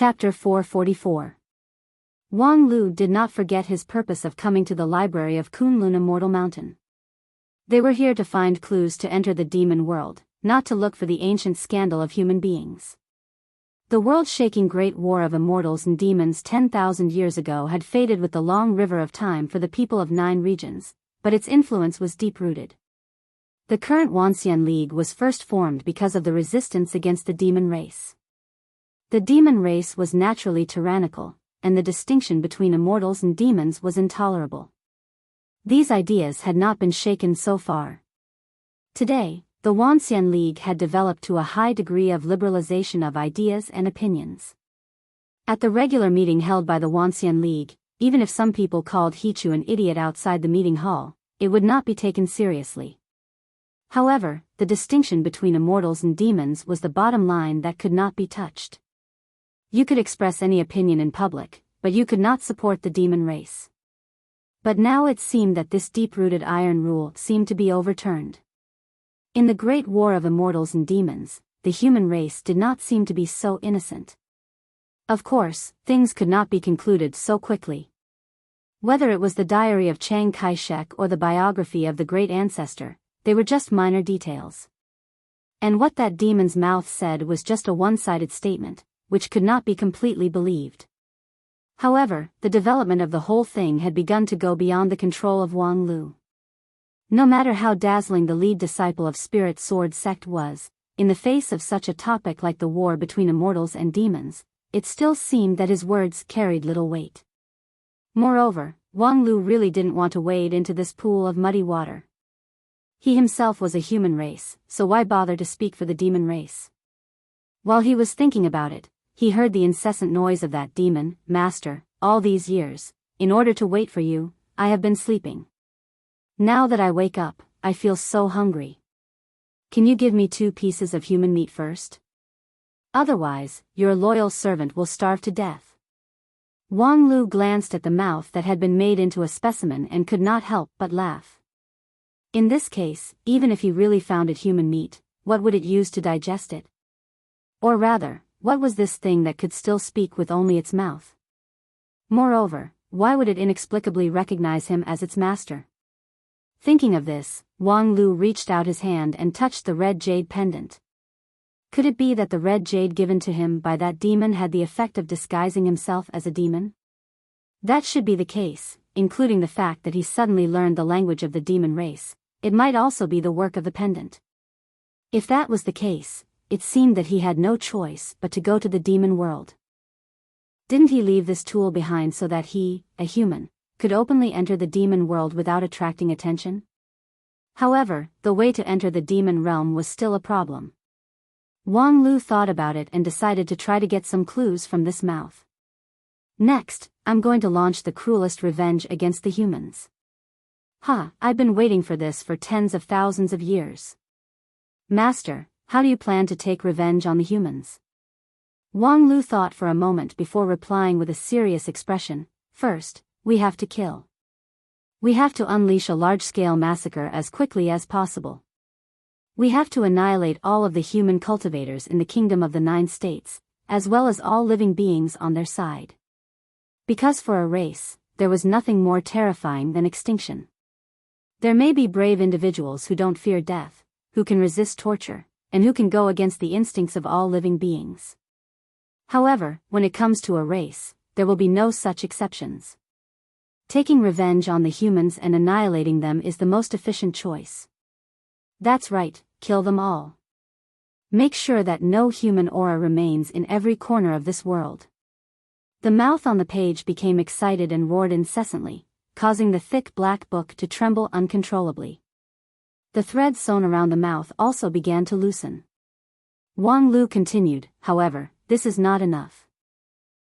Chapter 444. Wang Lu did not forget his purpose of coming to the library of Kunlun Immortal Mountain. They were here to find clues to enter the demon world, not to look for the ancient scandal of human beings. The world-shaking great war of immortals and demons 10,000 years ago had faded with the long river of time for the people of 9 regions, but its influence was deep-rooted. The current Wuxia League was first formed because of the resistance against the demon race. The demon race was naturally tyrannical, and the distinction between immortals and demons was intolerable. These ideas had not been shaken so far. Today, the Wuxia League had developed to a high degree of liberalization of ideas and opinions. At the regular meeting held by the Wuxia League, even if some people called Hichu an idiot outside the meeting hall, it would not be taken seriously. However, the distinction between immortals and demons was the bottom line that could not be touched. You could express any opinion in public, but you could not support the demon race. But now it seemed that this deep-rooted iron rule seemed to be overturned. In the great war of immortals and demons, the human race did not seem to be so innocent. Of course, things could not be concluded so quickly. Whether it was the diary of Chiang Kai-shek or the biography of the great ancestor, they were just minor details. And what that demon's mouth said was just a one-sided statement, which could not be completely believed. However, the development of the whole thing had begun to go beyond the control of Wang Lu. No matter how dazzling the lead disciple of Spirit Sword sect was, in the face of such a topic like the war between immortals and demons, it still seemed that his words carried little weight. Moreover, Wang Lu really didn't want to wade into this pool of muddy water. He himself was a human race, so why bother to speak for the demon race? While he was thinking about it, he heard the incessant noise of that demon. Master, all these years, in order to wait for you, I have been sleeping. Now that I wake up, I feel so hungry. Can you give me 2 pieces of human meat first? Otherwise, your loyal servant will starve to death. Wang Lu glanced at the mouth that had been made into a specimen and could not help but laugh. In this case, even if he really found it human meat, what would it use to digest it? Or rather, what was this thing that could still speak with only its mouth? Moreover, why would it inexplicably recognize him as its master? Thinking of this, Wang Lu reached out his hand and touched the red jade pendant. Could it be that the red jade given to him by that demon had the effect of disguising himself as a demon? That should be the case, including the fact that he suddenly learned the language of the demon race. It might also be the work of the pendant. If that was the case, it seemed that he had no choice but to go to the demon world. Didn't he leave this tool behind so that he, a human, could openly enter the demon world without attracting attention? However, the way to enter the demon realm was still a problem. Wang Lu thought about it and decided to try to get some clues from this mouth. Next, I'm going to launch the cruelest revenge against the humans. I've been waiting for this for tens of thousands of years. Master, how do you plan to take revenge on the humans? Wang Lu thought for a moment before replying with a serious expression. First, we have to kill. We have to unleash a large-scale massacre as quickly as possible. We have to annihilate all of the human cultivators in the kingdom of the 9 states, as well as all living beings on their side. Because for a race, there was nothing more terrifying than extinction. There may be brave individuals who don't fear death, who can resist torture, and who can go against the instincts of all living beings. However, when it comes to a race, there will be no such exceptions. Taking revenge on the humans and annihilating them is the most efficient choice. That's right, kill them all. Make sure that no human aura remains in every corner of this world. The mouth on the page became excited and roared incessantly, causing the thick black book to tremble uncontrollably. The thread sewn around the mouth also began to loosen. Wang Lu continued, however, this is not enough.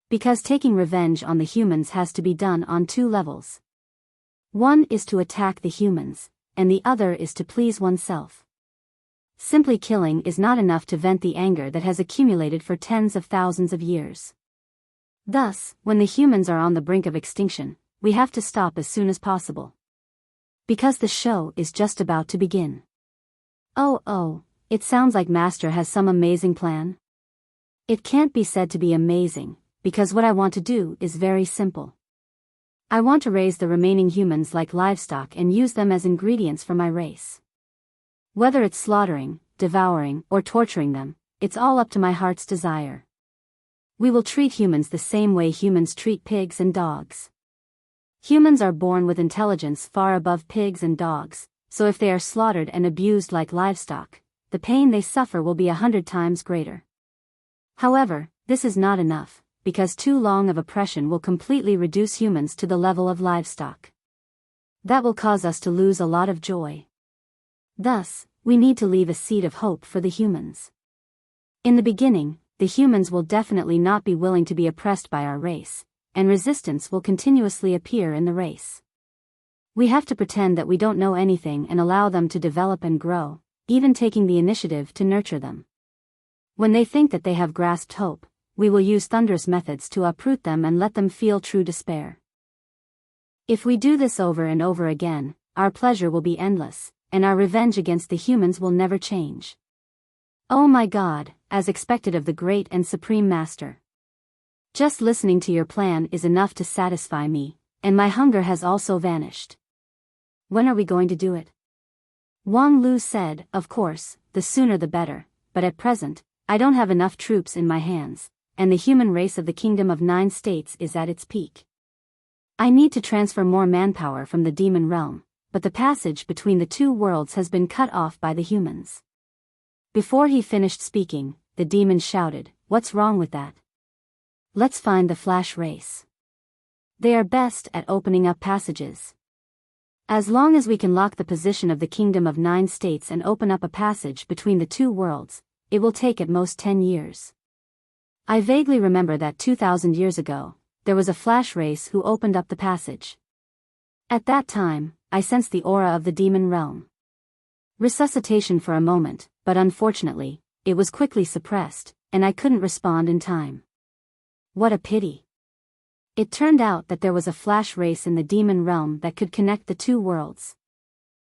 Because taking revenge on the humans has to be done on 2 levels. One is to attack the humans, and the other is to please oneself. Simply killing is not enough to vent the anger that has accumulated for tens of thousands of years. Thus, when the humans are on the brink of extinction, we have to stop as soon as possible. Because the show is just about to begin. Oh, it sounds like Master has some amazing plan. It can't be said to be amazing, because what I want to do is very simple. I want to raise the remaining humans like livestock and use them as ingredients for my race. Whether it's slaughtering, devouring, or torturing them, it's all up to my heart's desire. We will treat humans the same way humans treat pigs and dogs. Humans are born with intelligence far above pigs and dogs, so if they are slaughtered and abused like livestock, the pain they suffer will be 100 times greater. However, this is not enough, because too long of oppression will completely reduce humans to the level of livestock. That will cause us to lose a lot of joy. Thus, we need to leave a seed of hope for the humans. In the beginning, the humans will definitely not be willing to be oppressed by our race, and resistance will continuously appear in the race. We have to pretend that we don't know anything and allow them to develop and grow, even taking the initiative to nurture them. When they think that they have grasped hope, we will use thunderous methods to uproot them and let them feel true despair. If we do this over and over again, our pleasure will be endless, and our revenge against the humans will never change. Oh my God, as expected of the great and supreme master. Just listening to your plan is enough to satisfy me, and my hunger has also vanished. When are we going to do it? Wang Lu said, of course, the sooner the better, but at present, I don't have enough troops in my hands, and the human race of the Kingdom of 9 States is at its peak. I need to transfer more manpower from the demon realm, but the passage between the two worlds has been cut off by the humans. Before he finished speaking, the demon shouted, "What's wrong with that? Let's find the flash race. They are best at opening up passages. As long as we can lock the position of the Kingdom of 9 States and open up a passage between the two worlds, it will take at most 10 years. I vaguely remember that 2,000 years ago, there was a flash race who opened up the passage. At that time, I sensed the aura of the demon realm. Resuscitation for a moment, but unfortunately, it was quickly suppressed, and I couldn't respond in time. What a pity. It turned out that there was a flash race in the demon realm that could connect the two worlds.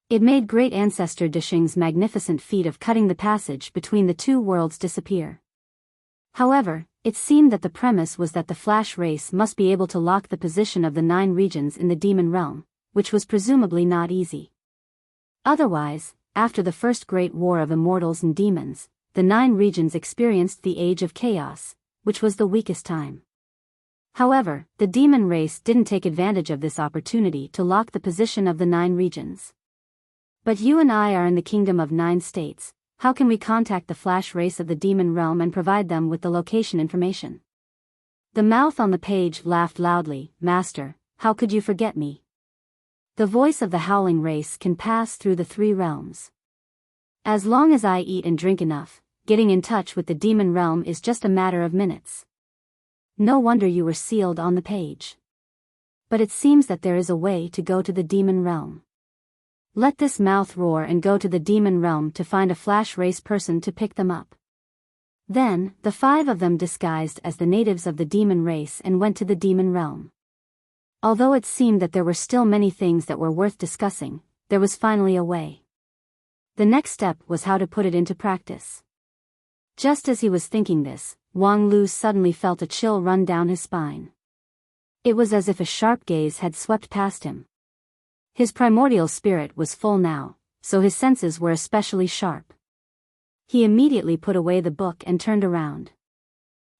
It made great ancestor Dishing's magnificent feat of cutting the passage between the two worlds disappear. However, it seemed that the premise was that the flash race must be able to lock the position of the 9 regions in the demon realm, which was presumably not easy. Otherwise, after the first great war of immortals and demons, the 9 regions experienced the Age of Chaos, which was the weakest time. However, the demon race didn't take advantage of this opportunity to lock the position of the 9 regions. But you and I are in the Kingdom of 9 States, how can we contact the flash race of the demon realm and provide them with the location information? The mouth on the page laughed loudly, "Master, how could you forget me? The voice of the howling race can pass through the 3 realms. As long as I eat and drink enough, getting in touch with the demon realm is just a matter of minutes. No wonder you were sealed on the page. But it seems that there is a way to go to the demon realm. Let this mouth roar and go to the demon realm to find a flash race person to pick them up." Then, the 5 of them disguised as the natives of the demon race and went to the demon realm. Although it seemed that there were still many things that were worth discussing, there was finally a way. The next step was how to put it into practice. Just as he was thinking this, Wang Lu suddenly felt a chill run down his spine. It was as if a sharp gaze had swept past him. His primordial spirit was full now, so his senses were especially sharp. He immediately put away the book and turned around.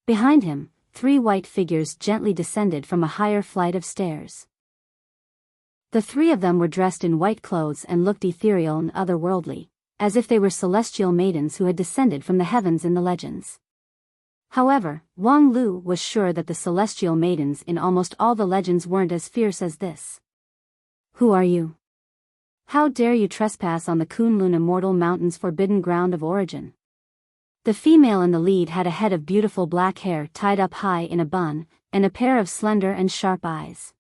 Behind him, 3 white figures gently descended from a higher flight of stairs. The 3 of them were dressed in white clothes and looked ethereal and otherworldly, as if they were celestial maidens who had descended from the heavens in the legends. However, Wang Lu was sure that the celestial maidens in almost all the legends weren't as fierce as this. "Who are you? How dare you trespass on the Kunlun Immortal Mountain's forbidden ground of origin?" The female in the lead had a head of beautiful black hair tied up high in a bun, and a pair of slender and sharp eyes.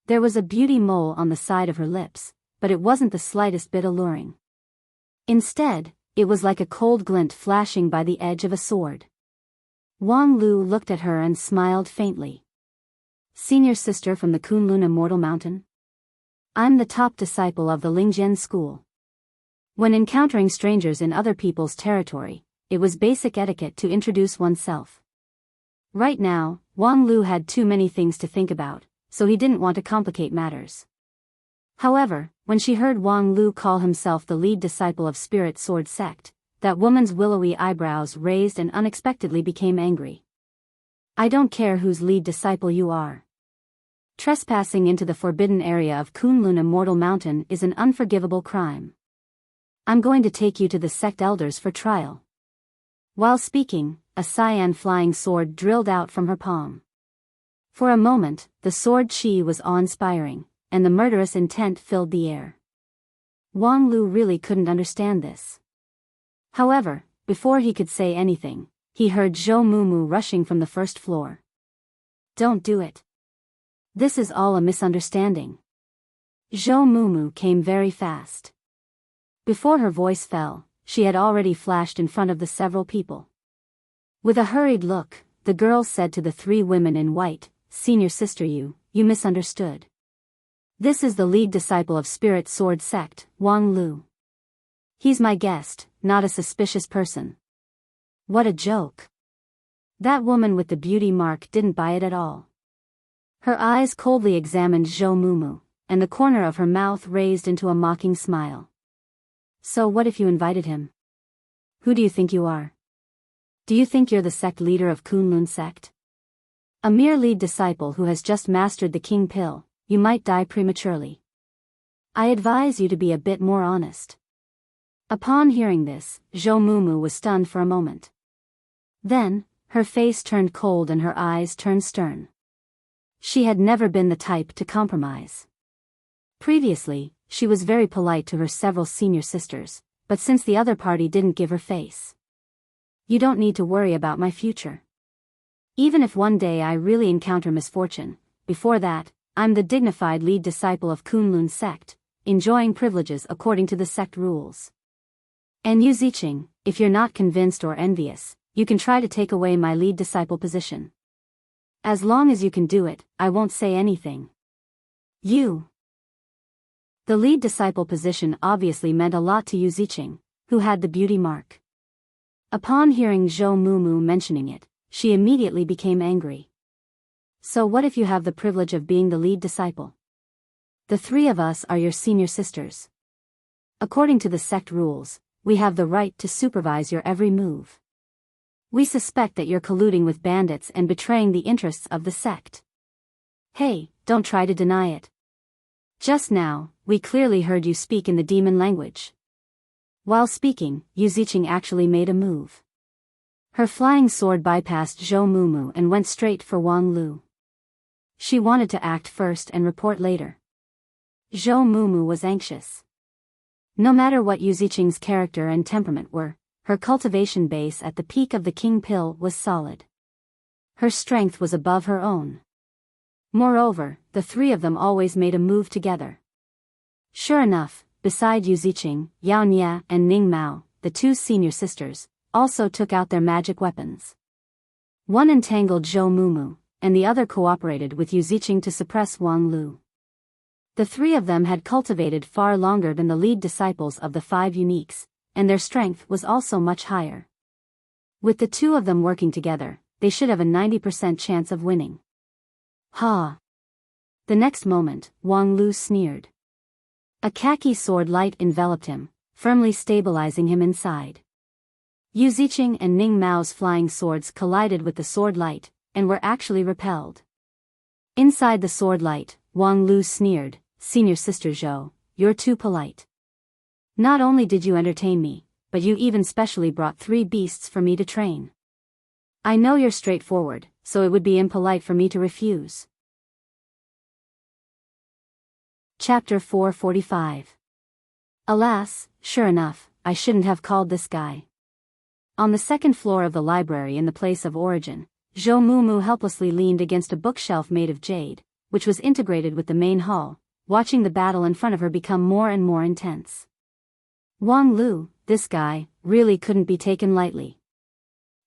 There was a beauty mole on the side of her lips, but it wasn't the slightest bit alluring. Instead, it was like a cold glint flashing by the edge of a sword. Wang Lu looked at her and smiled faintly. "Senior sister from the Kunlun Immortal Mountain? I'm the top disciple of the Lingjian school. When encountering strangers in other people's territory, it was basic etiquette to introduce oneself. Right now, Wang Lu had too many things to think about, so he didn't want to complicate matters. However, when she heard Wang Lu call himself the lead disciple of Spirit Sword Sect, that woman's willowy eyebrows raised and unexpectedly became angry. I don't care whose lead disciple you are. Trespassing into the forbidden area of Kunlun Immortal Mountain is an unforgivable crime. I'm going to take you to the sect elders for trial. While speaking, a cyan flying sword drilled out from her palm. For a moment, the sword chi was awe-inspiring, and the murderous intent filled the air. Wang Lu really couldn't understand this. However, before he could say anything, he heard Zhou Mumu rushing from the first floor. Don't do it. This is all a misunderstanding. Zhou Mumu came very fast. Before her voice fell, she had already flashed in front of the several people. With a hurried look, the girl said to the three women in white, "Senior sister, you misunderstood. This is the lead disciple of Spirit Sword Sect, Wang Lu. He's my guest, not a suspicious person." What a joke. That woman with the beauty mark didn't buy it at all. Her eyes coldly examined Zhou Mumu, and the corner of her mouth raised into a mocking smile. So what if you invited him? Who do you think you are? Do you think you're the sect leader of Kunlun sect? A mere lead disciple who has just mastered the king pill, you might die prematurely. I advise you to be a bit more honest. Upon hearing this, Zhou Mumu was stunned for a moment. Then, her face turned cold and her eyes turned stern. She had never been the type to compromise. Previously, she was very polite to her several senior sisters, but since the other party didn't give her face. You don't need to worry about my future. Even if one day I really encounter misfortune, before that, I'm the dignified lead disciple of Kunlun sect, enjoying privileges according to the sect rules. And you Ziqing, if you're not convinced or envious, you can try to take away my lead disciple position. As long as you can do it, I won't say anything. You. The lead disciple position obviously meant a lot to Yu Ziqing, who had the beauty mark. Upon hearing Zhou Mumu mentioning it, she immediately became angry. So what if you have the privilege of being the lead disciple? The three of us are your senior sisters. According to the sect rules, we have the right to supervise your every move. We suspect that you're colluding with bandits and betraying the interests of the sect. Hey, don't try to deny it. Just now, we clearly heard you speak in the demon language. While speaking, Yu Ziqing actually made a move. Her flying sword bypassed Zhou Mumu and went straight for Wang Lu. She wanted to act first and report later. Zhou Mumu was anxious. No matter what Yu Ziqing's character and temperament were, her cultivation base at the peak of the king pill was solid. Her strength was above her own. Moreover, the three of them always made a move together. Sure enough, beside Yu Ziqing, Yao Nia and Ning Mao, the two senior sisters, also took out their magic weapons. One entangled Zhou Mumu, and the other cooperated with Yu Ziqing to suppress Wang Lu. The three of them had cultivated far longer than the lead disciples of the five uniques, and their strength was also much higher. With the two of them working together, they should have a 90% chance of winning. Ha! The next moment, Wang Lu sneered. A khaki sword light enveloped him, firmly stabilizing him inside. Yu Ziqing and Ning Mao's flying swords collided with the sword light, and were actually repelled. Inside the sword light, Wang Lu sneered, "Senior sister Zhou, you're too polite. Not only did you entertain me, but you even specially brought 3 beasts for me to train. I know you're straightforward, so it would be impolite for me to refuse." Chapter 445. Alas, sure enough, I shouldn't have called this guy. On the second floor of the library in the place of origin, Zhou Mumu helplessly leaned against a bookshelf made of jade, which was integrated with the main hall, watching the battle in front of her become more and more intense. Wang Lu, this guy, really couldn't be taken lightly.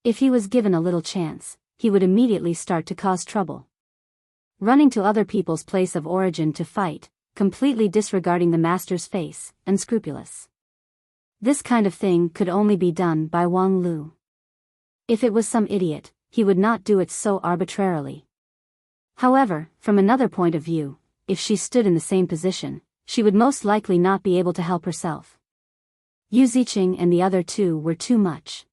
If he was given a little chance, he would immediately start to cause trouble. Running to other people's place of origin to fight, completely disregarding the master's face, unscrupulous. This kind of thing could only be done by Wang Lu. If it was some idiot, he would not do it so arbitrarily. However, from another point of view, if she stood in the same position, she would most likely not be able to help herself. Yu Ziqing and the other two were too much.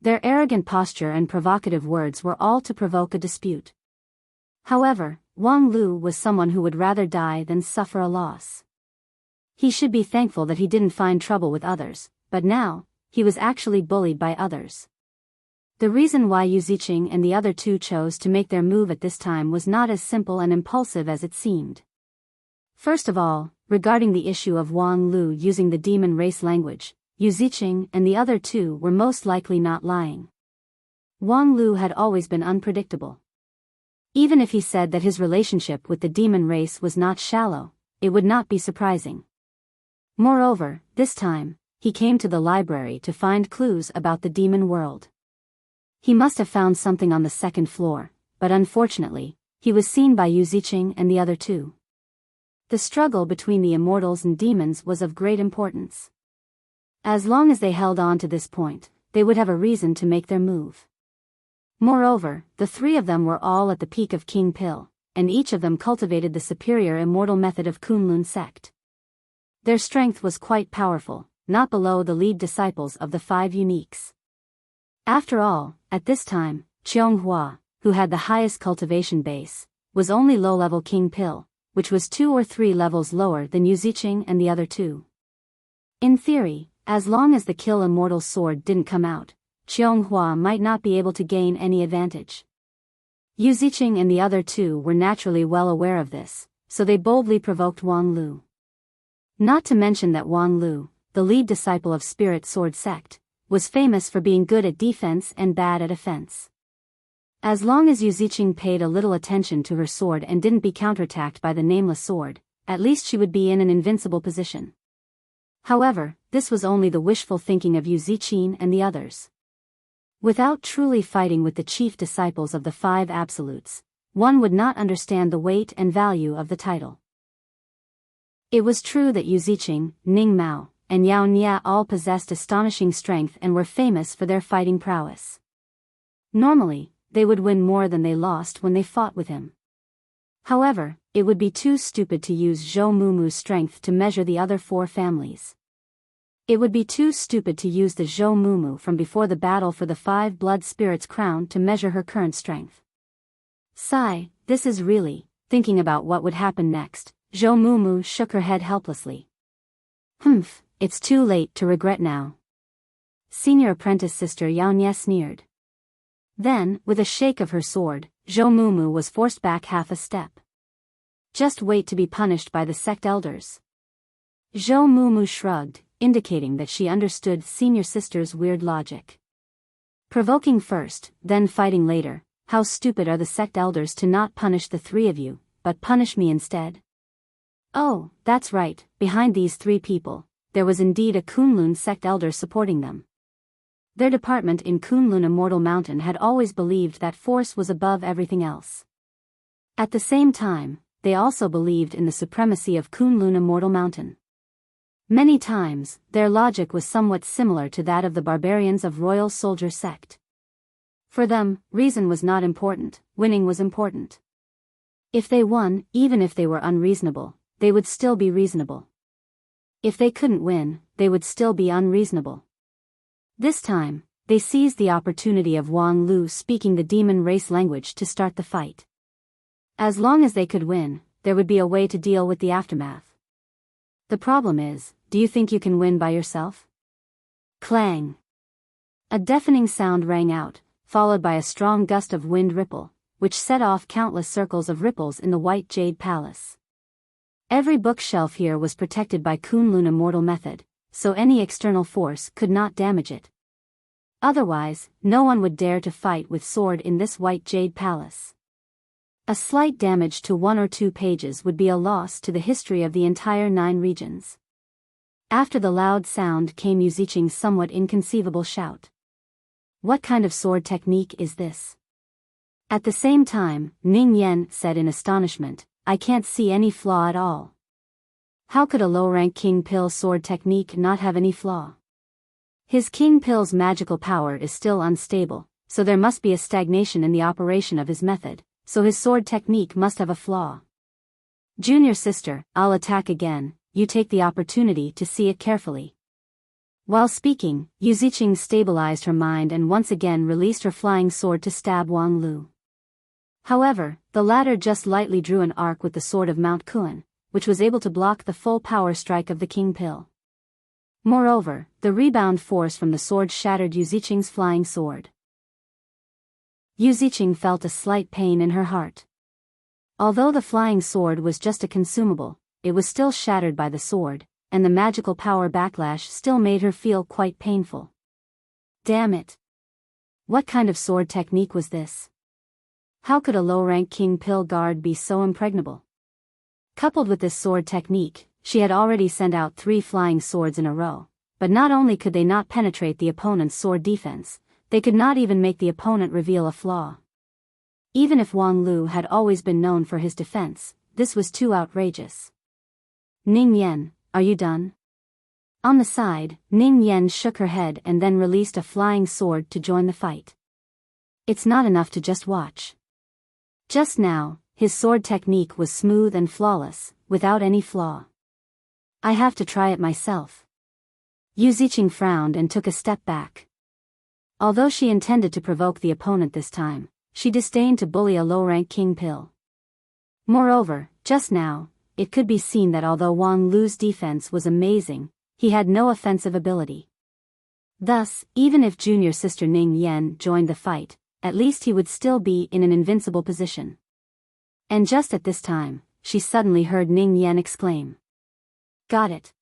Their arrogant posture and provocative words were all to provoke a dispute. However, Wang Lu was someone who would rather die than suffer a loss. He should be thankful that he didn't find trouble with others, but now, he was actually bullied by others. The reason why Yu Ziqing and the other two chose to make their move at this time was not as simple and impulsive as it seemed. First of all, regarding the issue of Wang Lu using the demon race language, Yu Ziqing and the other two were most likely not lying. Wang Lu had always been unpredictable. Even if he said that his relationship with the demon race was not shallow, it would not be surprising. Moreover, this time, he came to the library to find clues about the demon world. He must have found something on the second floor, but unfortunately, he was seen by Yu Ziqing and the other two. The struggle between the immortals and demons was of great importance. As long as they held on to this point, they would have a reason to make their move. Moreover, the three of them were all at the peak of King Pill, and each of them cultivated the superior immortal method of Kunlun sect. Their strength was quite powerful, not below the lead disciples of the five uniques. After all, at this time, Qianghua, who had the highest cultivation base, was only low-level King Pill, which was 2 or 3 levels lower than Yu Ziqing and the other two. In theory, as long as the Kill Immortal sword didn't come out, Qianghua might not be able to gain any advantage. Yu Ziqing and the other two were naturally well aware of this, so they boldly provoked Wang Lu. Not to mention that Wang Lu, the lead disciple of Spirit Sword Sect, was famous for being good at defense and bad at offense. As long as Yu Ziqing paid a little attention to her sword and didn't be counterattacked by the nameless sword, at least she would be in an invincible position. However, this was only the wishful thinking of Yu Ziqing and the others. Without truly fighting with the chief disciples of the five absolutes, one would not understand the weight and value of the title. It was true that Yu Ziqing, Ning Mao, and Yao Nia all possessed astonishing strength and were famous for their fighting prowess. Normally, they would win more than they lost when they fought with him. However, it would be too stupid to use Zhou Mumu's strength to measure the other 4 families. It would be too stupid to use the Zhou Mumu from before the battle for the 5 blood spirits crown to measure her current strength. Sigh, this is really, thinking about what would happen next, Zhou Mumu shook her head helplessly. Humph, it's too late to regret now. Senior apprentice sister Yao Nia sneered. Then, with a shake of her sword, Zhou Mumu was forced back half a step. Just wait to be punished by the sect elders. Zhou Mumu shrugged, indicating that she understood senior sister's weird logic. Provoking first, then fighting later, how stupid are the sect elders to not punish the 3 of you, but punish me instead? Oh, that's right, behind these 3 people, there was indeed a Kunlun sect elder supporting them. Their department in Kunlun Immortal Mountain had always believed that force was above everything else. At the same time, they also believed in the supremacy of Kunlun Immortal Mountain. Many times, their logic was somewhat similar to that of the barbarians of Royal Soldier Sect. For them, reason was not important, winning was important. If they won, even if they were unreasonable, they would still be reasonable. If they couldn't win, they would still be unreasonable. This time, they seized the opportunity of Wang Lu speaking the demon race language to start the fight. As long as they could win, there would be a way to deal with the aftermath. The problem is, do you think you can win by yourself? Clang! A deafening sound rang out, followed by a strong gust of wind ripple, which set off countless circles of ripples in the White Jade Palace. Every bookshelf here was protected by Kunlun Immortal Method, so any external force could not damage it. Otherwise, no one would dare to fight with sword in this White Jade Palace. A slight damage to 1 or 2 pages would be a loss to the history of the entire 9 regions. After the loud sound came Yu Ziqing's somewhat inconceivable shout. What kind of sword technique is this? At the same time, Ning Yan said in astonishment, I can't see any flaw at all. How could a low-rank King Pill's sword technique not have any flaw? His King Pill's magical power is still unstable, so there must be a stagnation in the operation of his method, so his sword technique must have a flaw. Junior sister, I'll attack again, you take the opportunity to see it carefully. While speaking, Yu Ziqing stabilized her mind and once again released her flying sword to stab Wang Lu. However, the latter just lightly drew an arc with the sword of Mount Kuan, which was able to block the full power strike of the King Pill. Moreover, the rebound force from the sword shattered Yu Ziqing's flying sword. Yu Ziqing felt a slight pain in her heart. Although the flying sword was just a consumable, it was still shattered by the sword, and the magical power backlash still made her feel quite painful. Damn it! What kind of sword technique was this? How could a low-rank King Pill guard be so impregnable? Coupled with this sword technique, she had already sent out 3 flying swords in a row, but not only could they not penetrate the opponent's sword defense, they could not even make the opponent reveal a flaw. Even if Wang Lu had always been known for his defense, this was too outrageous. Ning Yan, are you done? On the side, Ning Yan shook her head and then released a flying sword to join the fight. It's not enough to just watch. Just now, his sword technique was smooth and flawless, without any flaw. I have to try it myself. Yu Ziqing frowned and took a step back. Although she intended to provoke the opponent this time, she disdained to bully a low-rank King Pill. Moreover, just now, it could be seen that although Wang Lu's defense was amazing, he had no offensive ability. Thus, even if junior sister Ning Yan joined the fight, at least he would still be in an invincible position. And just at this time, she suddenly heard Ning Yan exclaim. Got it.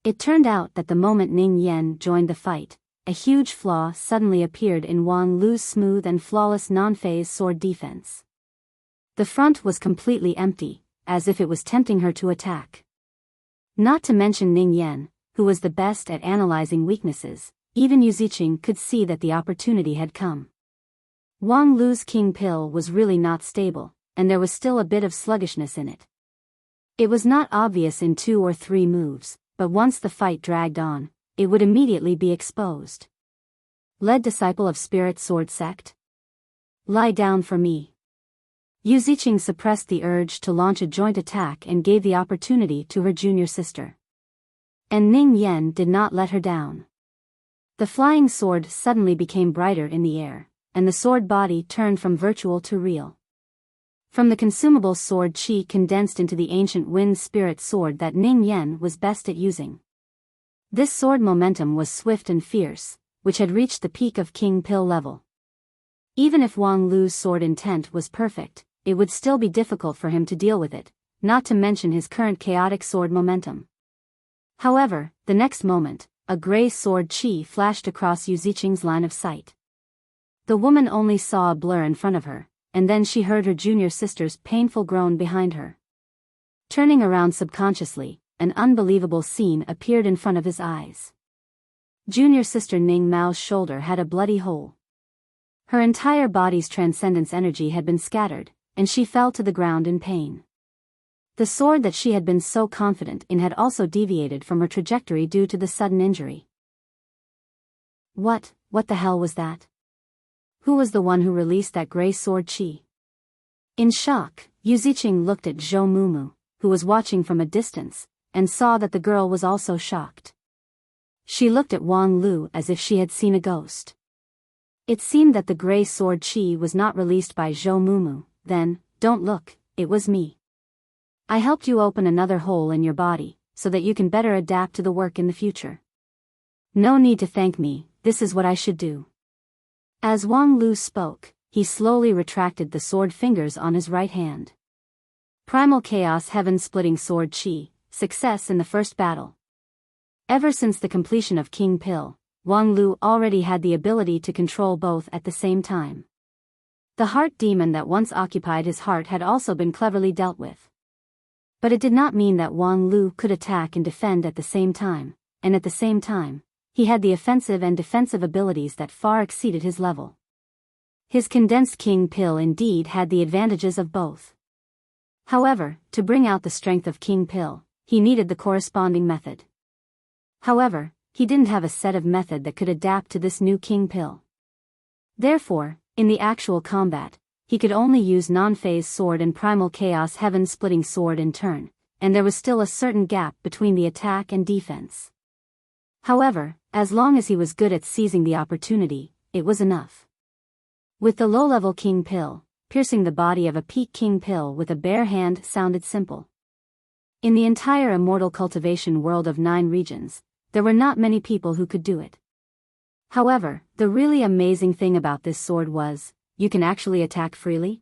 It turned out that the moment Ning Yan joined the fight, a huge flaw suddenly appeared in Wang Lu's smooth and flawless non-phase sword defense. The front was completely empty, as if it was tempting her to attack. Not to mention Ning Yan, who was the best at analyzing weaknesses, even Yu Ziqing could see that the opportunity had come. Wang Lu's King Pill was really not stable, and there was still a bit of sluggishness in it. It was not obvious in 2 or 3 moves, but once the fight dragged on, it would immediately be exposed. Lead disciple of Spirit Sword Sect? Lie down for me. Yu Ziqing suppressed the urge to launch a joint attack and gave the opportunity to her junior sister. And Ning Yan did not let her down. The flying sword suddenly became brighter in the air, and the sword body turned from virtual to real. From the consumable sword chi condensed into the ancient wind spirit sword that Ning Yan was best at using. This sword momentum was swift and fierce, which had reached the peak of King Pill level. Even if Wang Lu's sword intent was perfect, it would still be difficult for him to deal with it, not to mention his current chaotic sword momentum. However, the next moment, a gray sword chi flashed across Yu Ziqing's line of sight. The woman only saw a blur in front of her, and then she heard her junior sister's painful groan behind her. Turning around subconsciously, an unbelievable scene appeared in front of his eyes. Junior sister Ning Mao's shoulder had a bloody hole. Her entire body's transcendence energy had been scattered, and she fell to the ground in pain. The sword that she had been so confident in had also deviated from her trajectory due to the sudden injury. What the hell was that? Who was the one who released that gray sword chi? In shock, Yu Ziqing looked at Zhou Mumu, who was watching from a distance, and saw that the girl was also shocked. She looked at Wang Lu as if she had seen a ghost. It seemed that the gray sword chi was not released by Zhou Mumu. Then, don't look, it was me. I helped you open another hole in your body, so that you can better adapt to the work in the future. No need to thank me, this is what I should do. As Wang Lu spoke, he slowly retracted the sword fingers on his right hand. Primal Chaos Heaven-Splitting Sword Chi, success in the first battle. Ever since the completion of King Pill, Wang Lu already had the ability to control both at the same time. The heart demon that once occupied his heart had also been cleverly dealt with. But it did not mean that Wang Lu could attack and defend at the same time, and at the same time, he had the offensive and defensive abilities that far exceeded his level. His condensed King Pill indeed had the advantages of both. However, to bring out the strength of King Pill, he needed the corresponding method. However, he didn't have a set of method that could adapt to this new king pill. Therefore, in the actual combat, he could only use non-phase sword and primal chaos heaven-splitting sword in turn, and there was still a certain gap between the attack and defense. However, as long as he was good at seizing the opportunity, it was enough. With the low-level king pill, piercing the body of a peak king pill with a bare hand sounded simple. In the entire immortal cultivation world of 9 regions, there were not many people who could do it. However, the really amazing thing about this sword was, you can actually attack freely?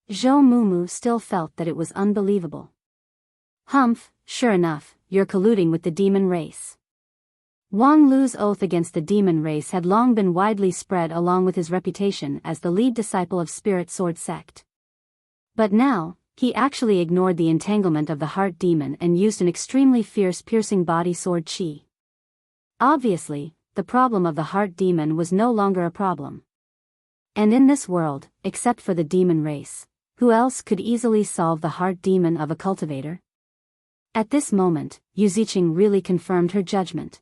Zhou Mumu still felt that it was unbelievable. Humph, sure enough, you're colluding with the demon race. Wang Lu's oath against the demon race had long been widely spread along with his reputation as the lead disciple of Spirit Sword sect. But now, he actually ignored the entanglement of the heart demon and used an extremely fierce piercing body sword chi. Obviously, the problem of the heart demon was no longer a problem. And in this world, except for the demon race, who else could easily solve the heart demon of a cultivator? At this moment, Yu Ziqing really confirmed her judgment.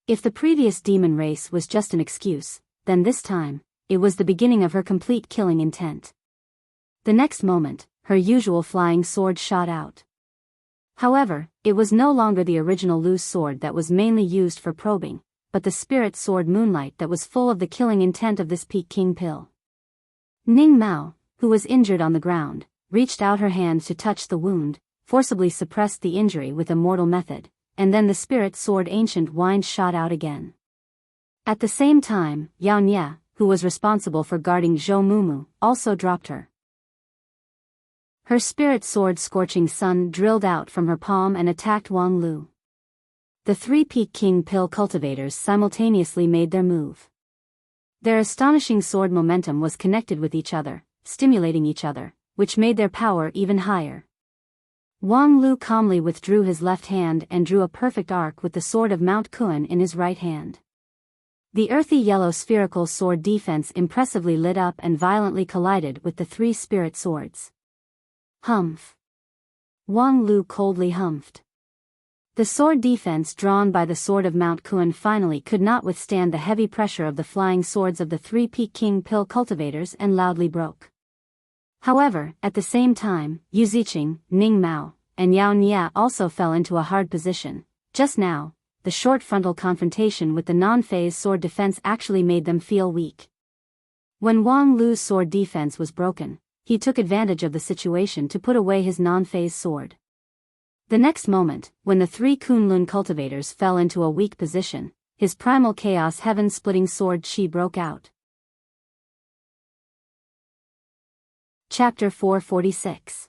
If the previous demon race was just an excuse, then this time, it was the beginning of her complete killing intent. The next moment, her usual flying sword shot out. However, it was no longer the original loose sword that was mainly used for probing, but the spirit sword Moonlight that was full of the killing intent of this peak king pill. Ning Mao, who was injured on the ground, reached out her hand to touch the wound, forcibly suppressed the injury with a mortal method, and then the spirit sword ancient wind shot out again. At the same time, Yao Nye, who was responsible for guarding Zhou Mumu, also dropped her. Her spirit sword Scorching Sun drilled out from her palm and attacked Wang Lu. The 3 peak king pill cultivators simultaneously made their move. Their astonishing sword momentum was connected with each other, stimulating each other, which made their power even higher. Wang Lu calmly withdrew his left hand and drew a perfect arc with the sword of Mount Kuan in his right hand. The earthy yellow spherical sword defense impressively lit up and violently collided with the 3 spirit swords. Humph. Wang Lu coldly humphed. The sword defense drawn by the sword of Mount Kuan finally could not withstand the heavy pressure of the flying swords of the 3 peak king pill cultivators and loudly broke. However, at the same time, Yu Ziqing, Ning Mao, and Yao Nye also fell into a hard position. Just now, the short frontal confrontation with the non-phase sword defense actually made them feel weak. When Wang Lu's sword defense was broken, he took advantage of the situation to put away his non-phase sword. The next moment, when the 3 Kunlun cultivators fell into a weak position, his primal chaos heaven-splitting sword chi broke out. Chapter 446.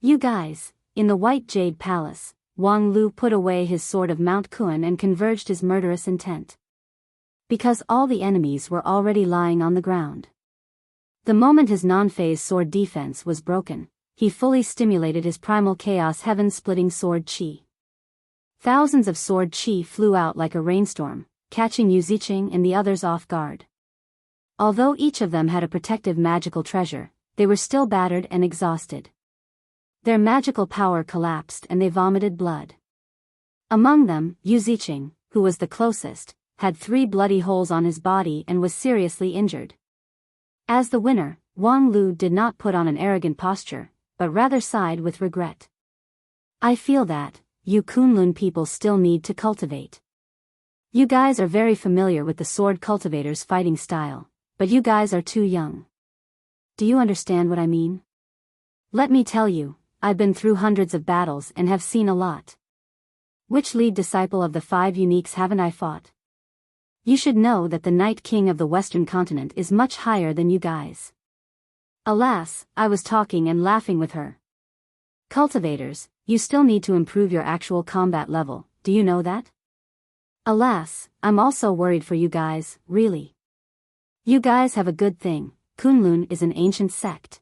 You guys, in the White Jade Palace, Wang Lu put away his sword of Mount Kuan and converged his murderous intent. Because all the enemies were already lying on the ground. The moment his non-phase sword defense was broken, he fully stimulated his primal chaos heaven-splitting sword chi. Thousands of sword chi flew out like a rainstorm, catching Yu Ziqing and the others off guard. Although each of them had a protective magical treasure, they were still battered and exhausted. Their magical power collapsed and they vomited blood. Among them, Yu Ziqing, who was the closest, had 3 bloody holes on his body and was seriously injured. As the winner, Wang Lu did not put on an arrogant posture, but rather sighed with regret. I feel that, you Kunlun people still need to cultivate. You guys are very familiar with the sword cultivators' fighting style, but you guys are too young. Do you understand what I mean? Let me tell you, I've been through hundreds of battles and have seen a lot. Which lead disciple of the 5 uniques haven't I fought? You should know that the Night King of the Western Continent is much higher than you guys. Alas, I was talking and laughing with her. Cultivators, you still need to improve your actual combat level, do you know that? Alas, I'm also worried for you guys, really. You guys have a good thing. Kunlun is an ancient sect.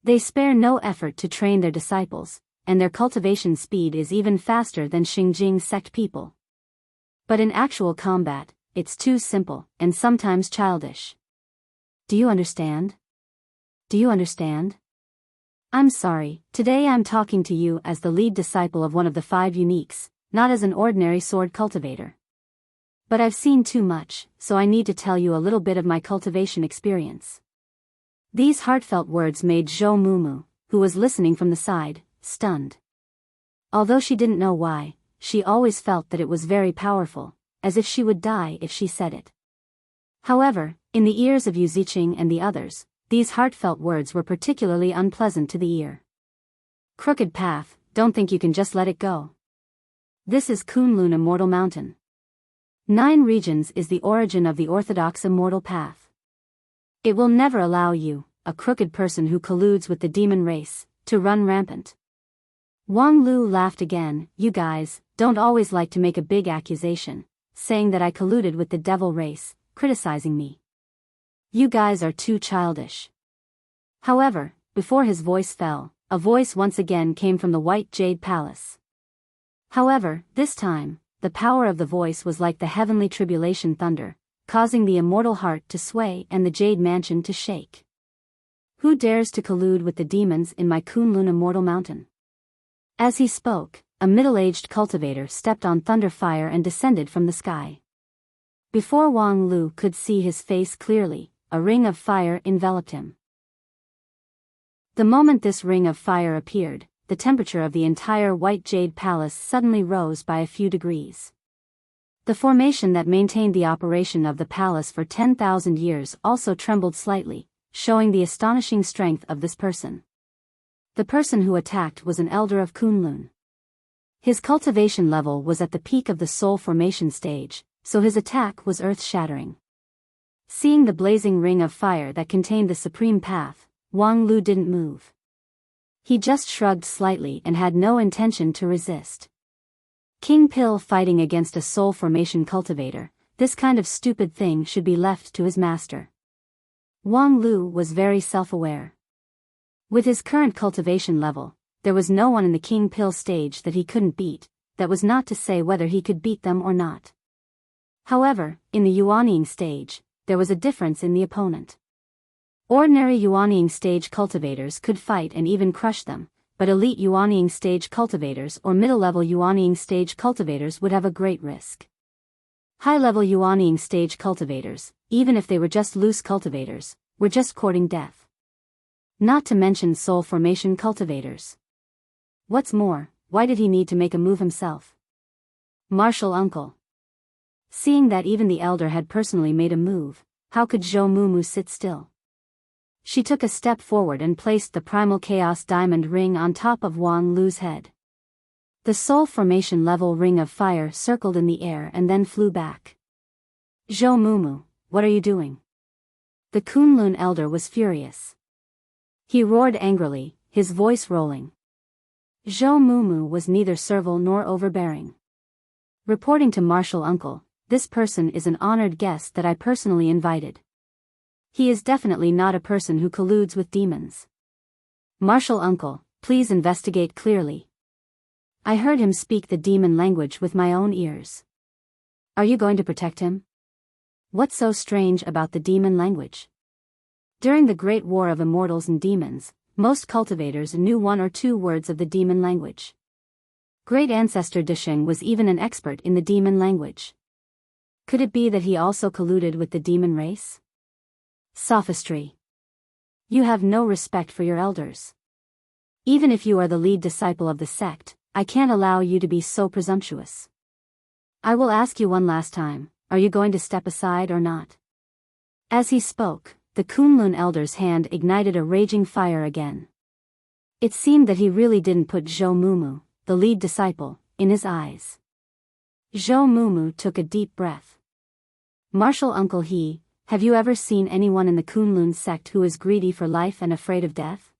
They spare no effort to train their disciples, and their cultivation speed is even faster than Xingjing sect people. But in actual combat, it's too simple, and sometimes childish. Do you understand? Do you understand? I'm sorry, today I'm talking to you as the lead disciple of one of the 5 uniques, not as an ordinary sword cultivator. But I've seen too much, so I need to tell you a little bit of my cultivation experience. These heartfelt words made Zhou Mumu, who was listening from the side, stunned. Although she didn't know why, she always felt that it was very powerful, as if she would die if she said it. However, in the ears of Yu Ziqing and the others, these heartfelt words were particularly unpleasant to the ear. Crooked path, don't think you can just let it go. This is Kunlun Immortal Mountain. 9 regions is the origin of the orthodox immortal path. It will never allow you, a crooked person who colludes with the demon race, to run rampant. Wang Lu laughed again. You guys don't always like to make a big accusation, saying that I colluded with the devil race, criticizing me. You guys are too childish. However, before his voice fell, a voice once again came from the White Jade Palace. However, this time, the power of the voice was like the heavenly tribulation thunder, causing the immortal heart to sway and the Jade Mansion to shake. Who dares to collude with the demons in my Kunlun Immortal Mountain? As he spoke, a middle-aged cultivator stepped on thunder fire and descended from the sky. Before Wang Lu could see his face clearly, a ring of fire enveloped him. The moment this ring of fire appeared, the temperature of the entire White Jade Palace suddenly rose by a few degrees. The formation that maintained the operation of the palace for 10,000 years also trembled slightly, showing the astonishing strength of this person. The person who attacked was an elder of Kunlun. His cultivation level was at the peak of the soul formation stage, so his attack was earth-shattering. Seeing the blazing ring of fire that contained the supreme path, Wang Lu didn't move. He just shrugged slightly and had no intention to resist. King Pill fighting against a soul formation cultivator, this kind of stupid thing should be left to his master. Wang Lu was very self-aware. With his current cultivation level, there was no one in the King Pill stage that he couldn't beat, that was not to say whether he could beat them or not. However, in the Yuanying stage, there was a difference in the opponent. Ordinary Yuanying stage cultivators could fight and even crush them, but elite Yuanying stage cultivators or middle-level Yuanying stage cultivators would have a great risk. High-level Yuanying stage cultivators, even if they were just loose cultivators, were just courting death. Not to mention soul formation cultivators. What's more, why did he need to make a move himself? Martial uncle. Seeing that even the elder had personally made a move, how could Zhou Mumu sit still? She took a step forward and placed the primal chaos diamond ring on top of Wang Lu's head. The soul formation level ring of fire circled in the air and then flew back. Zhou Mumu, what are you doing? The Kunlun elder was furious. He roared angrily, his voice rolling. Zhou Mumu was neither servile nor overbearing. Reporting to Martial Uncle, this person is an honored guest that I personally invited. He is definitely not a person who colludes with demons. Martial Uncle, please investigate clearly. I heard him speak the demon language with my own ears. Are you going to protect him? What's so strange about the demon language? During the Great War of Immortals and Demons, most cultivators knew 1 or 2 words of the demon language. Great Ancestor Desheng was even an expert in the demon language. Could it be that he also colluded with the demon race? Sophistry. You have no respect for your elders. Even if you are the lead disciple of the sect, I can't allow you to be so presumptuous. I will ask you one last time, are you going to step aside or not? As he spoke, the Kunlun elder's hand ignited a raging fire again. It seemed that he really didn't put Zhou Mumu, the lead disciple, in his eyes. Zhou Mumu took a deep breath. Martial Uncle have you ever seen anyone in the Kunlun sect who is greedy for life and afraid of death?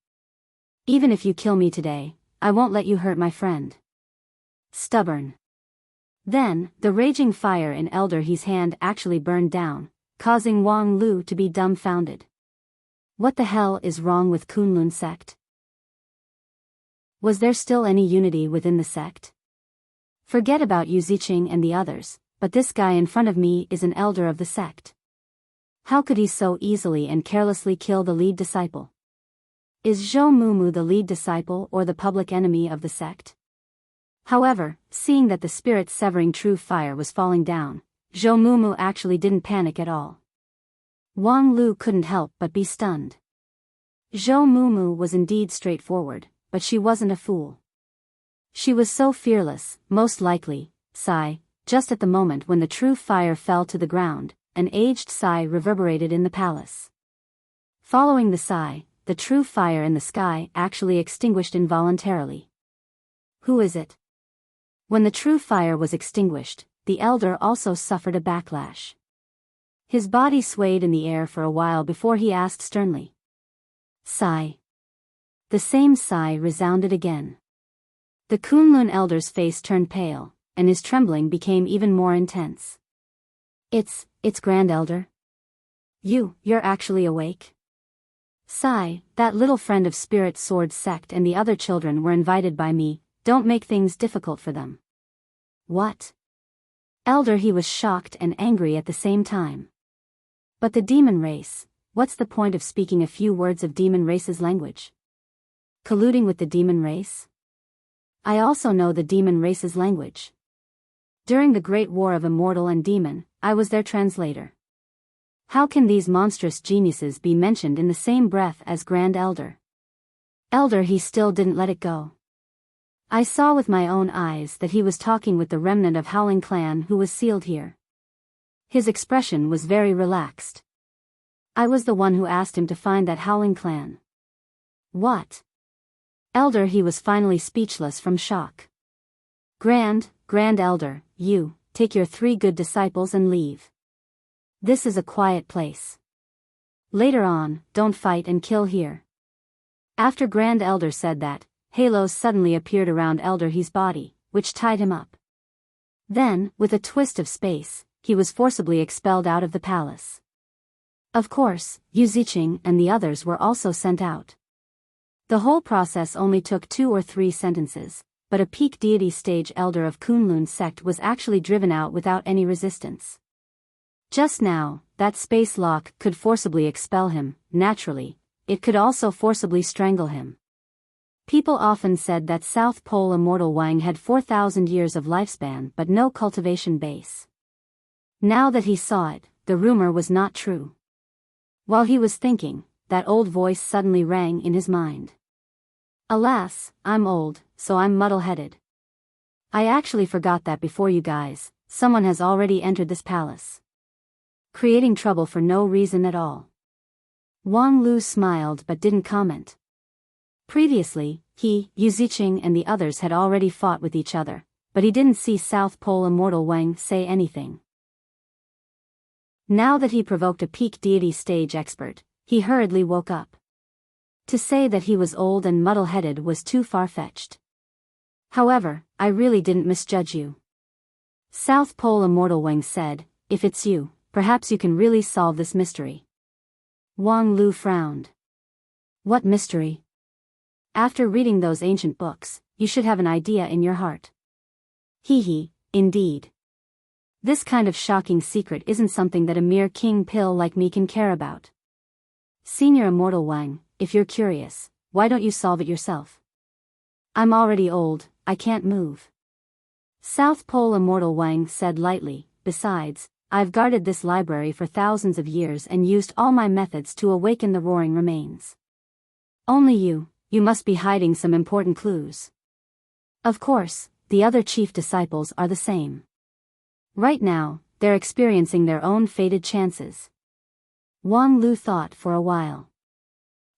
Even if you kill me today, I won't let you hurt my friend. Stubborn. Then, the raging fire in Elder He's hand actually burned down, causing Wang Lu to be dumbfounded. What the hell is wrong with Kunlun sect? Was there still any unity within the sect? Forget about Yu Ziqing and the others, but this guy in front of me is an elder of the sect. How could he so easily and carelessly kill the lead disciple? Is Zhou Mumu the lead disciple or the public enemy of the sect? However, seeing that the spirit-severing true fire was falling down, Zhou Mumu actually didn't panic at all. Wang Lu couldn't help but be stunned. Zhou Mumu was indeed straightforward, but she wasn't a fool. She was so fearless, most likely, sigh, just at the moment when the true fire fell to the ground, an aged sigh reverberated in the palace. Following the sigh, the true fire in the sky actually extinguished involuntarily. Who is it? When the true fire was extinguished, the elder also suffered a backlash. His body swayed in the air for a while before he asked sternly. Sigh. The same sigh resounded again. The Kunlun elder's face turned pale, and his trembling became even more intense. It's Grand Elder. You're actually awake? Sigh, that little friend of Spirit Sword sect and the other children were invited by me, don't make things difficult for them. What? Elder, he was shocked and angry at the same time. But the demon race, what's the point of speaking a few words of demon race's language? Colluding with the demon race? I also know the demon race's language. During the Great War of Immortal and Demon, I was their translator. How can these monstrous geniuses be mentioned in the same breath as Grand Elder? Elder, he still didn't let it go. I saw with my own eyes that he was talking with the remnant of Howling Clan who was sealed here. His expression was very relaxed. I was the one who asked him to find that Howling Clan. What? Elder, he was finally speechless from shock. Grand Elder, you, take your 3 good disciples and leave. This is a quiet place. Later on, don't fight and kill here. After Grand Elder said that, halos suddenly appeared around Elder He's body, which tied him up. Then, with a twist of space, he was forcibly expelled out of the palace. Of course, Yu Ziqing and the others were also sent out. The whole process only took 2 or 3 sentences, but a peak deity stage elder of Kunlun sect was actually driven out without any resistance. Just now, that space lock could forcibly expel him, naturally, it could also forcibly strangle him. People often said that South Pole Immortal Wang had 4,000 years of lifespan but no cultivation base. Now that he saw it, the rumor was not true. While he was thinking, that old voice suddenly rang in his mind. Alas, I'm old, so I'm muddle-headed. I actually forgot that before you guys, someone has already entered this palace. Creating trouble for no reason at all. Wang Lu smiled but didn't comment. Previously, he, Yu Ziqing and the others had already fought with each other, but he didn't see South Pole Immortal Wang say anything. Now that he provoked a peak deity stage expert, he hurriedly woke up. To say that he was old and muddle-headed was too far-fetched. However, I really didn't misjudge you. South Pole Immortal Wang said, if it's you, perhaps you can really solve this mystery. Wang Lu frowned. What mystery? After reading those ancient books, you should have an idea in your heart. Hee, indeed. This kind of shocking secret isn't something that a mere king pill like me can care about. Senior Immortal Wang, if you're curious, why don't you solve it yourself? I'm already old, I can't move. South Pole Immortal Wang said lightly, besides, I've guarded this library for thousands of years and used all my methods to awaken the roaring remains. Only you must be hiding some important clues. Of course, the other chief disciples are the same. Right now, they're experiencing their own fated chances. Wang Lu thought for a while.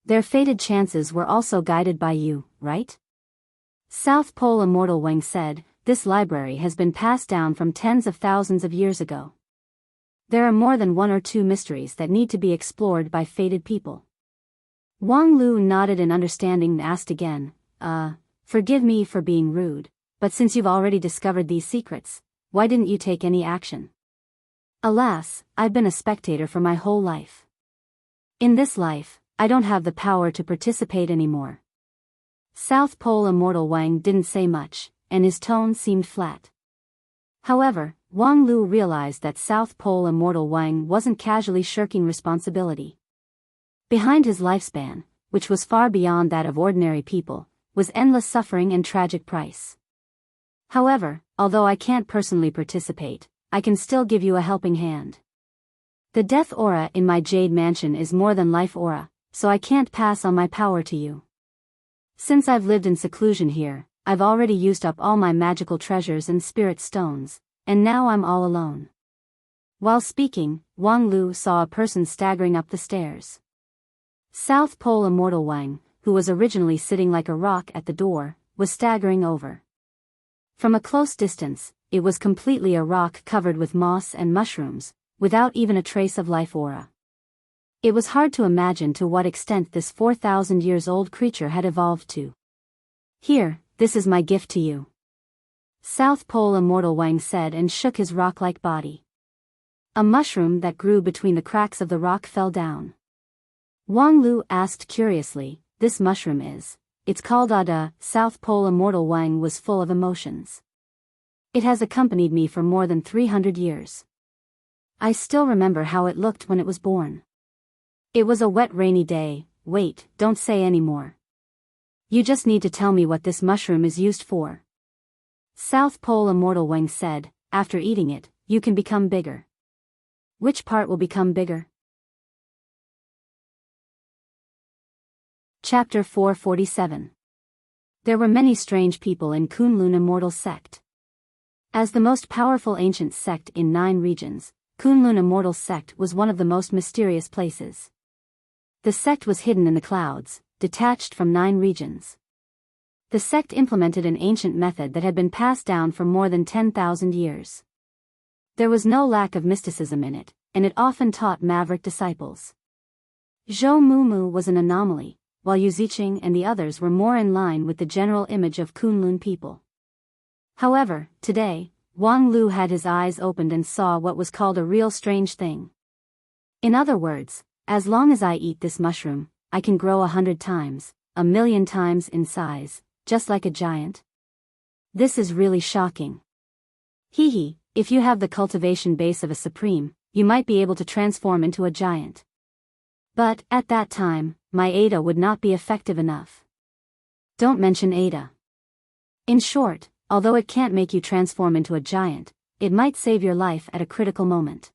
Their fated chances were also guided by you, right? South Pole Immortal Wang said, this library has been passed down from tens of thousands of years ago. There are more than 1 or 2 mysteries that need to be explored by fated people. Wang Lu nodded in understanding and asked again, forgive me for being rude, but since you've already discovered these secrets, why didn't you take any action? Alas, I've been a spectator for my whole life. In this life, I don't have the power to participate anymore. South Pole Immortal Wang didn't say much, and his tone seemed flat. However, Wang Lu realized that South Pole Immortal Wang wasn't casually shirking responsibility. Behind his lifespan, which was far beyond that of ordinary people, was endless suffering and tragic price. However, although I can't personally participate, I can still give you a helping hand. The death aura in my jade mansion is more than life aura, so I can't pass on my power to you. Since I've lived in seclusion here, I've already used up all my magical treasures and spirit stones, and now I'm all alone. While speaking, Wang Lu saw a person staggering up the stairs. South Pole Immortal Wang, who was originally sitting like a rock at the door, was staggering over. From a close distance, it was completely a rock covered with moss and mushrooms, without even a trace of life aura. It was hard to imagine to what extent this 4,000 years old creature had evolved to. Here, this is my gift to you. South Pole Immortal Wang said and shook his rock-like body. A mushroom that grew between the cracks of the rock fell down. Wang Lu asked curiously, "This mushroom is?" "It's called Ada." South Pole Immortal Wang was full of emotions. "It has accompanied me for more than 300 years. I still remember how it looked when it was born. It was a wet rainy day." "Wait, don't say any more. You just need to tell me what this mushroom is used for." South Pole Immortal Wang said, "After eating it, you can become bigger." "Which part will become bigger?" Chapter 447. There were many strange people in Kunlun Immortal Sect. As the most powerful ancient sect in 9 regions, Kunlun Immortal Sect was one of the most mysterious places. The sect was hidden in the clouds, detached from 9 regions. The sect implemented an ancient method that had been passed down for more than 10,000 years. There was no lack of mysticism in it, and it often taught maverick disciples. Zhou Mumu was an anomaly, while Yu Ziqing and the others were more in line with the general image of Kunlun people. However, today, Wang Lu had his eyes opened and saw what was called a real strange thing. In other words, as long as I eat this mushroom, I can grow 100 times, 1,000,000 times in size, just like a giant. This is really shocking. Hee, if you have the cultivation base of a supreme, you might be able to transform into a giant. But, at that time, my Ada would not be effective enough. Don't mention Ada. In short, although it can't make you transform into a giant, it might save your life at a critical moment.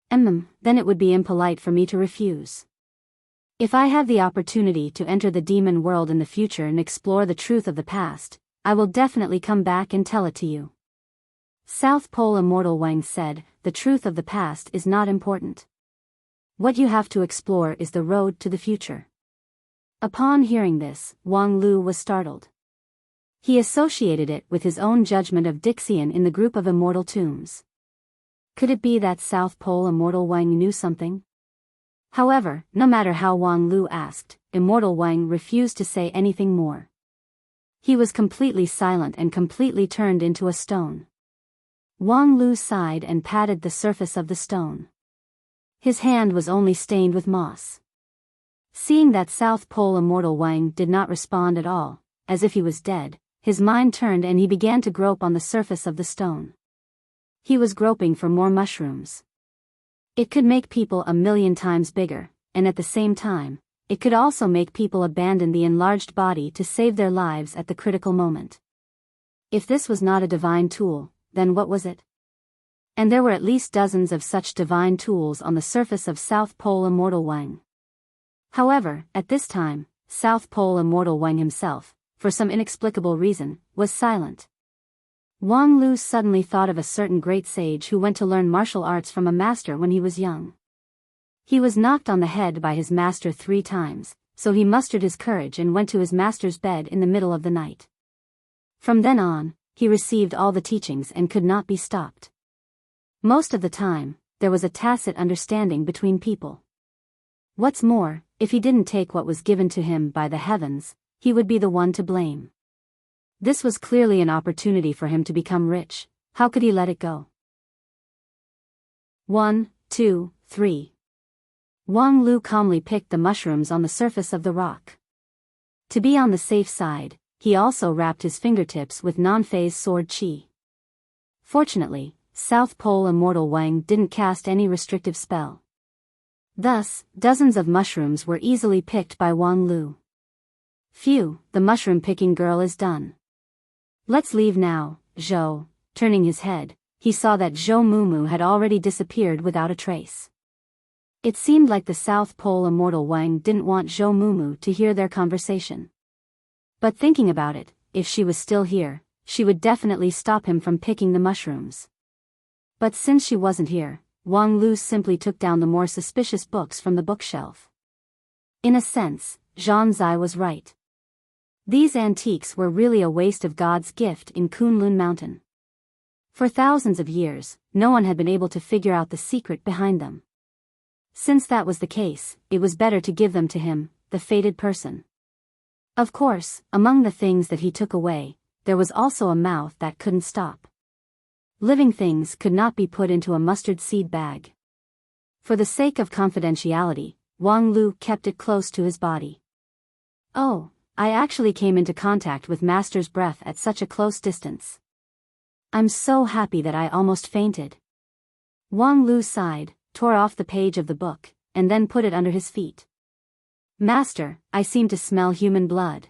Then it would be impolite for me to refuse. If I have the opportunity to enter the demon world in the future and explore the truth of the past, I will definitely come back and tell it to you. South Pole Immortal Wang said, "The truth of the past is not important. What you have to explore is the road to the future." Upon hearing this, Wang Lu was startled. He associated it with his own judgment of Dixian in the group of immortal tombs. Could it be that South Pole Immortal Wang knew something? However, no matter how Wang Lu asked, Immortal Wang refused to say anything more. He was completely silent and completely turned into a stone. Wang Lu sighed and patted the surface of the stone. His hand was only stained with moss. Seeing that South Pole Immortal Wang did not respond at all, as if he was dead, his mind turned and he began to grope on the surface of the stone. He was groping for more mushrooms. It could make people 1,000,000 times bigger, and at the same time, it could also make people abandon the enlarged body to save their lives at the critical moment. If this was not a divine tool, then what was it? And there were at least dozens of such divine tools on the surface of South Pole Immortal Wang. However, at this time, South Pole Immortal Wang himself, for some inexplicable reason, was silent. Wang Lu suddenly thought of a certain great sage who went to learn martial arts from a master when he was young. He was knocked on the head by his master 3 times, so he mustered his courage and went to his master's bed in the middle of the night. From then on, he received all the teachings and could not be stopped. Most of the time, there was a tacit understanding between people. What's more, if he didn't take what was given to him by the heavens, he would be the one to blame. This was clearly an opportunity for him to become rich. How could he let it go? 1, 2, 3. Wang Lu calmly picked the mushrooms on the surface of the rock. To be on the safe side, he also wrapped his fingertips with non-phase sword chi. Fortunately, South Pole Immortal Wang didn't cast any restrictive spell. Thus, dozens of mushrooms were easily picked by Wang Lu. Phew, the mushroom-picking girl is done. Let's leave now, Zhou. Turning his head, he saw that Zhou Mumu had already disappeared without a trace. It seemed like the South Pole immortal Wang didn't want Zhou Mumu to hear their conversation. But thinking about it, if she was still here, she would definitely stop him from picking the mushrooms. But since she wasn't here, Wang Lu simply took down the more suspicious books from the bookshelf. In a sense, Zhang Zai was right. These antiques were really a waste of God's gift in Kunlun Mountain. For thousands of years, no one had been able to figure out the secret behind them. Since that was the case, it was better to give them to him, the fated person. Of course, among the things that he took away, there was also a mouth that couldn't stop. Living things could not be put into a mustard seed bag. For the sake of confidentiality, Wang Lu kept it close to his body. Oh, I actually came into contact with Master's breath at such a close distance. I'm so happy that I almost fainted. Wang Lu sighed, tore off the page of the book, and then put it under his feet. Master, I seem to smell human blood.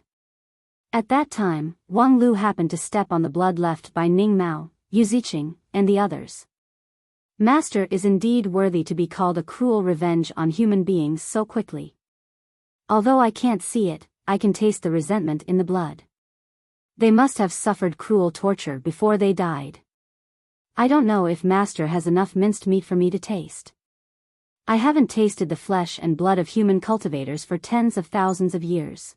At that time, Wang Lu happened to step on the blood left by Ning Mao, Yu Ziqing, and the others. Master is indeed worthy to be called a cruel revenge on human beings so quickly. Although I can't see it, I can taste the resentment in the blood. They must have suffered cruel torture before they died. I don't know if Master has enough minced meat for me to taste. I haven't tasted the flesh and blood of human cultivators for tens of thousands of years.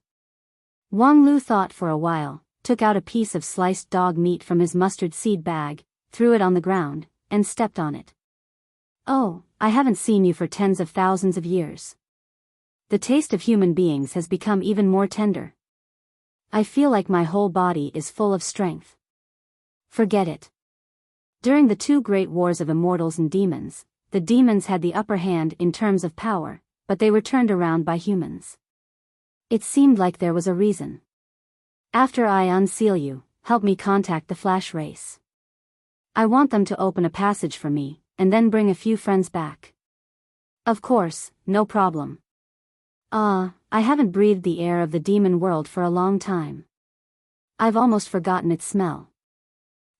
Wang Lu thought for a while, took out a piece of sliced dog meat from his mustard seed bag, threw it on the ground, and stepped on it. Oh, I haven't seen you for tens of thousands of years. The taste of human beings has become even more tender. I feel like my whole body is full of strength. Forget it. During the two great wars of immortals and demons, the demons had the upper hand in terms of power, but they were turned around by humans. It seemed like there was a reason. After I unseal you, help me contact the Flash race. I want them to open a passage for me, and then bring a few friends back. Of course, no problem. I haven't breathed the air of the demon world for a long time. I've almost forgotten its smell.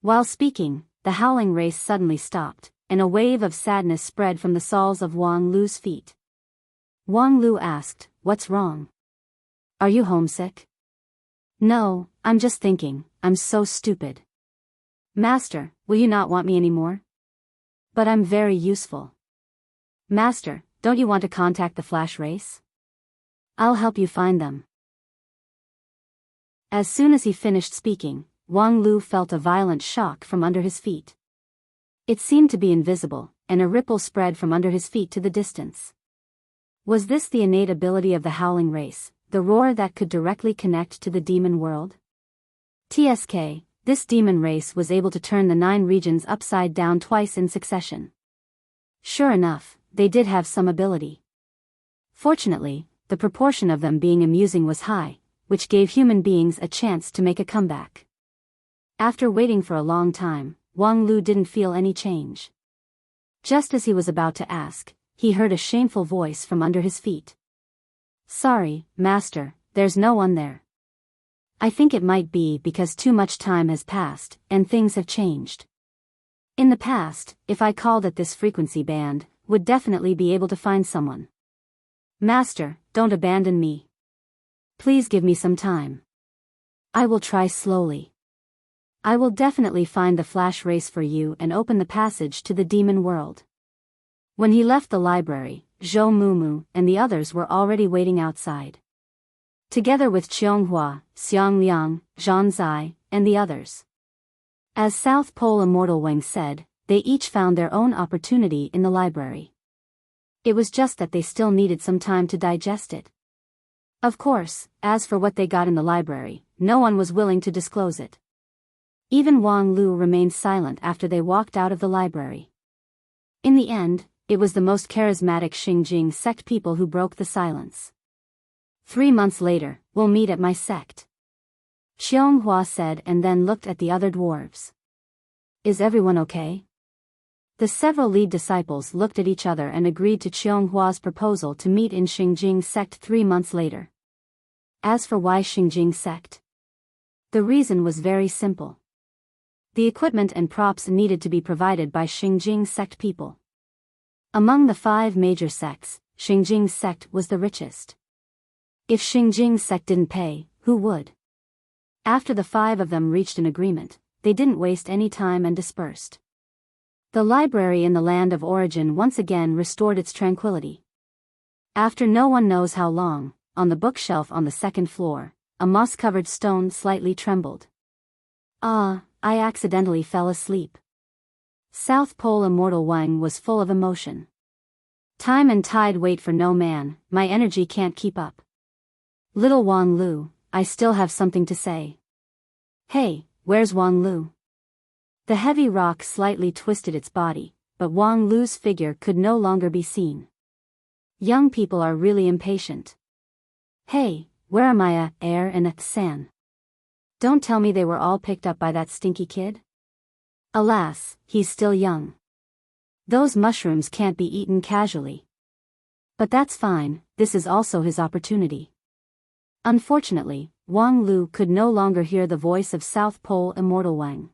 While speaking, the howling race suddenly stopped, and a wave of sadness spread from the soles of Wang Lu's feet. Wang Lu asked, "What's wrong? Are you homesick?" "No, I'm just thinking, I'm so stupid." "Master, will you not want me anymore?" "But I'm very useful." "Master, don't you want to contact the Flash race?" "I'll help you find them." As soon as he finished speaking, Wang Lu felt a violent shock from under his feet. It seemed to be invisible, and a ripple spread from under his feet to the distance. Was this the innate ability of the howling race, the roar that could directly connect to the demon world? TSK, this demon race was able to turn the 9 regions upside down twice in succession. Sure enough, they did have some ability. Fortunately, the proportion of them being amusing was high, which gave human beings a chance to make a comeback. After waiting for a long time, Wang Lu didn't feel any change. Just as he was about to ask, he heard a shameful voice from under his feet. "Sorry, Master, there's no one there. I think it might be because too much time has passed, and things have changed. In the past, if I called at this frequency band, would definitely be able to find someone. Master, don't abandon me. Please give me some time. I will try slowly. I will definitely find the Flash race for you and open the passage to the demon world." When he left the library, Zhou Mumu and the others were already waiting outside. Together with Qianghua, Xiang Liang, Zhang Zai, and the others. As South Pole Immortal Wang said, they each found their own opportunity in the library. It was just that they still needed some time to digest it. Of course, as for what they got in the library, no one was willing to disclose it. Even Wang Lu remained silent after they walked out of the library. In the end, it was the most charismatic Xingjing sect people who broke the silence. 3 months later, we'll meet at my sect. Qianghua said and then looked at the other dwarves. Is everyone okay? The several lead disciples looked at each other and agreed to Qionghua's proposal to meet in Xingjing sect 3 months later. As for why Xingjing sect? The reason was very simple. The equipment and props needed to be provided by Xingjing sect people. Among the 5 major sects, Xingjing sect was the richest. If Xingjing sect didn't pay, who would? After the 5 of them reached an agreement, they didn't waste any time and dispersed. The library in the land of origin once again restored its tranquility. After no one knows how long, on the bookshelf on the 2nd floor, a moss-covered stone slightly trembled. Ah, I accidentally fell asleep. South Pole Immortal Wang was full of emotion. Time and tide wait for no man, my energy can't keep up. Little Wang Lu, I still have something to say. Hey, where's Wang Lu? The heavy rock slightly twisted its body, but Wang Lu's figure could no longer be seen. Young people are really impatient. Hey, where are Maya, Air and San? Don't tell me they were all picked up by that stinky kid? Alas, he's still young. Those mushrooms can't be eaten casually. But that's fine, this is also his opportunity. Unfortunately, Wang Lu could no longer hear the voice of South Pole Immortal Wang.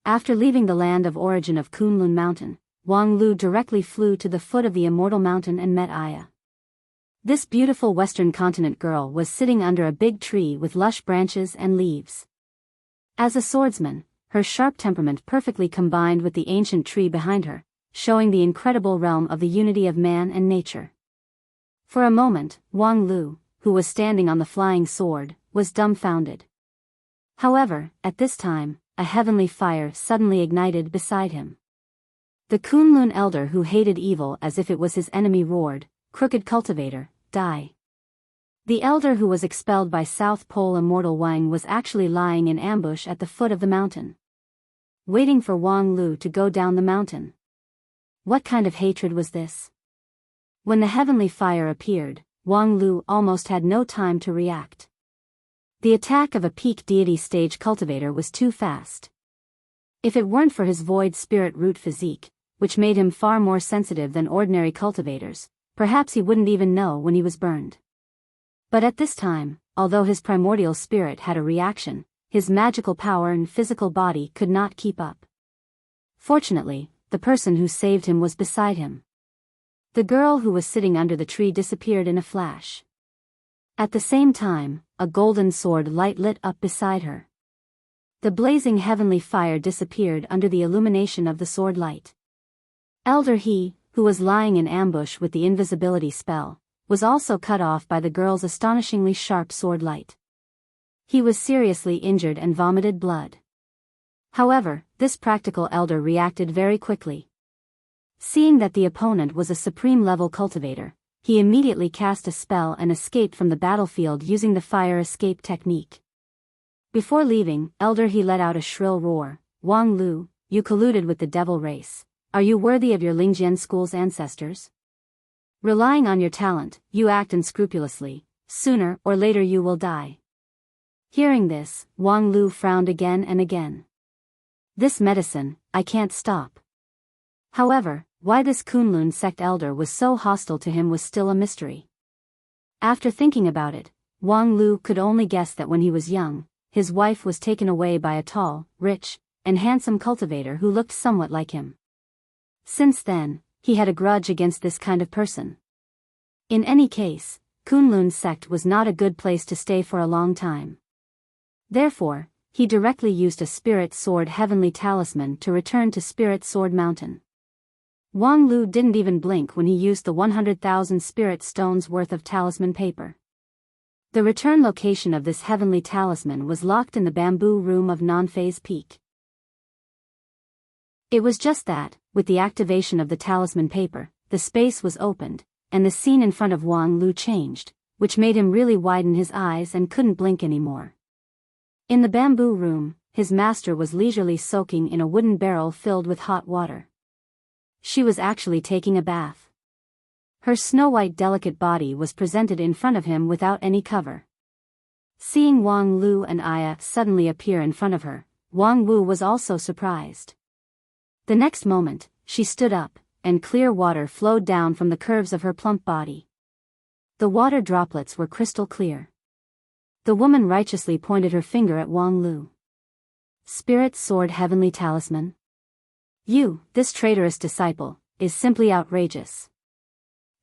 After leaving the land of origin of Kunlun Mountain, Wang Lu directly flew to the foot of the Immortal Mountain and met Aya. This beautiful western continent girl was sitting under a big tree with lush branches and leaves. As a swordsman, her sharp temperament perfectly combined with the ancient tree behind her, showing the incredible realm of the unity of man and nature. For a moment, Wang Lu, who was standing on the flying sword, was dumbfounded. However, at this time, a heavenly fire suddenly ignited beside him. The Kunlun elder who hated evil as if it was his enemy roared, "Crooked cultivator, die." The elder who was expelled by South Pole Immortal Wang was actually lying in ambush at the foot of the mountain, waiting for Wang Lu to go down the mountain. What kind of hatred was this? When the heavenly fire appeared, Wang Lu almost had no time to react. The attack of a peak deity stage cultivator was too fast. If it weren't for his void spirit root physique, which made him far more sensitive than ordinary cultivators, perhaps he wouldn't even know when he was burned. But at this time, although his primordial spirit had a reaction, his magical power and physical body could not keep up. Fortunately, the person who saved him was beside him. The girl who was sitting under the tree disappeared in a flash. At the same time, a golden sword light lit up beside her. The blazing heavenly fire disappeared under the illumination of the sword light. Elder He, who was lying in ambush with the invisibility spell, was also cut off by the girl's astonishingly sharp sword light. He was seriously injured and vomited blood. However, this practical elder reacted very quickly. Seeing that the opponent was a supreme-level cultivator, he immediately cast a spell and escaped from the battlefield using the fire escape technique. Before leaving, Elder He let out a shrill roar, "Wang Lu, you colluded with the devil race. Are you worthy of your Lingjian school's ancestors? Relying on your talent, you act unscrupulously. Sooner or later you will die." Hearing this, Wang Lu frowned again and again. This medicine, I can't stop. However, why this Kunlun sect elder was so hostile to him was still a mystery. After thinking about it, Wang Lu could only guess that when he was young, his wife was taken away by a tall, rich, and handsome cultivator who looked somewhat like him. Since then, he had a grudge against this kind of person. In any case, Kunlun sect was not a good place to stay for a long time. Therefore, he directly used a Spirit Sword Heavenly Talisman to return to Spirit Sword Mountain. Wang Lu didn't even blink when he used the 100,000 spirit stones worth of talisman paper. The return location of this heavenly talisman was locked in the bamboo room of Non-Phase Peak. It was just that, with the activation of the talisman paper, the space was opened, and the scene in front of Wang Lu changed, which made him really widen his eyes and couldn't blink anymore. In the bamboo room, his master was leisurely soaking in a wooden barrel filled with hot water. She was actually taking a bath. Her snow-white delicate body was presented in front of him without any cover. Seeing Wang Lu and Aya suddenly appear in front of her, Wang Wu was also surprised. The next moment, she stood up, and clear water flowed down from the curves of her plump body. The water droplets were crystal clear. The woman righteously pointed her finger at Wang Lu. Spirit Sword Heavenly Talisman. You, this traitorous disciple, is simply outrageous.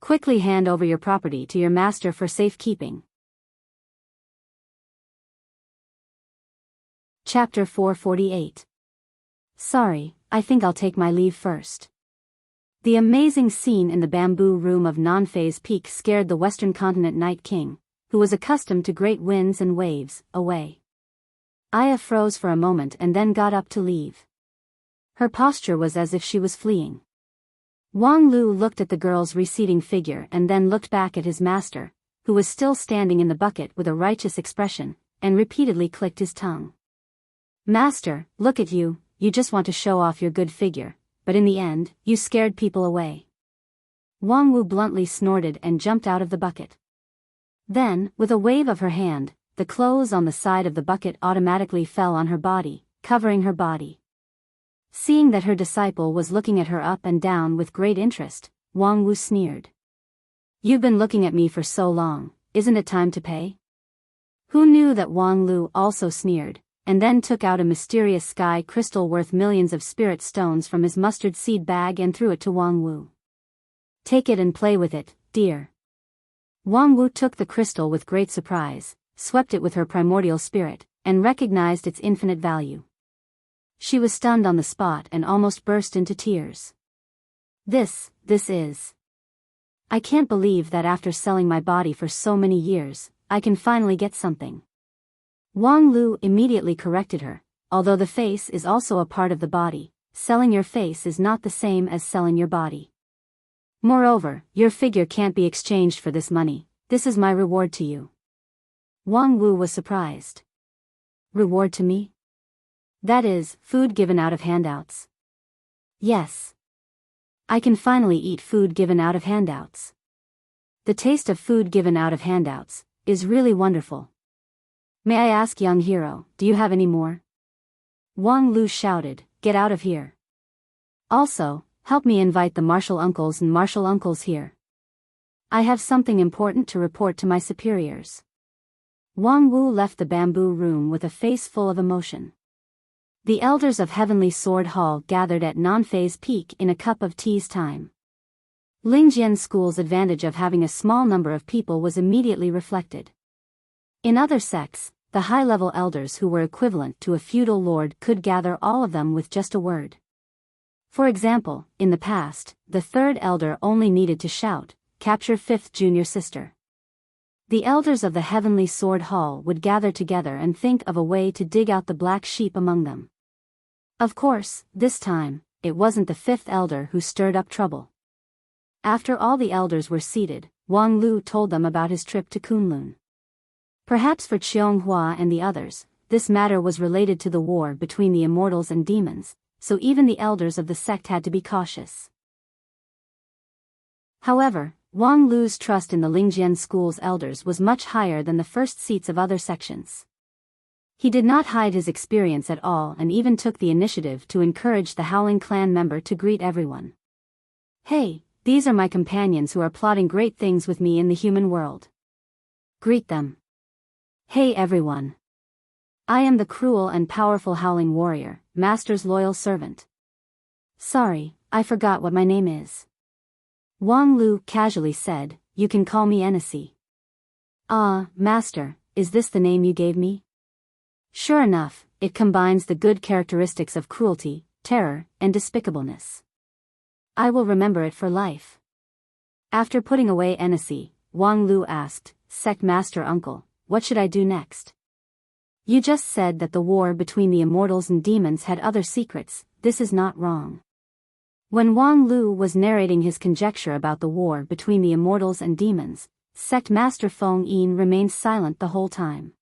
Quickly hand over your property to your master for safekeeping. Chapter 448. Sorry, I think I'll take my leave first. The amazing scene in the bamboo room of Non-Phase Peak scared the Western Continent Night King, who was accustomed to great winds and waves, away. Aya froze for a moment and then got up to leave. Her posture was as if she was fleeing. Wang Lu looked at the girl's receding figure and then looked back at his master, who was still standing in the bucket with a righteous expression, and repeatedly clicked his tongue. Master, look at you, you just want to show off your good figure, but in the end, you scared people away. Wang Wu bluntly snorted and jumped out of the bucket. Then, with a wave of her hand, the clothes on the side of the bucket automatically fell on her body, covering her body. Seeing that her disciple was looking at her up and down with great interest, Wang Wu sneered. You've been looking at me for so long, isn't it time to pay? Who knew that Wang Lu also sneered, and then took out a mysterious sky crystal worth millions of spirit stones from his mustard seed bag and threw it to Wang Wu. Take it and play with it, dear. Wang Wu took the crystal with great surprise, swept it with her primordial spirit, and recognized its infinite value. She was stunned on the spot and almost burst into tears. This is. I can't believe that after selling my body for so many years, I can finally get something. Wang Lu immediately corrected her, although the face is also a part of the body, selling your face is not the same as selling your body. Moreover, your figure can't be exchanged for this money, this is my reward to you. Wang Wu was surprised. Reward to me? That is, food given out of handouts. Yes. I can finally eat food given out of handouts. The taste of food given out of handouts is really wonderful. May I ask, young hero, do you have any more? Wang Lu shouted, get out of here. Also, help me invite the martial uncles and martial uncles here. I have something important to report to my superiors. Wang Wu left the bamboo room with a face full of emotion. The elders of Heavenly Sword Hall gathered at Non-Phase Peak in a cup of tea's time. Lingjian School's advantage of having a small number of people was immediately reflected. In other sects, the high-level elders who were equivalent to a feudal lord could gather all of them with just a word. For example, in the past, the third elder only needed to shout, capture fifth junior sister. The elders of the Heavenly Sword Hall would gather together and think of a way to dig out the black sheep among them. Of course, this time, it wasn't the fifth elder who stirred up trouble. After all the elders were seated, Wang Lu told them about his trip to Kunlun. Perhaps for Qianghua and the others, this matter was related to the war between the immortals and demons, so even the elders of the sect had to be cautious. However, Wang Lu's trust in the Lingjian School's elders was much higher than the first seats of other sections. He did not hide his experience at all and even took the initiative to encourage the Howling Clan member to greet everyone. Hey, these are my companions who are plotting great things with me in the human world. Greet them. Hey everyone. I am the cruel and powerful Howling Warrior, Master's loyal servant. Sorry, I forgot what my name is. Wang Lu casually said, you can call me Enesy. Ah, Master, is this the name you gave me? Sure enough, it combines the good characteristics of cruelty, terror, and despicableness. I will remember it for life. After putting away Enesy, Wang Lu asked, Sect Master Uncle, what should I do next? You just said that the war between the immortals and demons had other secrets, this is not wrong. When Wang Lu was narrating his conjecture about the war between the immortals and demons, Sect Master Feng Yin remained silent the whole time.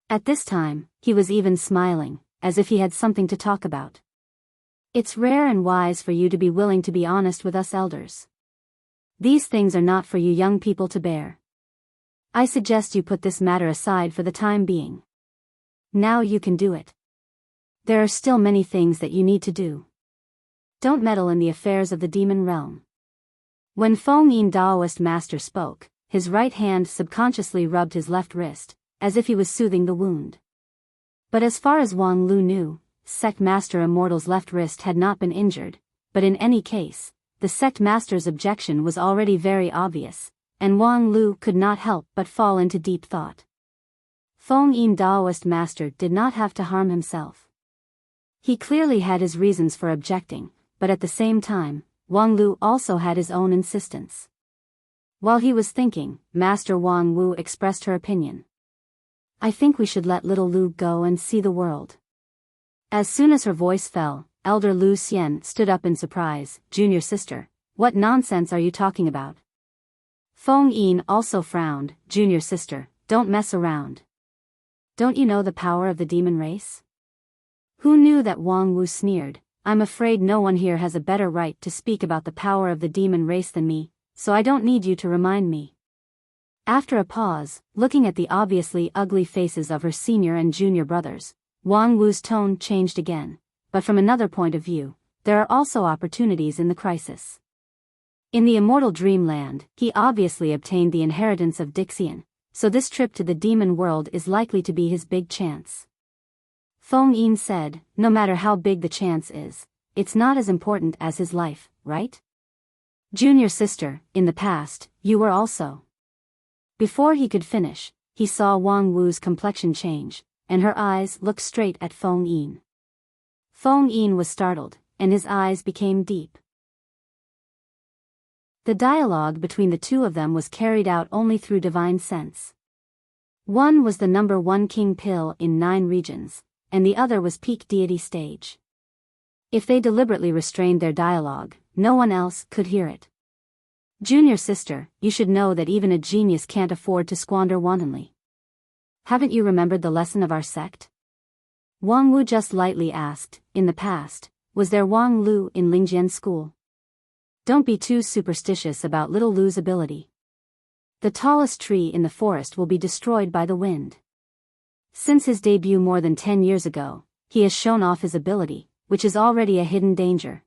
At this time, he was even smiling, as if he had something to talk about. It's rare and wise for you to be willing to be honest with us elders. These things are not for you young people to bear. I suggest you put this matter aside for the time being. Now you can do it. There are still many things that you need to do. Don't meddle in the affairs of the demon realm. When Feng Yin Daoist master spoke, his right hand subconsciously rubbed his left wrist, as if he was soothing the wound. But as far as Wang Lu knew, sect master Immortal's left wrist had not been injured, but in any case, the sect master's objection was already very obvious, and Wang Lu could not help but fall into deep thought. Feng Yin Daoist master did not have to harm himself. He clearly had his reasons for objecting, but at the same time, Wang Lu also had his own insistence. While he was thinking, Master Wang Wu expressed her opinion. I think we should let little Lu go and see the world. As soon as her voice fell, Elder Lu Xian stood up in surprise. Junior sister, what nonsense are you talking about? Feng Yin also frowned. Junior sister, don't mess around. Don't you know the power of the demon race? Who knew that? Wang Wu sneered. I'm afraid no one here has a better right to speak about the power of the demon race than me, so I don't need you to remind me. After a pause, looking at the obviously ugly faces of her senior and junior brothers, Wang Wu's tone changed again, but from another point of view, there are also opportunities in the crisis. In the immortal dreamland, he obviously obtained the inheritance of Dixian, so this trip to the demon world is likely to be his big chance. Feng Yin said, no matter how big the chance is, it's not as important as his life, right? Junior sister, in the past, you were also. Before he could finish, he saw Wang Wu's complexion change, and her eyes looked straight at Feng Yin. Feng Yin was startled, and his eyes became deep. The dialogue between the two of them was carried out only through divine sense. One was the number 1 king pill in 9 regions, and the other was peak deity stage. If they deliberately restrained their dialogue, no one else could hear it. Junior sister, you should know that even a genius can't afford to squander wantonly. Haven't you remembered the lesson of our sect? Wang Wu just lightly asked. In the past, was there Wang Lu in Lingjian school? Don't be too superstitious about little Lu's ability. The tallest tree in the forest will be destroyed by the wind. Since his debut more than 10 years ago, he has shown off his ability, which is already a hidden danger.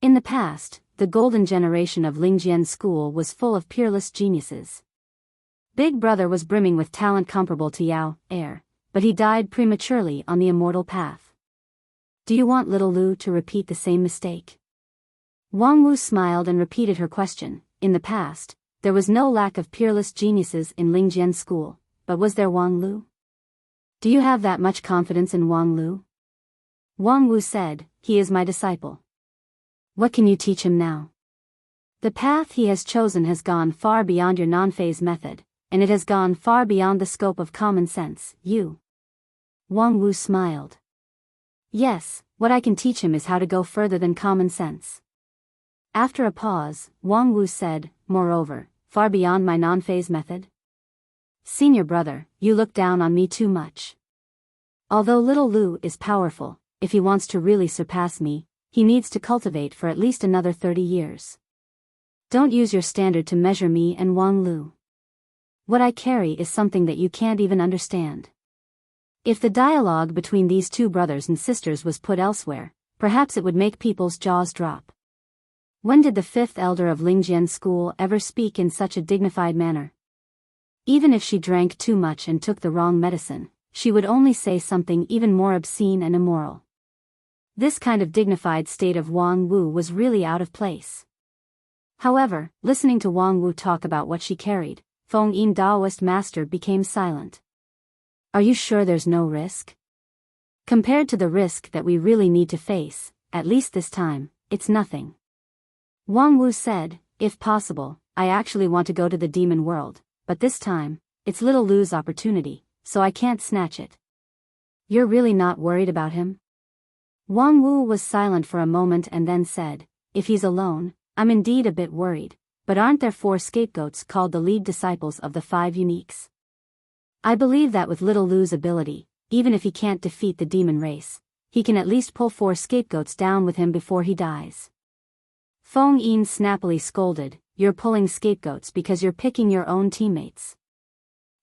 In the past, the golden generation of Lingjian school was full of peerless geniuses. Big Brother was brimming with talent comparable to Yao, heir, but he died prematurely on the immortal path. Do you want little Lu to repeat the same mistake? Wang Wu smiled and repeated her question. In the past, there was no lack of peerless geniuses in Lingjian school, but was there Wang Lu? Do you have that much confidence in Wang Lu? Wang Wu said, he is my disciple. What can you teach him now? The path he has chosen has gone far beyond your non-phase method, and it has gone far beyond the scope of common sense. Wang Wu smiled. Yes, what I can teach him is how to go further than common sense. After a pause, Wang Wu said, moreover, far beyond my non-phase method? Senior brother, you look down on me too much. Although little Lu is powerful, if he wants to really surpass me, he needs to cultivate for at least another 30 years. Don't use your standard to measure me and Wang Lu. What I carry is something that you can't even understand. If the dialogue between these two brothers and sisters was put elsewhere, perhaps it would make people's jaws drop. When did the 5th elder of Lingjian school ever speak in such a dignified manner? Even if she drank too much and took the wrong medicine, she would only say something even more obscene and immoral. This kind of dignified state of Wang Wu was really out of place. However, listening to Wang Wu talk about what she carried, Feng Yin Daoist master became silent. Are you sure there's no risk? Compared to the risk that we really need to face, at least this time, it's nothing. Wang Wu said, if possible, I actually want to go to the demon world, but this time, it's little Lu's opportunity, so I can't snatch it. You're really not worried about him? Wang Wu was silent for a moment and then said, if he's alone, I'm indeed a bit worried, but aren't there 4 scapegoats called the lead disciples of the 5 uniques? I believe that with little Lu's ability, even if he can't defeat the demon race, he can at least pull 4 scapegoats down with him before he dies. Feng Yin snappily scolded, you're pulling scapegoats because you're picking your own teammates.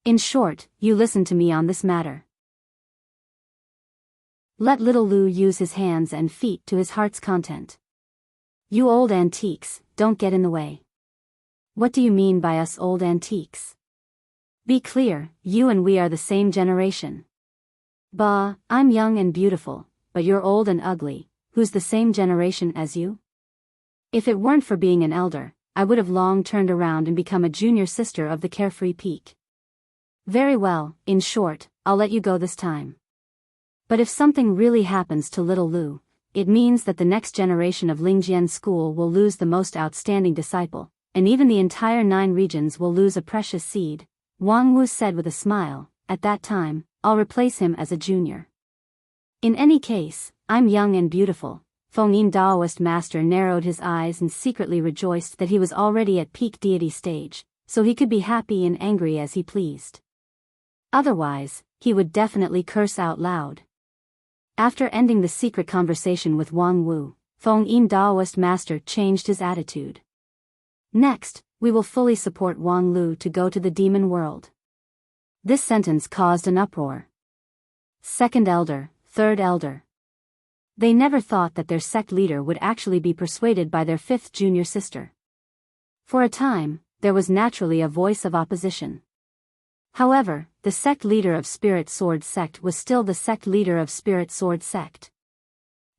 In short, you listen to me on this matter. Let little Lu use his hands and feet to his heart's content. You old antiques, don't get in the way. What do you mean by us old antiques? Be clear, you and we are the same generation. Bah, I'm young and beautiful, but you're old and ugly. Who's the same generation as you? If it weren't for being an elder, I would have long turned around and become a junior sister of the carefree peak. Very well, in short, I'll let you go this time. But if something really happens to little Lu, it means that the next generation of Lingjian school will lose the most outstanding disciple, and even the entire 9 regions will lose a precious seed, Wang Wu said with a smile. At that time, I'll replace him as a junior. In any case, I'm young and beautiful. Fengyin Daoist master narrowed his eyes and secretly rejoiced that he was already at peak deity stage, so he could be happy and angry as he pleased. Otherwise, he would definitely curse out loud. After ending the secret conversation with Wang Wu, Fengyin Daoist master changed his attitude. Next, we will fully support Wang Lu to go to the demon world. This sentence caused an uproar. Second elder, third elder. They never thought that their sect leader would actually be persuaded by their 5th junior sister. For a time, there was naturally a voice of opposition. However, the sect leader of Spirit Sword Sect was still the sect leader of Spirit Sword Sect.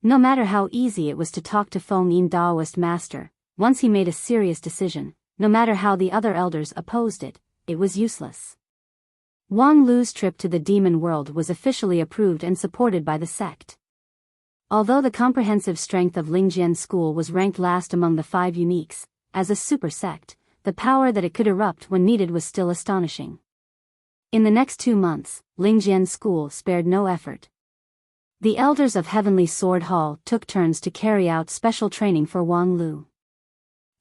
No matter how easy it was to talk to Fengyin Daoist master, once he made a serious decision, no matter how the other elders opposed it, it was useless. Wang Lu's trip to the demon world was officially approved and supported by the sect. Although the comprehensive strength of Lingjian school was ranked last among the 5 uniques, as a super sect, the power that it could erupt when needed was still astonishing. In the next 2 months, Lingjian school spared no effort. The elders of Heavenly Sword Hall took turns to carry out special training for Wang Lu.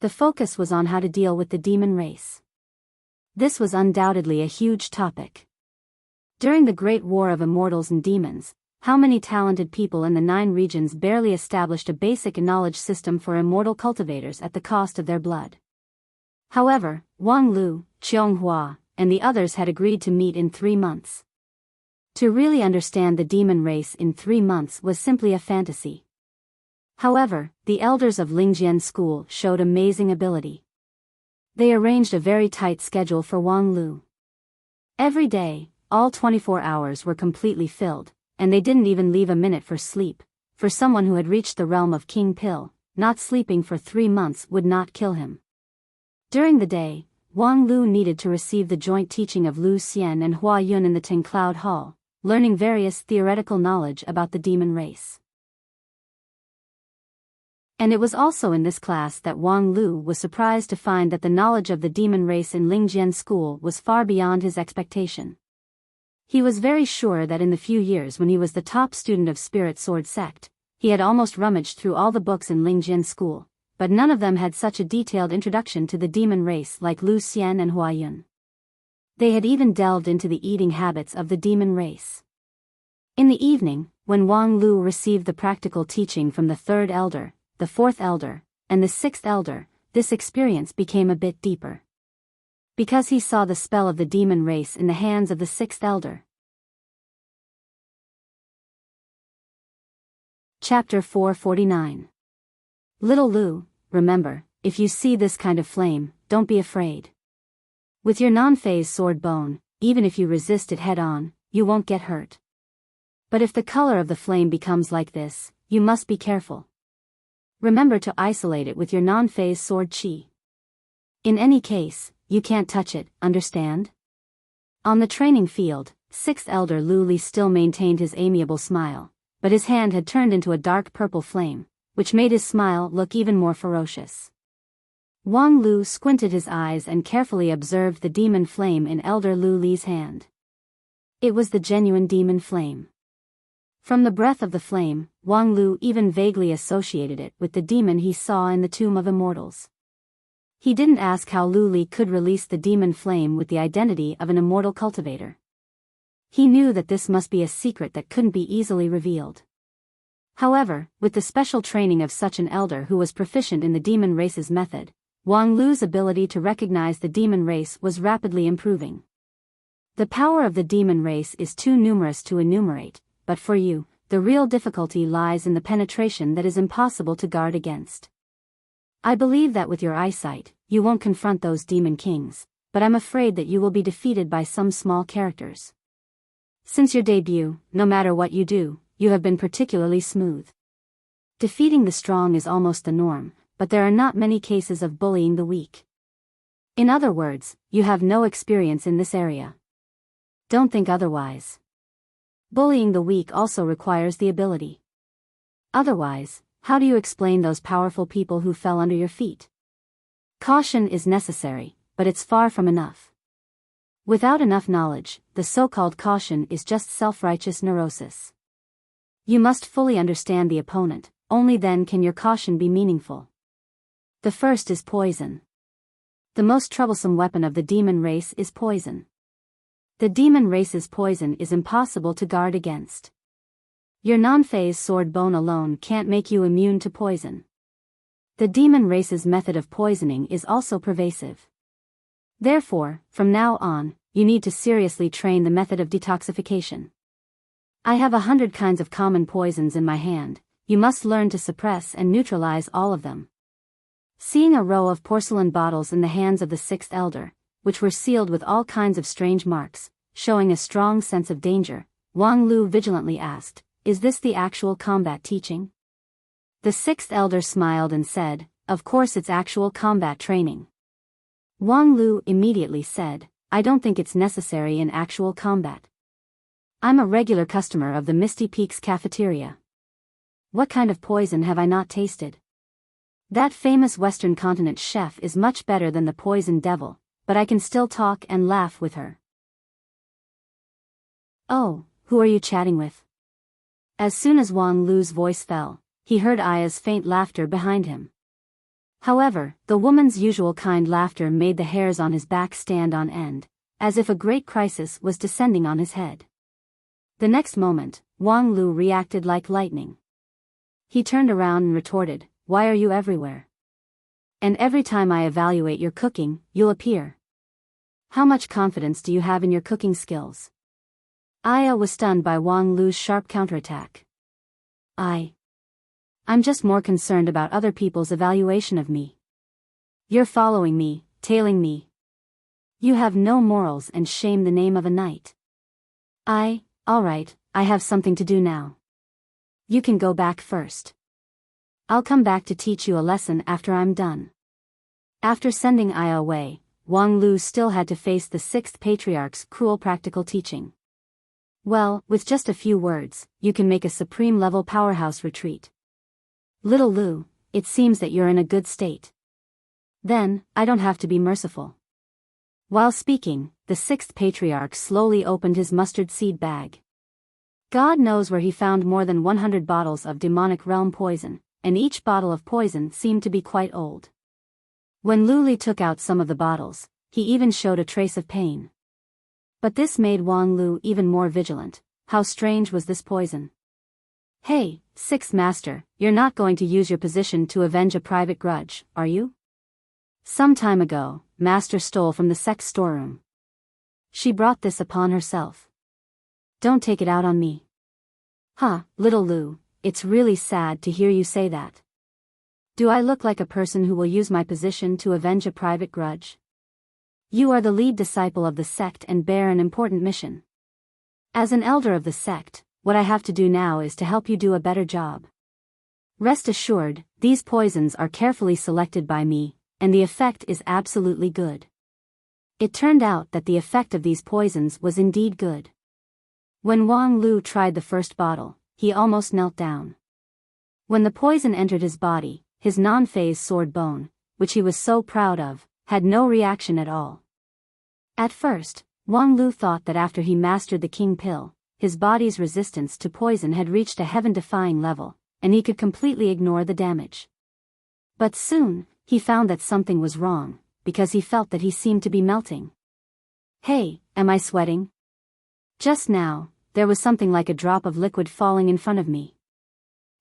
The focus was on how to deal with the demon race. This was undoubtedly a huge topic. During the Great War of Immortals and Demons, how many talented people in the 9 regions barely established a basic knowledge system for immortal cultivators at the cost of their blood? However, Wang Lu, Qianghua, and the others had agreed to meet in 3 months. To really understand the demon race in 3 months was simply a fantasy. However, the elders of Lingjian school showed amazing ability. They arranged a very tight schedule for Wang Lu. Every day, all 24 hours were completely filled, and they didn't even leave a minute for sleep. For someone who had reached the realm of King Pill, not sleeping for 3 months would not kill him. During the day, Wang Lu needed to receive the joint teaching of Lu Xian and Hua Yun in the Ting Cloud Hall, learning various theoretical knowledge about the demon race. And it was also in this class that Wang Lu was surprised to find that the knowledge of the demon race in Lingjian school was far beyond his expectation. He was very sure that in the few years when he was the top student of Spirit Sword Sect, he had almost rummaged through all the books in Lingjian school, but none of them had such a detailed introduction to the demon race like Lu Xian and Hua Yun. They had even delved into the eating habits of the demon race. In the evening, when Wang Lu received the practical teaching from the 3rd elder, the 4th elder, and the 6th elder, this experience became a bit deeper. Because he saw the spell of the demon race in the hands of the 6th elder. Chapter 449. Little Lu, remember, if you see this kind of flame, don't be afraid. With your non-phase sword bone, even if you resist it head-on, you won't get hurt. But if the color of the flame becomes like this, you must be careful. Remember to isolate it with your non-phase sword qi. In any case, you can't touch it, understand? On the training field, 6th elder Lu Li still maintained his amiable smile, but his hand had turned into a dark purple flame, which made his smile look even more ferocious. Wang Lu squinted his eyes and carefully observed the demon flame in Elder Lu Li's hand. It was the genuine demon flame. From the breath of the flame, Wang Lu even vaguely associated it with the demon he saw in the Tomb of Immortals. He didn't ask how Lu Li could release the demon flame with the identity of an immortal cultivator. He knew that this must be a secret that couldn't be easily revealed. However, with the special training of such an elder who was proficient in the demon race's method, Wang Lu's ability to recognize the demon race was rapidly improving. The power of the demon race is too numerous to enumerate, but for you, the real difficulty lies in the penetration that is impossible to guard against. I believe that with your eyesight, you won't confront those demon kings, but I'm afraid that you will be defeated by some small characters. Since your debut, no matter what you do, you have been particularly smooth. Defeating the strong is almost the norm, but there are not many cases of bullying the weak. In other words, you have no experience in this area. Don't think otherwise. Bullying the weak also requires the ability. Otherwise, how do you explain those powerful people who fell under your feet? Caution is necessary, but it's far from enough. Without enough knowledge, the so-called caution is just self-righteous neurosis. You must fully understand the opponent, only then can your caution be meaningful. The first is poison. The most troublesome weapon of the demon race is poison. The demon race's poison is impossible to guard against. Your non-phase sword bone alone can't make you immune to poison. The demon race's method of poisoning is also pervasive. Therefore, from now on, you need to seriously train the method of detoxification. I have 100 kinds of common poisons in my hand. You must learn to suppress and neutralize all of them. Seeing a row of porcelain bottles in the hands of the sixth elder, which were sealed with all kinds of strange marks, showing a strong sense of danger, Wang Lu vigilantly asked, "Is this the actual combat teaching?" The sixth elder smiled and said, "Of course it's actual combat training." Wang Lu immediately said, "I don't think it's necessary in actual combat. I'm a regular customer of the Misty Peaks cafeteria. What kind of poison have I not tasted? That famous Western continent chef is much better than the poison devil, but I can still talk and laugh with her." "Oh, who are you chatting with?" As soon as Wang Lu's voice fell, he heard Aya's faint laughter behind him. However, the woman's usual kind laughter made the hairs on his back stand on end, as if a great crisis was descending on his head. The next moment, Wang Lu reacted like lightning. He turned around and retorted, "Why are you everywhere? And every time I evaluate your cooking, you'll appear. How much confidence do you have in your cooking skills?" Aya was stunned by Wang Lu's sharp counterattack. I'm just more concerned about other people's evaluation of me. You're following me, tailing me. You have no morals and shame the name of a knight. Alright, I have something to do now. You can go back first. I'll come back to teach you a lesson after I'm done. After sending Aya away, Wang Lu still had to face the sixth patriarch's cruel practical teaching. Well, with just a few words, you can make a supreme-level powerhouse retreat. Little Lu, it seems that you're in a good state. Then, I don't have to be merciful. While speaking, the sixth patriarch slowly opened his mustard seed bag. God knows where he found more than 100 bottles of demonic realm poison, and each bottle of poison seemed to be quite old. When Lu Li took out some of the bottles, he even showed a trace of pain. But this made Wang Lu even more vigilant. How strange was this poison? "Hey, sixth master, you're not going to use your position to avenge a private grudge, are you? Some time ago, master stole from the sect's storeroom. She brought this upon herself. Don't take it out on me." Little Lu, it's really sad to hear you say that. Do I look like a person who will use my position to avenge a private grudge? You are the lead disciple of the sect and bear an important mission. As an elder of the sect, what I have to do now is to help you do a better job. Rest assured, these poisons are carefully selected by me, and the effect is absolutely good. It turned out that the effect of these poisons was indeed good. When Wang Lu tried the first bottle, he almost knelt down. When the poison entered his body, his non-phase sword bone, which he was so proud of, had no reaction at all. At first, Wang Lu thought that after he mastered the king pill, his body's resistance to poison had reached a heaven-defying level, and he could completely ignore the damage. But soon, he found that something was wrong, because he felt that he seemed to be melting. "Hey, am I sweating?" Just now, there was something like a drop of liquid falling in front of me.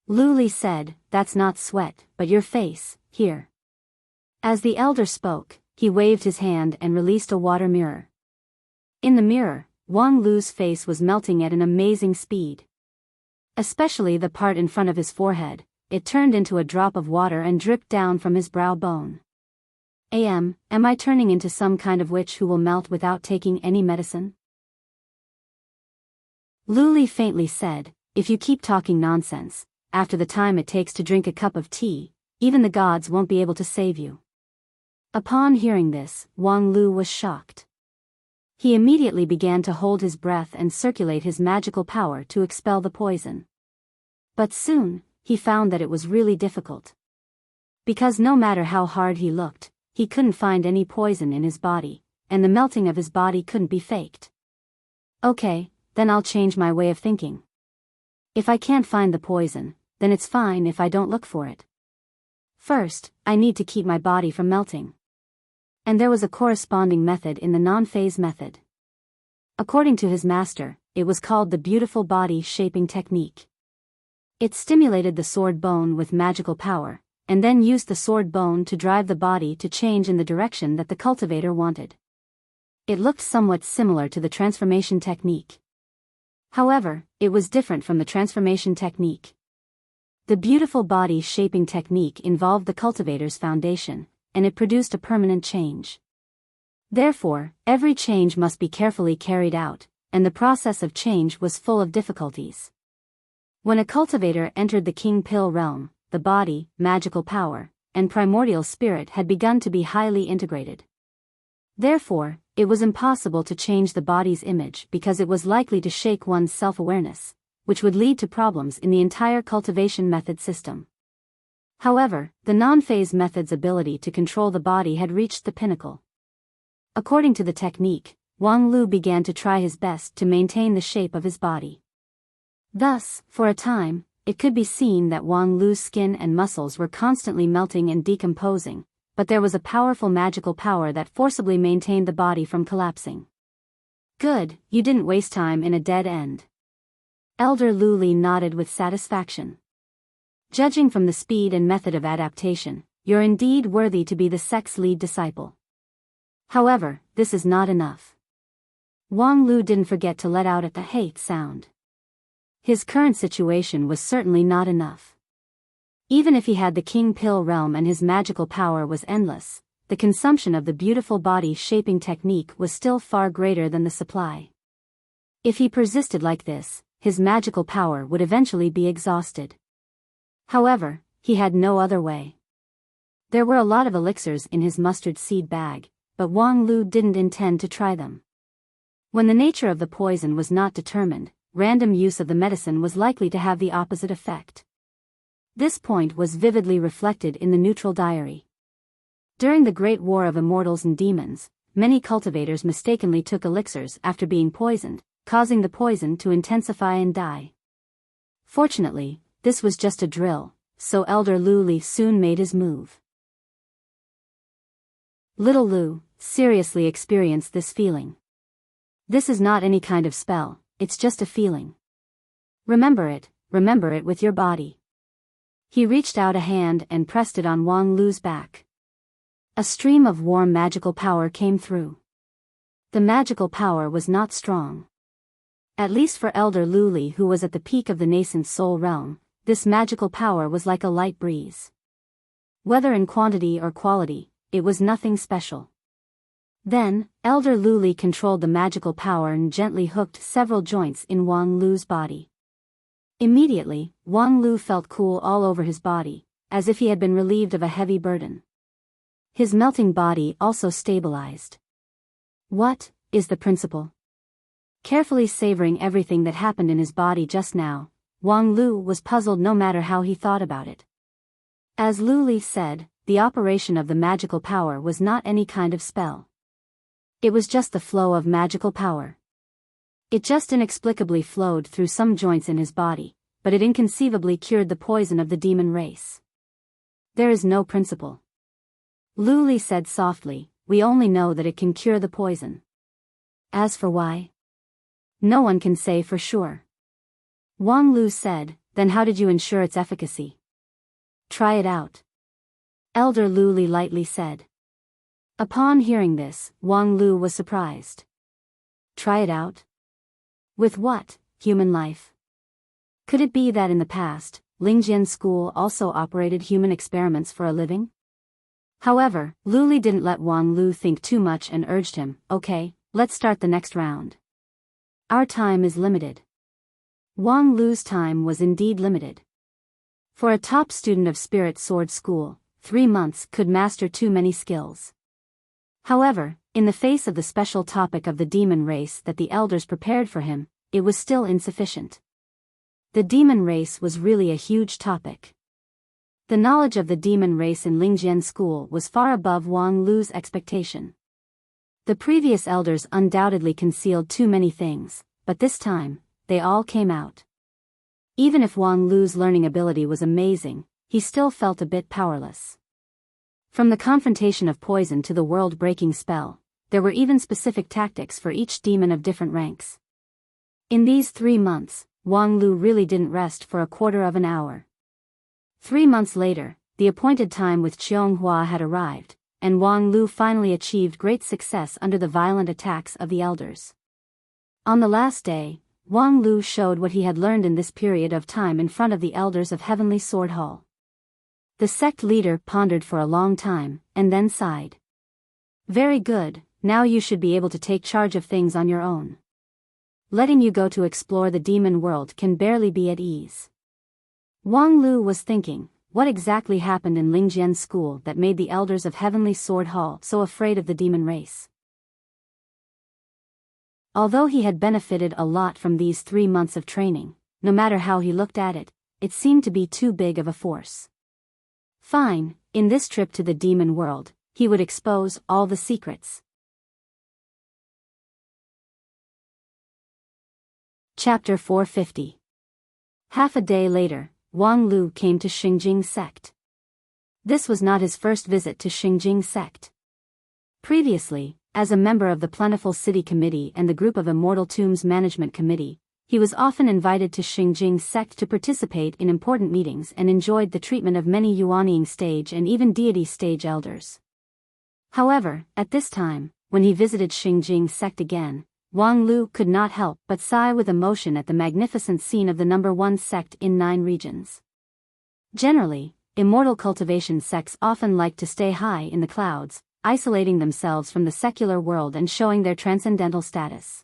Lu Li said, "That's not sweat, but your face, here." As the elder spoke, he waved his hand and released a water mirror. In the mirror, Wang Lu's face was melting at an amazing speed. Especially the part in front of his forehead, it turned into a drop of water and dripped down from his brow bone. Am I turning into some kind of witch who will melt without taking any medicine? Luli faintly said, if you keep talking nonsense, after the time it takes to drink a cup of tea, even the gods won't be able to save you. Upon hearing this, Wang Lu was shocked. He immediately began to hold his breath and circulate his magical power to expel the poison. But soon, he found that it was really difficult. Because no matter how hard he looked, he couldn't find any poison in his body, and the melting of his body couldn't be faked. Okay, then I'll change my way of thinking. If I can't find the poison, then it's fine if I don't look for it. First, I need to keep my body from melting. And there was a corresponding method in the non-phase method. According to his master, it was called the beautiful body shaping technique. It stimulated the sword bone with magical power, and then used the sword bone to drive the body to change in the direction that the cultivator wanted. It looked somewhat similar to the transformation technique. However, it was different from the transformation technique. The beautiful body shaping technique involved the cultivator's foundation, and it produced a permanent change. Therefore, every change must be carefully carried out, and the process of change was full of difficulties. When a cultivator entered the king pill realm, the body, magical power, and primordial spirit had begun to be highly integrated. Therefore, it was impossible to change the body's image because it was likely to shake one's self-awareness, which would lead to problems in the entire cultivation method system. However, the non-phase method's ability to control the body had reached the pinnacle. According to the technique, Wang Lu began to try his best to maintain the shape of his body. Thus, for a time, it could be seen that Wang Lu's skin and muscles were constantly melting and decomposing, but there was a powerful magical power that forcibly maintained the body from collapsing. Good, you didn't waste time in a dead end. Elder Luli nodded with satisfaction. Judging from the speed and method of adaptation, you're indeed worthy to be the sect's lead disciple. However, this is not enough. Wang Lu didn't forget to let out at the hate sound. His current situation was certainly not enough. Even if he had the king pill realm and his magical power was endless, the consumption of the beautiful body shaping technique was still far greater than the supply. If he persisted like this, his magical power would eventually be exhausted. However, he had no other way. There were a lot of elixirs in his mustard seed bag, but Wang Lu didn't intend to try them. When the nature of the poison was not determined, random use of the medicine was likely to have the opposite effect. This point was vividly reflected in the neutral diary. During the Great War of Immortals and Demons, many cultivators mistakenly took elixirs after being poisoned, causing the poison to intensify and die. Fortunately, this was just a drill, so Elder Lu soon made his move. Little Lu seriously experienced this feeling. This is not any kind of spell, it's just a feeling. Remember it with your body. He reached out a hand and pressed it on Wang Lu's back. A stream of warm magical power came through. The magical power was not strong. At least for Elder Lu, who was at the peak of the nascent soul realm, this magical power was like a light breeze. Whether in quantity or quality, it was nothing special. Then, Elder Lu controlled the magical power and gently hooked several joints in Wang Lu's body. Immediately, Wang Lu felt cool all over his body, as if he had been relieved of a heavy burden. His melting body also stabilized. What is the principle? Carefully savoring everything that happened in his body just now, Wang Lu was puzzled no matter how he thought about it. As Lu said, the operation of the magical power was not any kind of spell. It was just the flow of magical power. It just inexplicably flowed through some joints in his body, but it inconceivably cured the poison of the demon race. There is no principle. Lu said softly, we only know that it can cure the poison. As for why? No one can say for sure. Wang Lu said, then how did you ensure its efficacy? Try it out. Elder Lu lightly said. Upon hearing this, Wang Lu was surprised. Try it out? With what, human life? Could it be that in the past, Lingjian School also operated human experiments for a living? However, Lu Li didn't let Wang Lu think too much and urged him, "Okay, let's start the next round. Our time is limited." Wang Lu's time was indeed limited. For a top student of Spirit Sword School, 3 months could master too many skills. However, in the face of the special topic of the demon race that the elders prepared for him, it was still insufficient. The demon race was really a huge topic. The knowledge of the demon race in Lingjian School was far above Wang Lu's expectation. The previous elders undoubtedly concealed too many things, but this time, they all came out. Even if Wang Lu's learning ability was amazing, he still felt a bit powerless. From the confrontation of poison to the world-breaking spell, there were even specific tactics for each demon of different ranks. In these 3 months, Wang Lu really didn't rest for a quarter of an hour. 3 months later, the appointed time with Qianghua had arrived, and Wang Lu finally achieved great success under the violent attacks of the elders. On the last day, Wang Lu showed what he had learned in this period of time in front of the elders of Heavenly Sword Hall. The sect leader pondered for a long time, and then sighed. "Very good, now you should be able to take charge of things on your own. Letting you go to explore the demon world can barely be at ease." Wang Lu was thinking, what exactly happened in Lingjian School that made the elders of Heavenly Sword Hall so afraid of the demon race? Although he had benefited a lot from these 3 months of training, no matter how he looked at it, it seemed to be too big of a force. Fine, in this trip to the demon world, he would expose all the secrets. Chapter 450. Half a day later, Wang Lu came to Xingjing sect. This was not his first visit to Xingjing sect. Previously, as a member of the Plentiful City Committee and the Group of Immortal Tombs Management Committee, he was often invited to Xingjing sect to participate in important meetings and enjoyed the treatment of many Yuanying stage and even deity stage elders. However, at this time, when he visited Xingjing sect again, Wang Lu could not help but sigh with emotion at the magnificent scene of the number 1 sect in 9 regions. Generally, immortal cultivation sects often like to stay high in the clouds, isolating themselves from the secular world and showing their transcendental status.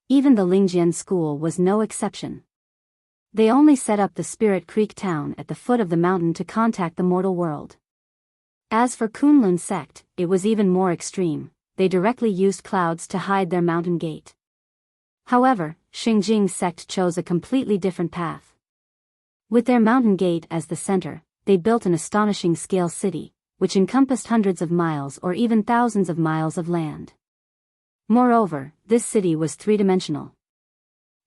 Even the Lingjian School was no exception. They only set up the Spirit Creek town at the foot of the mountain to contact the mortal world. As for Kunlun sect, it was even more extreme. They directly used clouds to hide their mountain gate. However, Xingjing sect chose a completely different path. With their mountain gate as the center, they built an astonishing scale city, which encompassed hundreds of miles or even thousands of miles of land. Moreover, this city was 3-dimensional.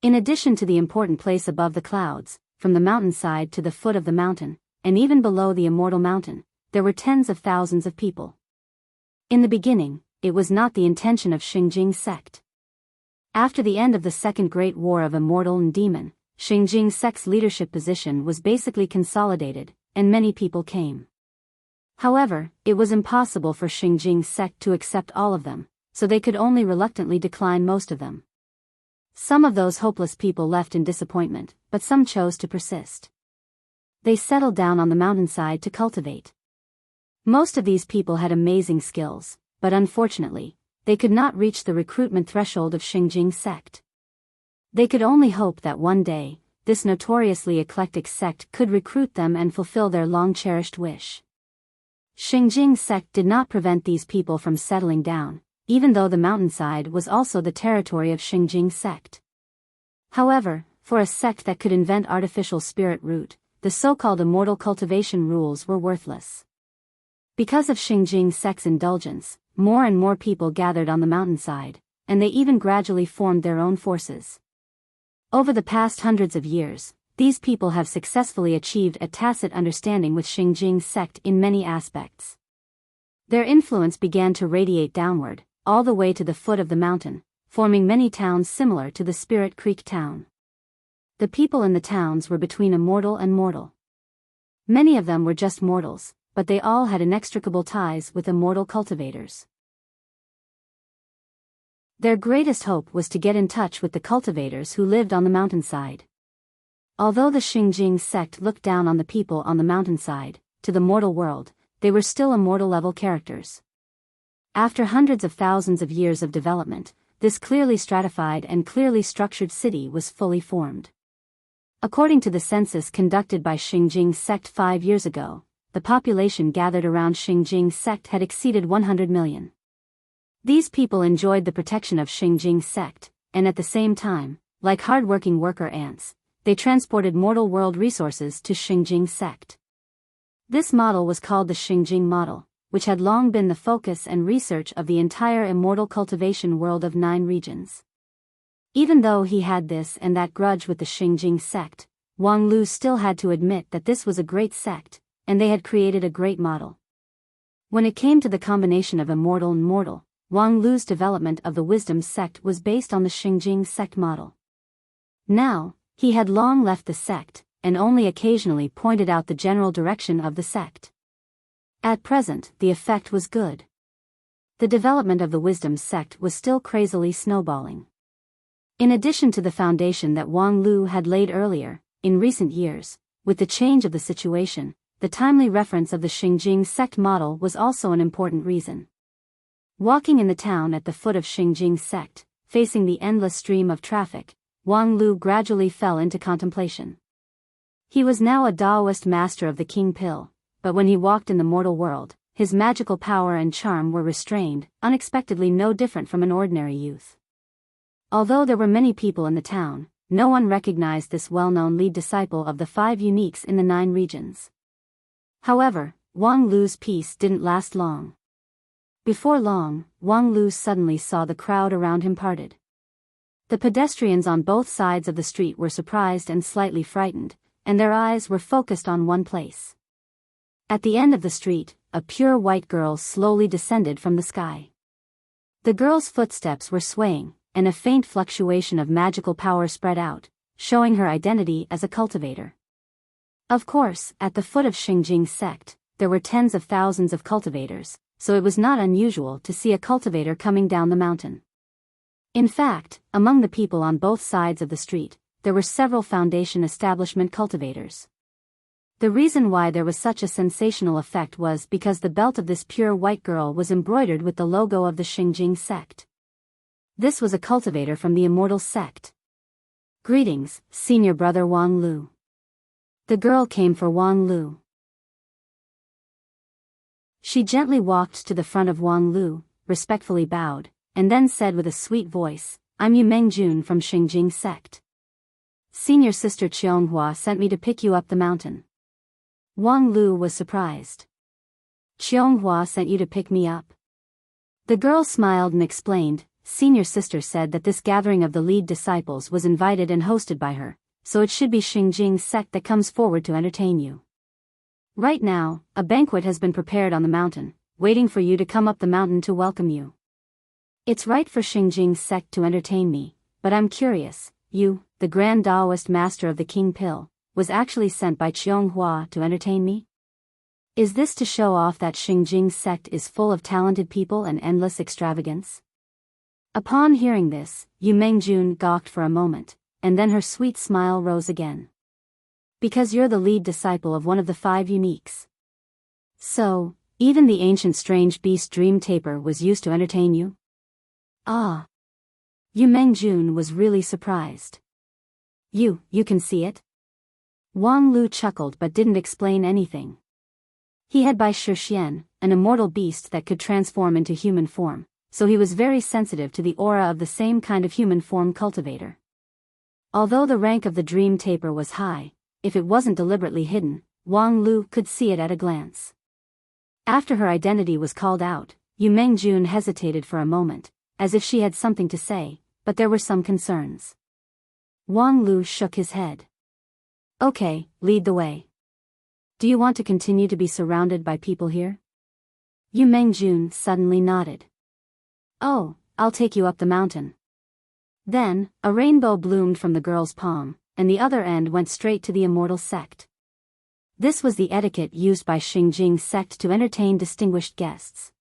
In addition to the important place above the clouds, from the mountainside to the foot of the mountain, and even below the immortal mountain, there were tens of thousands of people. In the beginning, it was not the intention of Xingjing sect. After the end of the Second Great War of Immortal and Demon, Xingjing sect's leadership position was basically consolidated, and many people came. However, it was impossible for Xingjing sect to accept all of them, so they could only reluctantly decline most of them. Some of those hopeless people left in disappointment, but some chose to persist. They settled down on the mountainside to cultivate. Most of these people had amazing skills, but unfortunately, they could not reach the recruitment threshold of Xingjing sect. They could only hope that one day, this notoriously eclectic sect could recruit them and fulfill their long-cherished wish. Xingjing sect did not prevent these people from settling down, even though the mountainside was also the territory of Xingjing sect. However, for a sect that could invent artificial spirit root, the so-called immortal cultivation rules were worthless. Because of Xingjing sect's indulgence, more and more people gathered on the mountainside, and they even gradually formed their own forces. Over the past hundreds of years, these people have successfully achieved a tacit understanding with Xingjing sect in many aspects. Their influence began to radiate downward, all the way to the foot of the mountain, forming many towns similar to the Spirit Creek town. The people in the towns were between immortal and mortal. Many of them were just mortals, but they all had inextricable ties with immortal cultivators. Their greatest hope was to get in touch with the cultivators who lived on the mountainside. Although the Xingjing sect looked down on the people on the mountainside, to the mortal world, they were still immortal-level characters. After hundreds of thousands of years of development, this clearly stratified and clearly structured city was fully formed. According to the census conducted by Xingjing sect 5 years ago, the population gathered around Xingjing sect had exceeded 100 million. These people enjoyed the protection of Xingjing sect, and at the same time, like hard-working worker ants, they transported mortal world resources to Xingjing sect. This model was called the Xingjing model, which had long been the focus and research of the entire immortal cultivation world of 9 regions. Even though he had this and that grudge with the Xingjing sect, Wang Lu still had to admit that this was a great sect, and they had created a great model. When it came to the combination of immortal and mortal, Wang Lu's development of the wisdom sect was based on the Xingjing sect model. Now, he had long left the sect, and only occasionally pointed out the general direction of the sect. At present, the effect was good. The development of the wisdom sect was still crazily snowballing. In addition to the foundation that Wang Lu had laid earlier, in recent years, with the change of the situation, the timely reference of the Xingjing sect model was also an important reason. Walking in the town at the foot of Xingjing sect, facing the endless stream of traffic, Wang Lu gradually fell into contemplation. He was now a Taoist master of the King Pill, but when he walked in the mortal world, his magical power and charm were restrained, unexpectedly no different from an ordinary youth. Although there were many people in the town, no one recognized this well-known lead disciple of the 5 uniques in the 9 regions. However, Wang Lu's peace didn't last long. Before long, Wang Lu suddenly saw the crowd around him parted. The pedestrians on both sides of the street were surprised and slightly frightened, and their eyes were focused on one place. At the end of the street, a pure white girl slowly descended from the sky. The girl's footsteps were swaying, and a faint fluctuation of magical power spread out, showing her identity as a cultivator. Of course, at the foot of Xingjing sect, there were tens of thousands of cultivators, so it was not unusual to see a cultivator coming down the mountain. In fact, among the people on both sides of the street, there were several foundation establishment cultivators. The reason why there was such a sensational effect was because the belt of this pure white girl was embroidered with the logo of the Xingjing sect. This was a cultivator from the immortal sect. "Greetings, senior brother Wang Lu." The girl came for Wang Lu. She gently walked to the front of Wang Lu, respectfully bowed, and then said with a sweet voice, "I'm Yu Mengjun from Xingjing sect. Senior sister Qianghua sent me to pick you up the mountain." Wang Lu was surprised. "Qianghua sent you to pick me up?" The girl smiled and explained, "Senior sister said that this gathering of the lead disciples was invited and hosted by her, so it should be Xingjing sect that comes forward to entertain you. Right now, a banquet has been prepared on the mountain, waiting for you to come up the mountain to welcome you. It's right for Xingjing sect to entertain me, but I'm curious, you, the Grand Taoist Master of the King Pill, was actually sent by Qianghua to entertain me? Is this to show off that Xingjing sect is full of talented people and endless extravagance?" Upon hearing this, Yu Mengjun gawked for a moment, and then her sweet smile rose again. "Because you're the lead disciple of one of the 5 uniques. So, even the ancient strange beast Dream Taper was used to entertain you?" "Ah." Yu Mengjun was really surprised. You can see it?" Wang Lu chuckled but didn't explain anything. He had Bai Shixian, an immortal beast that could transform into human form, so he was very sensitive to the aura of the same kind of human form cultivator. Although the rank of the Dream Taper was high, if it wasn't deliberately hidden, Wang Lu could see it at a glance. After her identity was called out, Yu Mengjun hesitated for a moment, as if she had something to say, but there were some concerns. Wang Lu shook his head. "Okay, lead the way. Do you want to continue to be surrounded by people here?" Yu Mengjun suddenly nodded. "Oh, I'll take you up the mountain." Then, a rainbow bloomed from the girl's palm, and the other end went straight to the immortal sect. This was the etiquette used by Xingjing sect to entertain distinguished guests.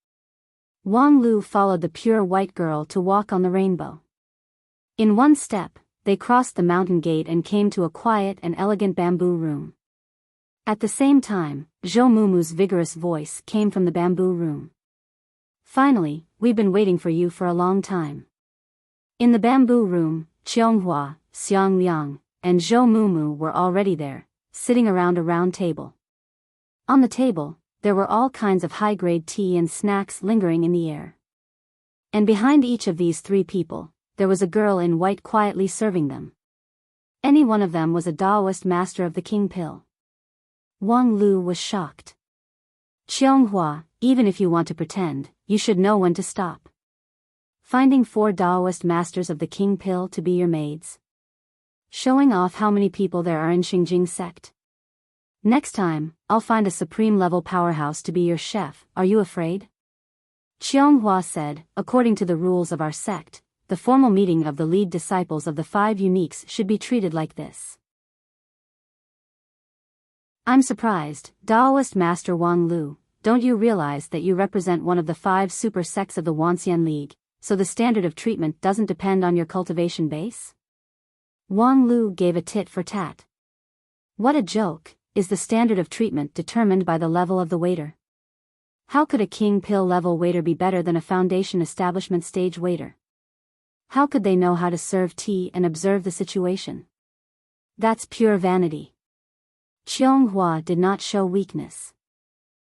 Wang Lu followed the pure white girl to walk on the rainbow. In one step, they crossed the mountain gate and came to a quiet and elegant bamboo room. At the same time, Zhou Mumu's vigorous voice came from the bamboo room. Finally, we've been waiting for you for a long time. In the bamboo room, Qianghua, Xiang Liang, and Zhou Mumu were already there, sitting around a round table. On the table, there were all kinds of high-grade tea and snacks lingering in the air. And behind each of these three people, there was a girl in white quietly serving them. Any one of them was a Taoist master of the King Pill. Wang Lu was shocked. Qianghua, even if you want to pretend, you should know when to stop. Finding 4 Taoist masters of the King Pill to be your maids. Showing off how many people there are in Xingjing sect. Next time, I'll find a supreme-level powerhouse to be your chef, are you afraid? Qianghua said, according to the rules of our sect, the formal meeting of the lead disciples of the 5 uniques should be treated like this. I'm surprised, Taoist Master Wang Lu, don't you realize that you represent one of the 5 super sects of the Wanxian League, so the standard of treatment doesn't depend on your cultivation base? Wang Lu gave a tit for tat. What a joke, is the standard of treatment determined by the level of the waiter? How could a King Pill level waiter be better than a foundation establishment stage waiter? How could they know how to serve tea and observe the situation? That's pure vanity. Qianghua did not show weakness.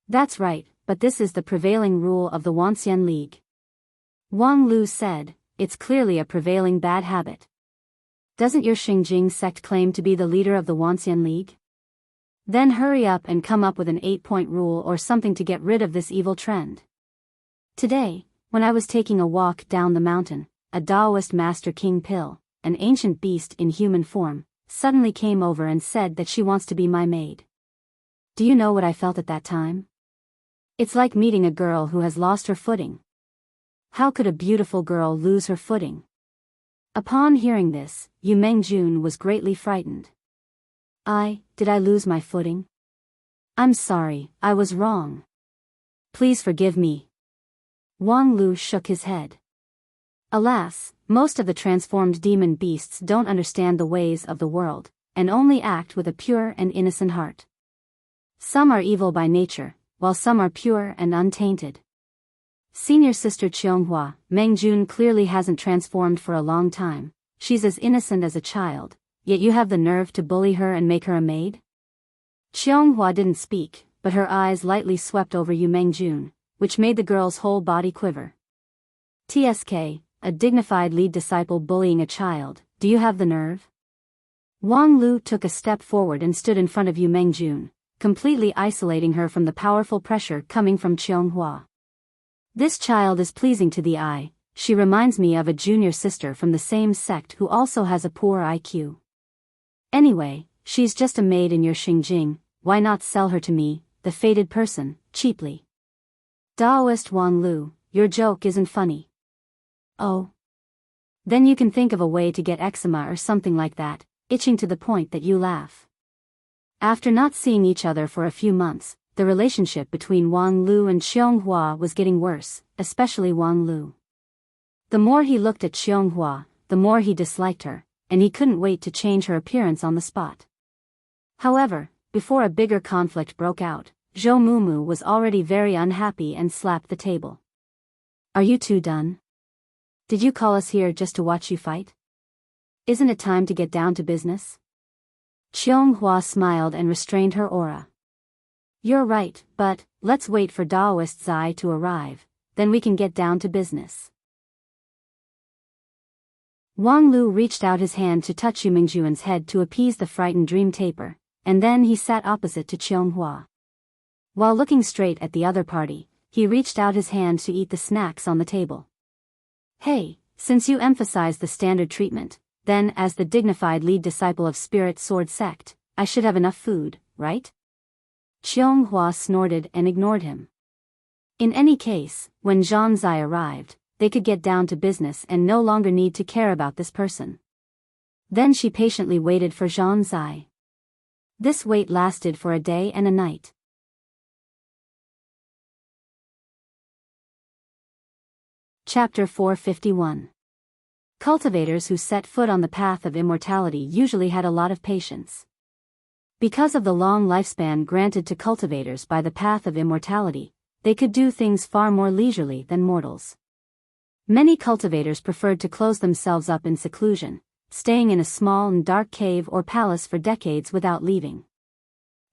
That's right, but this is the prevailing rule of the Wanxian League. Wang Lu said, it's clearly a prevailing bad habit. Doesn't your Xingjing sect claim to be the leader of the Wanxian League? Then hurry up and come up with an 8-point rule or something to get rid of this evil trend. Today, when I was taking a walk down the mountain, a Taoist master King Pill, an ancient beast in human form, suddenly came over and said that she wants to be my maid. Do you know what I felt at that time? It's like meeting a girl who has lost her footing. How could a beautiful girl lose her footing? Upon hearing this, Yu Mengjun was greatly frightened. Did I lose my footing? I'm sorry, I was wrong. Please forgive me. Wang Lu shook his head. Alas, most of the transformed demon beasts don't understand the ways of the world, and only act with a pure and innocent heart. Some are evil by nature, while some are pure and untainted. Senior sister Qianghua, Mengjun clearly hasn't transformed for a long time, she's as innocent as a child, yet you have the nerve to bully her and make her a maid? Qianghua didn't speak, but her eyes lightly swept over Yu Mengjun, which made the girl's whole body quiver. TSK, a dignified lead disciple bullying a child, do you have the nerve? Wang Lu took a step forward and stood in front of Yu Mengjun, completely isolating her from the powerful pressure coming from Qianghua. This child is pleasing to the eye, she reminds me of a junior sister from the same sect who also has a poor IQ. Anyway, she's just a maid in your Xingjing, why not sell her to me, the fated person, cheaply? Taoist Wang Lu, your joke isn't funny. Oh. Then you can think of a way to get eczema or something like that, itching to the point that you laugh. After not seeing each other for a few months, the relationship between Wang Lu and Qianghua was getting worse, especially Wang Lu. The more he looked at Qianghua, the more he disliked her, and he couldn't wait to change her appearance on the spot. However, before a bigger conflict broke out, Zhou Mumu was already very unhappy and slapped the table. Are you two done? Did you call us here just to watch you fight? Isn't it time to get down to business? Qianghua smiled and restrained her aura. You're right, but let's wait for Taoist Zai to arrive, then we can get down to business. Wang Lu reached out his hand to touch Yu Mengjun's head to appease the frightened dream taper, and then he sat opposite to Qianghua. While looking straight at the other party, he reached out his hand to eat the snacks on the table. Hey, since you emphasize the standard treatment, then as the dignified lead disciple of Spirit Sword Sect, I should have enough food, right? Qianghua snorted and ignored him. In any case, when Zhang Zai arrived, they could get down to business and no longer need to care about this person. Then she patiently waited for Zhang Zai. This wait lasted for a day and a night. Chapter 451. Cultivators who set foot on the path of immortality usually had a lot of patience. Because of the long lifespan granted to cultivators by the path of immortality, they could do things far more leisurely than mortals. Many cultivators preferred to close themselves up in seclusion, staying in a small and dark cave or palace for decades without leaving.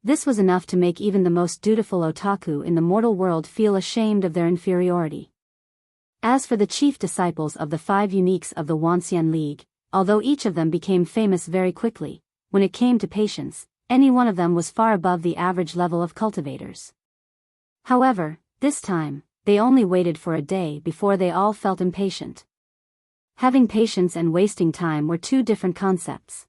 This was enough to make even the most dutiful otaku in the mortal world feel ashamed of their inferiority. As for the chief disciples of the 5 uniques of the Wanxian League, although each of them became famous very quickly, when it came to patience, any one of them was far above the average level of cultivators. However, this time, they only waited for a day before they all felt impatient. Having patience and wasting time were two different concepts.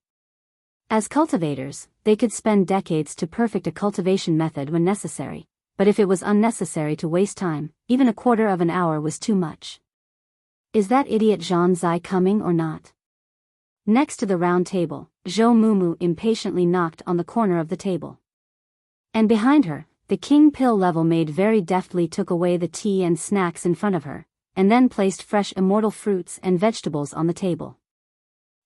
As cultivators, they could spend decades to perfect a cultivation method when necessary, but if it was unnecessary to waste time, even a quarter of an hour was too much. Is that idiot Zhan Zai coming or not? Next to the round table, Zhou Mumu impatiently knocked on the corner of the table. And behind her, the king pill level maid very deftly took away the tea and snacks in front of her, and then placed fresh immortal fruits and vegetables on the table.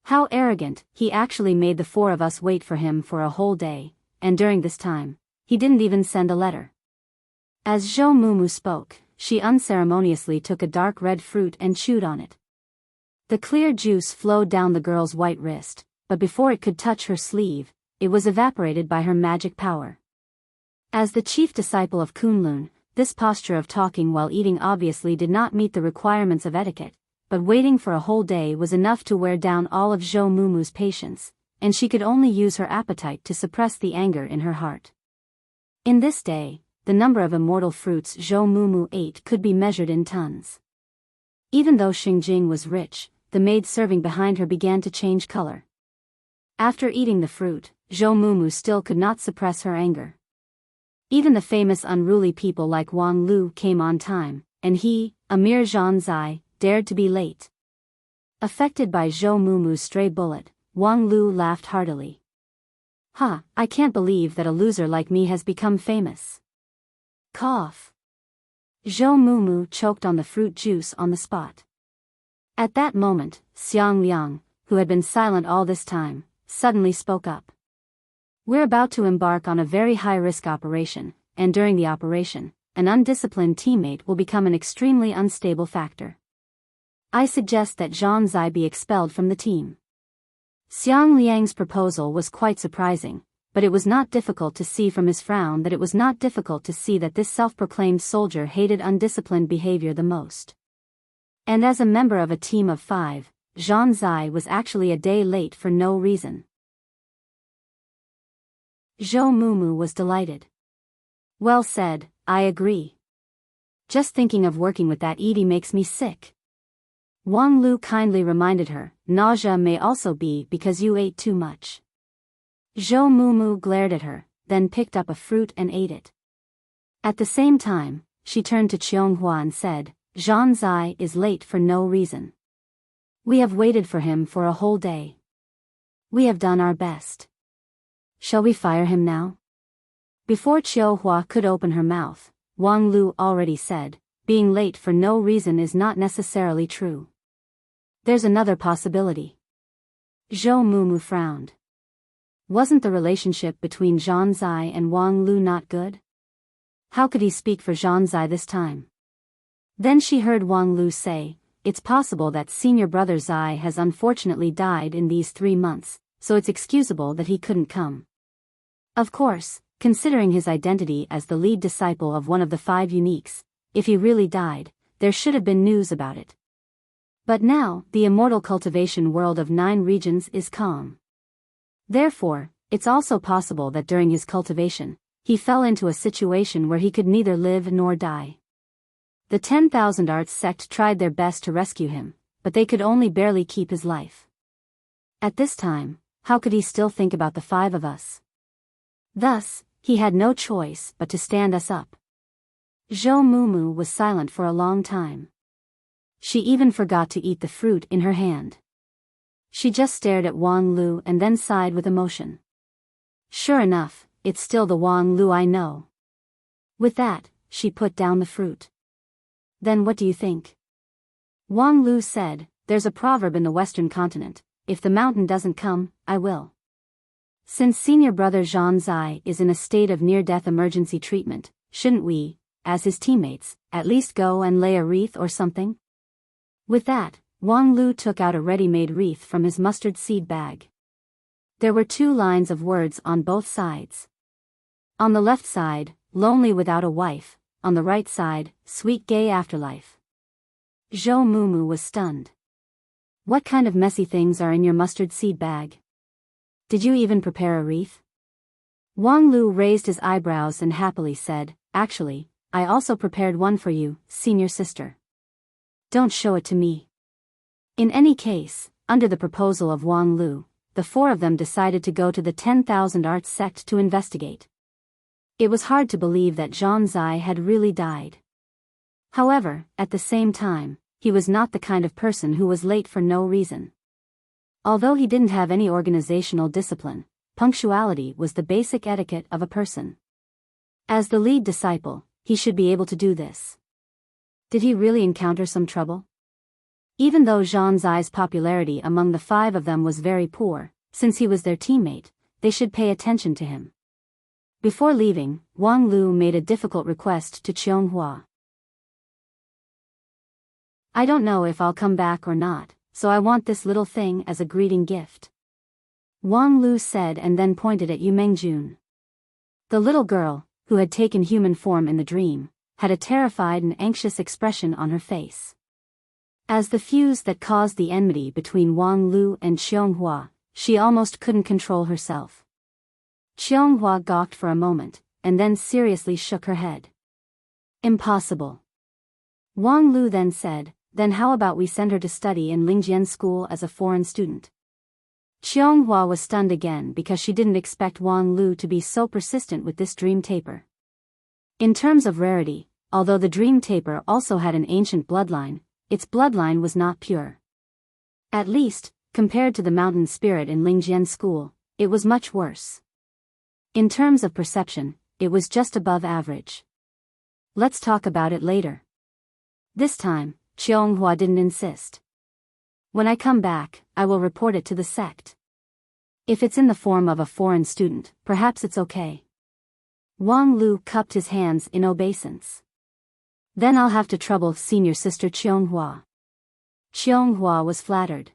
How arrogant, he actually made the 4 of us wait for him for a whole day, and during this time, he didn't even send a letter. As Zhou Mumu spoke, she unceremoniously took a dark red fruit and chewed on it. The clear juice flowed down the girl's white wrist, but before it could touch her sleeve, it was evaporated by her magic power. As the chief disciple of Kunlun, this posture of talking while eating obviously did not meet the requirements of etiquette, but waiting for a whole day was enough to wear down all of Zhou Mumu's patience, and she could only use her appetite to suppress the anger in her heart. In this day, the number of immortal fruits Zhou Mumu ate could be measured in tons. Even though Xingjing was rich, the maid serving behind her began to change color. After eating the fruit, Zhou Mumu still could not suppress her anger. Even the famous unruly people like Wang Lu came on time, and he, a mere Zhan Zai, dared to be late. Affected by Zhou Mumu's stray bullet, Wang Lu laughed heartily. "Ha, I can't believe that a loser like me has become famous." Cough. Zhou Mumu choked on the fruit juice on the spot. At that moment, Xiang Liang, who had been silent all this time, suddenly spoke up. "We're about to embark on a very high-risk operation, and during the operation, an undisciplined teammate will become an extremely unstable factor. I suggest that Zhan Zai be expelled from the team." Xiang Liang's proposal was quite surprising, but it was not difficult to see from his frown that this self-proclaimed soldier hated undisciplined behavior the most. And as a member of a team of 5, Zhan Zai was actually a day late for no reason. Zhou Mumu was delighted. "Well said, I agree. Just thinking of working with that Edie makes me sick." Wang Lu kindly reminded her, "Nausea may also be because you ate too much." Zhou Mumu glared at her, then picked up a fruit and ate it. At the same time, she turned to Qianghua and said, "Zhan Zai is late for no reason. We have waited for him for a whole day. We have done our best. Shall we fire him now?" Before Qianghua could open her mouth, Wang Lu already said, "Being late for no reason is not necessarily true. There's another possibility." Zhou Mumu frowned. Wasn't the relationship between Zhan Zai and Wang Lu not good? How could he speak for Zhan Zai this time? Then she heard Wang Lu say, "It's possible that senior brother Zai has unfortunately died in these 3 months, so it's excusable that he couldn't come." Of course, considering his identity as the lead disciple of one of the 5 uniques, if he really died, there should have been news about it. But now, the immortal cultivation world of 9 regions is calm. Therefore, it's also possible that during his cultivation, he fell into a situation where he could neither live nor die. The 10,000 Arts sect tried their best to rescue him, but they could only barely keep his life. At this time, how could he still think about the 5 of us? Thus, he had no choice but to stand us up. Zhou Mumu was silent for a long time. She even forgot to eat the fruit in her hand. She just stared at Wang Lu and then sighed with emotion. "Sure enough, it's still the Wang Lu I know." With that, she put down the fruit. "Then what do you think?" Wang Lu said, there's a proverb in the Western continent: if the mountain doesn't come, I will. Since senior brother Zhang Zai is in a state of near-death emergency treatment, shouldn't we, as his teammates, at least go and lay a wreath or something? With that, Wang Lu took out a ready-made wreath from his mustard seed bag. There were 2 lines of words on both sides. On the left side, lonely without a wife, on the right side, sweet gay afterlife. Zhou Mumu was stunned. What kind of messy things are in your mustard seed bag? Did you even prepare a wreath? Wang Lu raised his eyebrows and happily said, actually, I also prepared one for you, senior sister. Don't show it to me. In any case, under the proposal of Wang Lu, the 4 of them decided to go to the 10,000 Arts sect to investigate. It was hard to believe that Zhang Zai had really died. However, at the same time, he was not the kind of person who was late for no reason. Although he didn't have any organizational discipline, punctuality was the basic etiquette of a person. As the lead disciple, he should be able to do this. Did he really encounter some trouble? Even though Zhang Zai's popularity among the 5 of them was very poor, since he was their teammate, they should pay attention to him. Before leaving, Wang Lu made a difficult request to Qianghua. I don't know if I'll come back or not, so I want this little thing as a greeting gift. Wang Lu said and then pointed at Yu Mengjun. The little girl, who had taken human form in the dream, had a terrified and anxious expression on her face. As the fuse that caused the enmity between Wang Lu and Qianghua, she almost couldn't control herself. Qianghua gawked for a moment, and then seriously shook her head. Impossible. Wang Lu then said, then how about we send her to study in Lingjian school as a foreign student? Qianghua was stunned again because she didn't expect Wang Lu to be so persistent with this dream taper. In terms of rarity, although the dream taper also had an ancient bloodline, its bloodline was not pure. At least, compared to the mountain spirit in Lingjian school, it was much worse. In terms of perception, it was just above average. Let's talk about it later. This time, Qianghua didn't insist. When I come back, I will report it to the sect. If it's in the form of a foreign student, perhaps it's okay. Wang Lu cupped his hands in obeisance. Then I'll have to trouble senior sister Qianghua. Qianghua was flattered.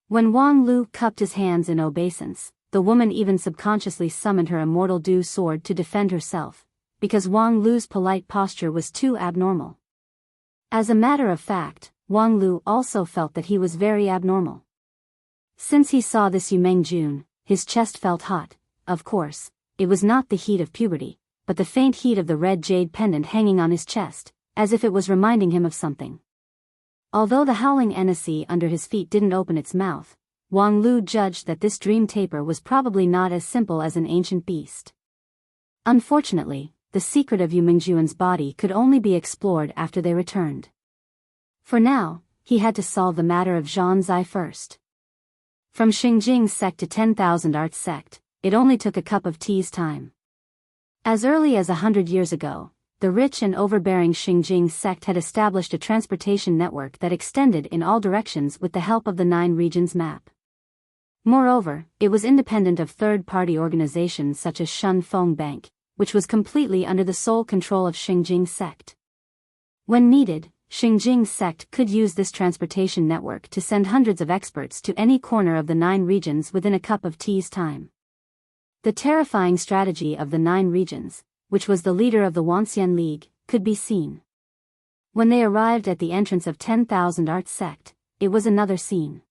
When Wang Lu cupped his hands in obeisance, the woman even subconsciously summoned her immortal Du sword to defend herself, because Wang Lu's polite posture was too abnormal. As a matter of fact, Wang Lu also felt that he was very abnormal. Since he saw this Yu Mengjun, his chest felt hot. Of course, it was not the heat of puberty, but the faint heat of the red jade pendant hanging on his chest, as if it was reminding him of something. Although the howling Anansi under his feet didn't open its mouth, Wang Lu judged that this dream taper was probably not as simple as an ancient beast. Unfortunately, the secret of Yu Mengjun's body could only be explored after they returned. For now, he had to solve the matter of Zhang Zai first. From Xingjing sect to 10,000 Arts sect, it only took a cup of tea's time. As early as 100 years ago, the rich and overbearing Xingjing sect had established a transportation network that extended in all directions with the help of the 9 regions map. Moreover, it was independent of third-party organizations such as Shun Feng Bank, which was completely under the sole control of Xingjing sect. When needed, Xingjing sect could use this transportation network to send hundreds of experts to any corner of the 9 regions within a cup of tea's time. The terrifying strategy of the 9 regions, which was the leader of the Wanxian League, could be seen. When they arrived at the entrance of 10,000 Arts sect, it was another scene.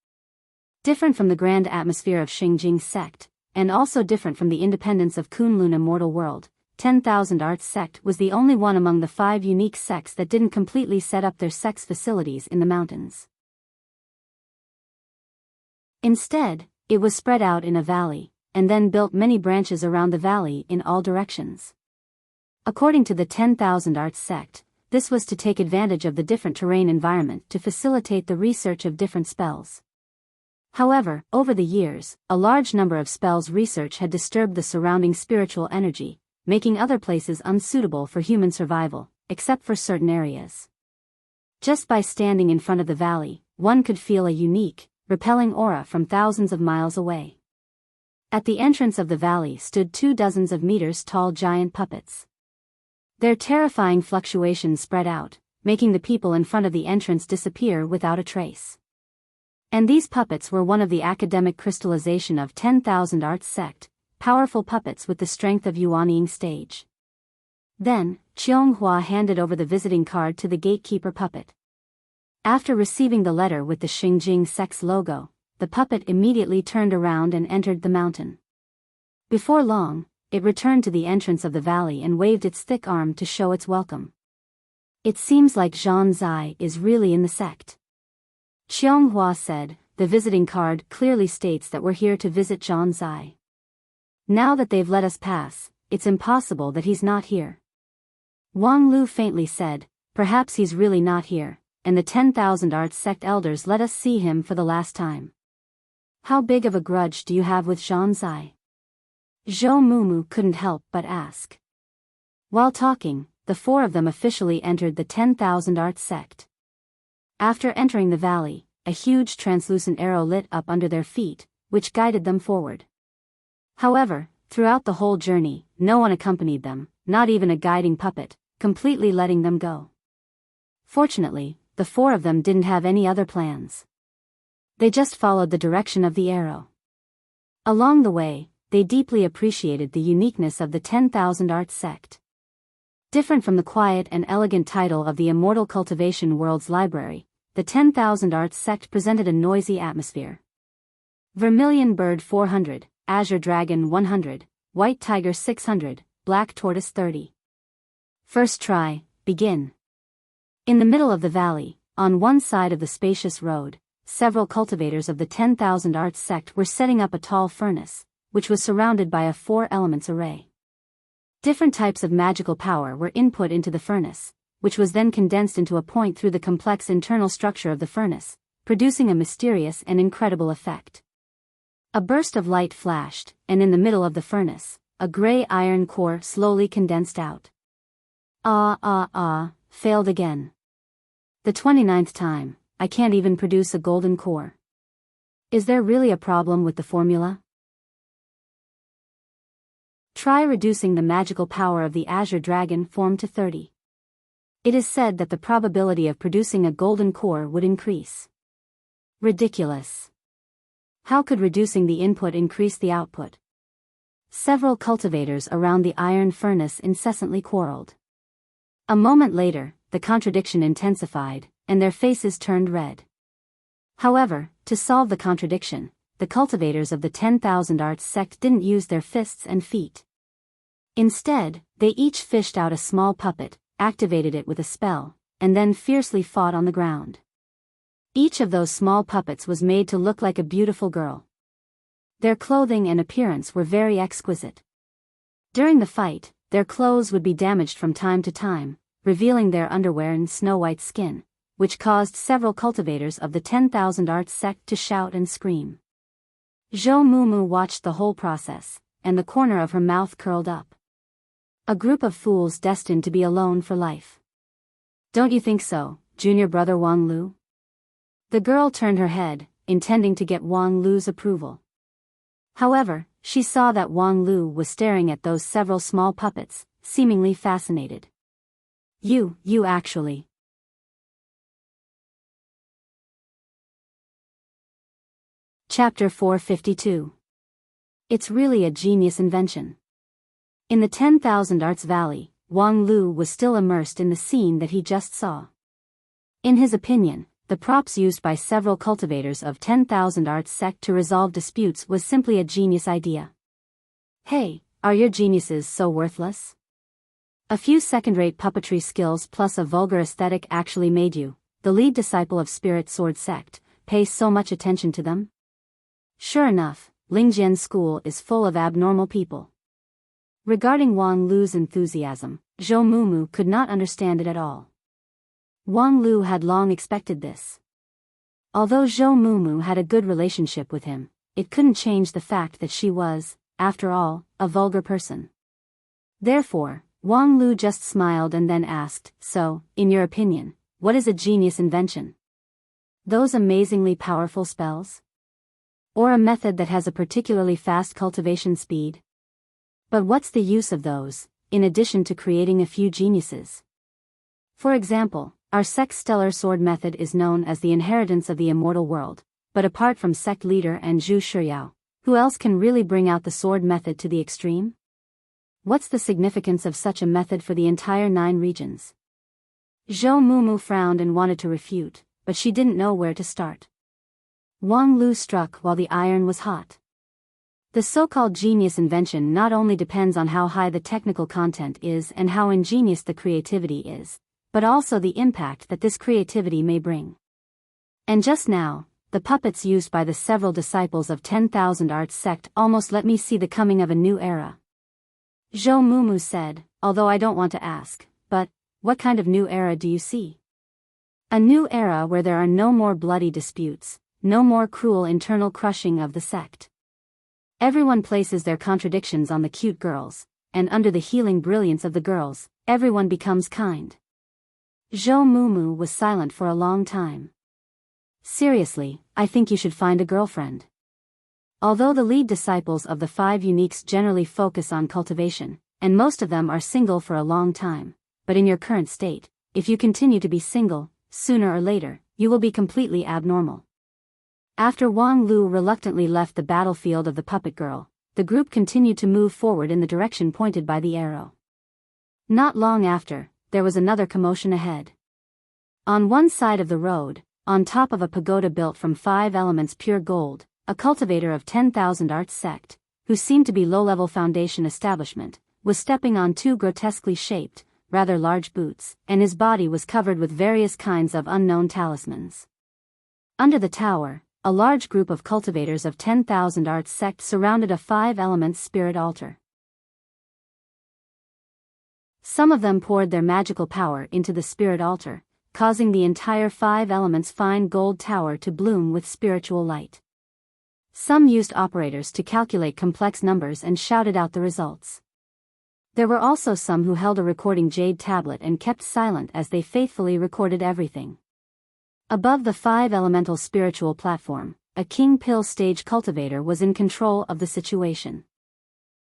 Different from the grand atmosphere of Xingjing sect, and also different from the independence of Kunlun Immortal World, 10,000 Arts sect was the only one among the 5 unique sects that didn't completely set up their sect's facilities in the mountains. Instead, it was spread out in a valley, and then built many branches around the valley in all directions. According to the 10,000 Arts sect, this was to take advantage of the different terrain environment to facilitate the research of different spells. However, over the years, a large number of spells research had disturbed the surrounding spiritual energy, making other places unsuitable for human survival, except for certain areas. Just by standing in front of the valley, one could feel a unique, repelling aura from thousands of miles away. At the entrance of the valley stood 24 meters tall giant puppets. Their terrifying fluctuations spread out, making the people in front of the entrance disappear without a trace. And these puppets were one of the academic crystallization of 10,000 Arts sect, powerful puppets with the strength of Yuanying stage. Then, Qianghua handed over the visiting card to the gatekeeper puppet. After receiving the letter with the Xingjing sect's logo, the puppet immediately turned around and entered the mountain. Before long, it returned to the entrance of the valley and waved its thick arm to show its welcome. It seems like Zhan Zai is really in the sect. Qianghua said, the visiting card clearly states that we're here to visit Zhan Zai. Now that they've let us pass, it's impossible that he's not here. Wang Lu faintly said, perhaps he's really not here, and the 10,000 Arts sect elders let us see him for the last time. How big of a grudge do you have with Zhan Zai? Zhou Mumu couldn't help but ask. While talking, the four of them officially entered the 10,000 Arts sect. After entering the valley, a huge translucent arrow lit up under their feet, which guided them forward. However, throughout the whole journey, no one accompanied them, not even a guiding puppet, completely letting them go. Fortunately, the four of them didn't have any other plans. They just followed the direction of the arrow. Along the way, they deeply appreciated the uniqueness of the 10,000 Arts sect. Different from the quiet and elegant title of the Immortal Cultivation World's Library, the 10,000 Arts sect presented a noisy atmosphere. Vermilion Bird 400, Azure Dragon 100, White Tiger 600, Black Tortoise 30. First try, begin. In the middle of the valley, on one side of the spacious road, several cultivators of the 10,000 Arts sect were setting up a tall furnace, which was surrounded by a 4-elements array. Different types of magical power were input into the furnace, which was then condensed into a point through the complex internal structure of the furnace, producing a mysterious and incredible effect. A burst of light flashed, and in the middle of the furnace, a gray iron core slowly condensed out. Failed again. The 29th time, I can't even produce a golden core. Is there really a problem with the formula? Try reducing the magical power of the Azure Dragon form to 30. It is said that the probability of producing a golden core would increase. Ridiculous. How could reducing the input increase the output? Several cultivators around the iron furnace incessantly quarreled. A moment later, the contradiction intensified, and their faces turned red. However, to solve the contradiction, the cultivators of the 10,000 Arts sect didn't use their fists and feet. Instead, they each fished out a small puppet, activated it with a spell, and then fiercely fought on the ground. Each of those small puppets was made to look like a beautiful girl. Their clothing and appearance were very exquisite. During the fight, their clothes would be damaged from time to time, revealing their underwear and snow-white skin, which caused several cultivators of the 10,000 Arts sect to shout and scream. Zhou Mumu watched the whole process, and the corner of her mouth curled up. A group of fools destined to be alone for life. Don't you think so, junior brother Wang Lu? The girl turned her head, intending to get Wang Lu's approval. However, she saw that Wang Lu was staring at those several small puppets, seemingly fascinated. You actually. Chapter 452. It's really a genius invention. In the 10,000 Arts Valley, Wang Lu was still immersed in the scene that he just saw. In his opinion, the props used by several cultivators of 10,000 Arts sect to resolve disputes was simply a genius idea. Hey, are your geniuses so worthless? A few second-rate puppetry skills plus a vulgar aesthetic actually made you, the lead disciple of Spirit Sword sect, pay so much attention to them? Sure enough, Lingjian's school is full of abnormal people. Regarding Wang Lu's enthusiasm, Zhou Mumu could not understand it at all. Wang Lu had long expected this. Although Zhou Mumu had a good relationship with him, it couldn't change the fact that she was, after all, a vulgar person. Therefore, Wang Lu just smiled and then asked, so, in your opinion, what is a genius invention? Those amazingly powerful spells? Or a method that has a particularly fast cultivation speed? But what's the use of those, in addition to creating a few geniuses? For example, our sect's stellar sword method is known as the inheritance of the immortal world, but apart from sect leader and Zhu Shiyao, who else can really bring out the sword method to the extreme? What's the significance of such a method for the entire 9 regions? Zhou Mumu frowned and wanted to refute, but she didn't know where to start. Wang Lu struck while the iron was hot. The so-called genius invention not only depends on how high the technical content is and how ingenious the creativity is, but also the impact that this creativity may bring. And just now, the puppets used by the several disciples of 10,000 Arts sect almost let me see the coming of a new era. Zhou Mumu said, although I don't want to ask, but, what kind of new era do you see? A new era where there are no more bloody disputes, no more cruel internal crushing of the sect. Everyone places their contradictions on the cute girls, and under the healing brilliance of the girls, everyone becomes kind. Zhou Mumu was silent for a long time. Seriously, I think you should find a girlfriend. Although the lead disciples of the 5 uniques generally focus on cultivation, and most of them are single for a long time, but in your current state, if you continue to be single, sooner or later, you will be completely abnormal. After Wang Lu reluctantly left the battlefield of the puppet girl, the group continued to move forward in the direction pointed by the arrow. Not long after, there was another commotion ahead. On one side of the road, on top of a pagoda built from 5 elements pure gold, a cultivator of 10,000 Arts sect, who seemed to be low-level foundation establishment, was stepping on 2 grotesquely shaped, rather large boots, and his body was covered with various kinds of unknown talismans. Under the tower, a large group of cultivators of 10,000 Arts sect surrounded a 5 elements spirit altar. Some of them poured their magical power into the spirit altar, causing the entire 5 elements fine gold tower to bloom with spiritual light. Some used operators to calculate complex numbers and shouted out the results. There were also some who held a recording jade tablet and kept silent as they faithfully recorded everything. Above the 5 elemental spiritual platform, a king pill stage cultivator was in control of the situation.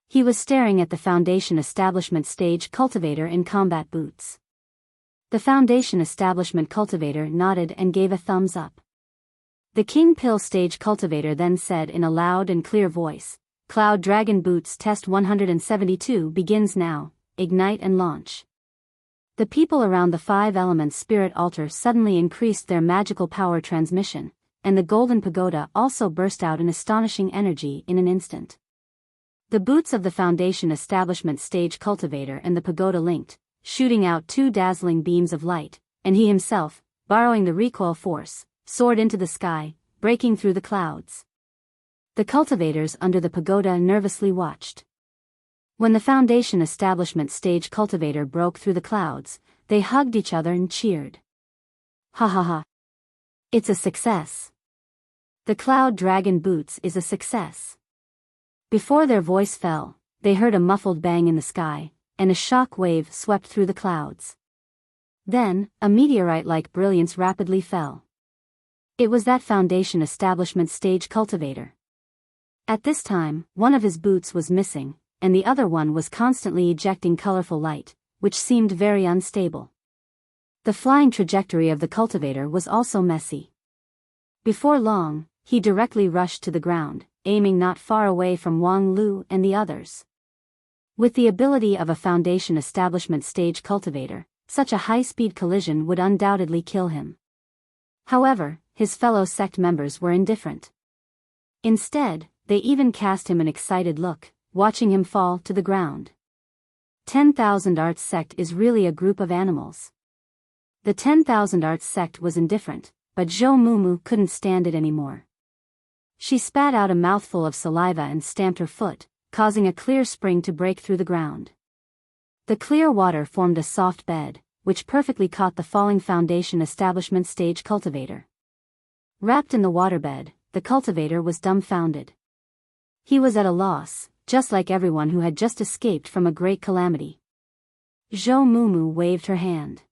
He was staring at the foundation establishment stage cultivator in combat boots. The foundation establishment cultivator nodded and gave a thumbs up. The king pill stage cultivator then said in a loud and clear voice, Cloud Dragon Boots Test 172 begins now, ignite and launch. The people around the 5 elements spirit altar suddenly increased their magical power transmission, and the golden pagoda also burst out in astonishing energy in an instant. The boots of the foundation establishment stage cultivator and the pagoda linked, shooting out 2 dazzling beams of light, and he himself, borrowing the recoil force, soared into the sky, breaking through the clouds. The cultivators under the pagoda nervously watched. When the foundation establishment stage cultivator broke through the clouds, they hugged each other and cheered. Ha ha ha. It's a success. The Cloud Dragon Boots is a success. Before their voice fell, they heard a muffled bang in the sky, and a shock wave swept through the clouds. Then, a meteorite-like brilliance rapidly fell. It was that foundation establishment stage cultivator. At this time, one of his boots was missing, and the other one was constantly ejecting colorful light, which seemed very unstable. The flying trajectory of the cultivator was also messy. Before long, he directly rushed to the ground, aiming not far away from Wang Lu and the others. With the ability of a foundation establishment stage cultivator, such a high-speed collision would undoubtedly kill him. However, his fellow sect members were indifferent. Instead, they even cast him an excited look, watching him fall to the ground. 10,000 Arts sect is really a group of animals. The 10,000 Arts sect was indifferent, but Zhou Mumu couldn't stand it anymore. She spat out a mouthful of saliva and stamped her foot, causing a clear spring to break through the ground. The clear water formed a soft bed, which perfectly caught the falling foundation establishment stage cultivator. Wrapped in the waterbed, the cultivator was dumbfounded. He was at a loss, just like everyone who had just escaped from a great calamity. Zhou Mumu waved her hand.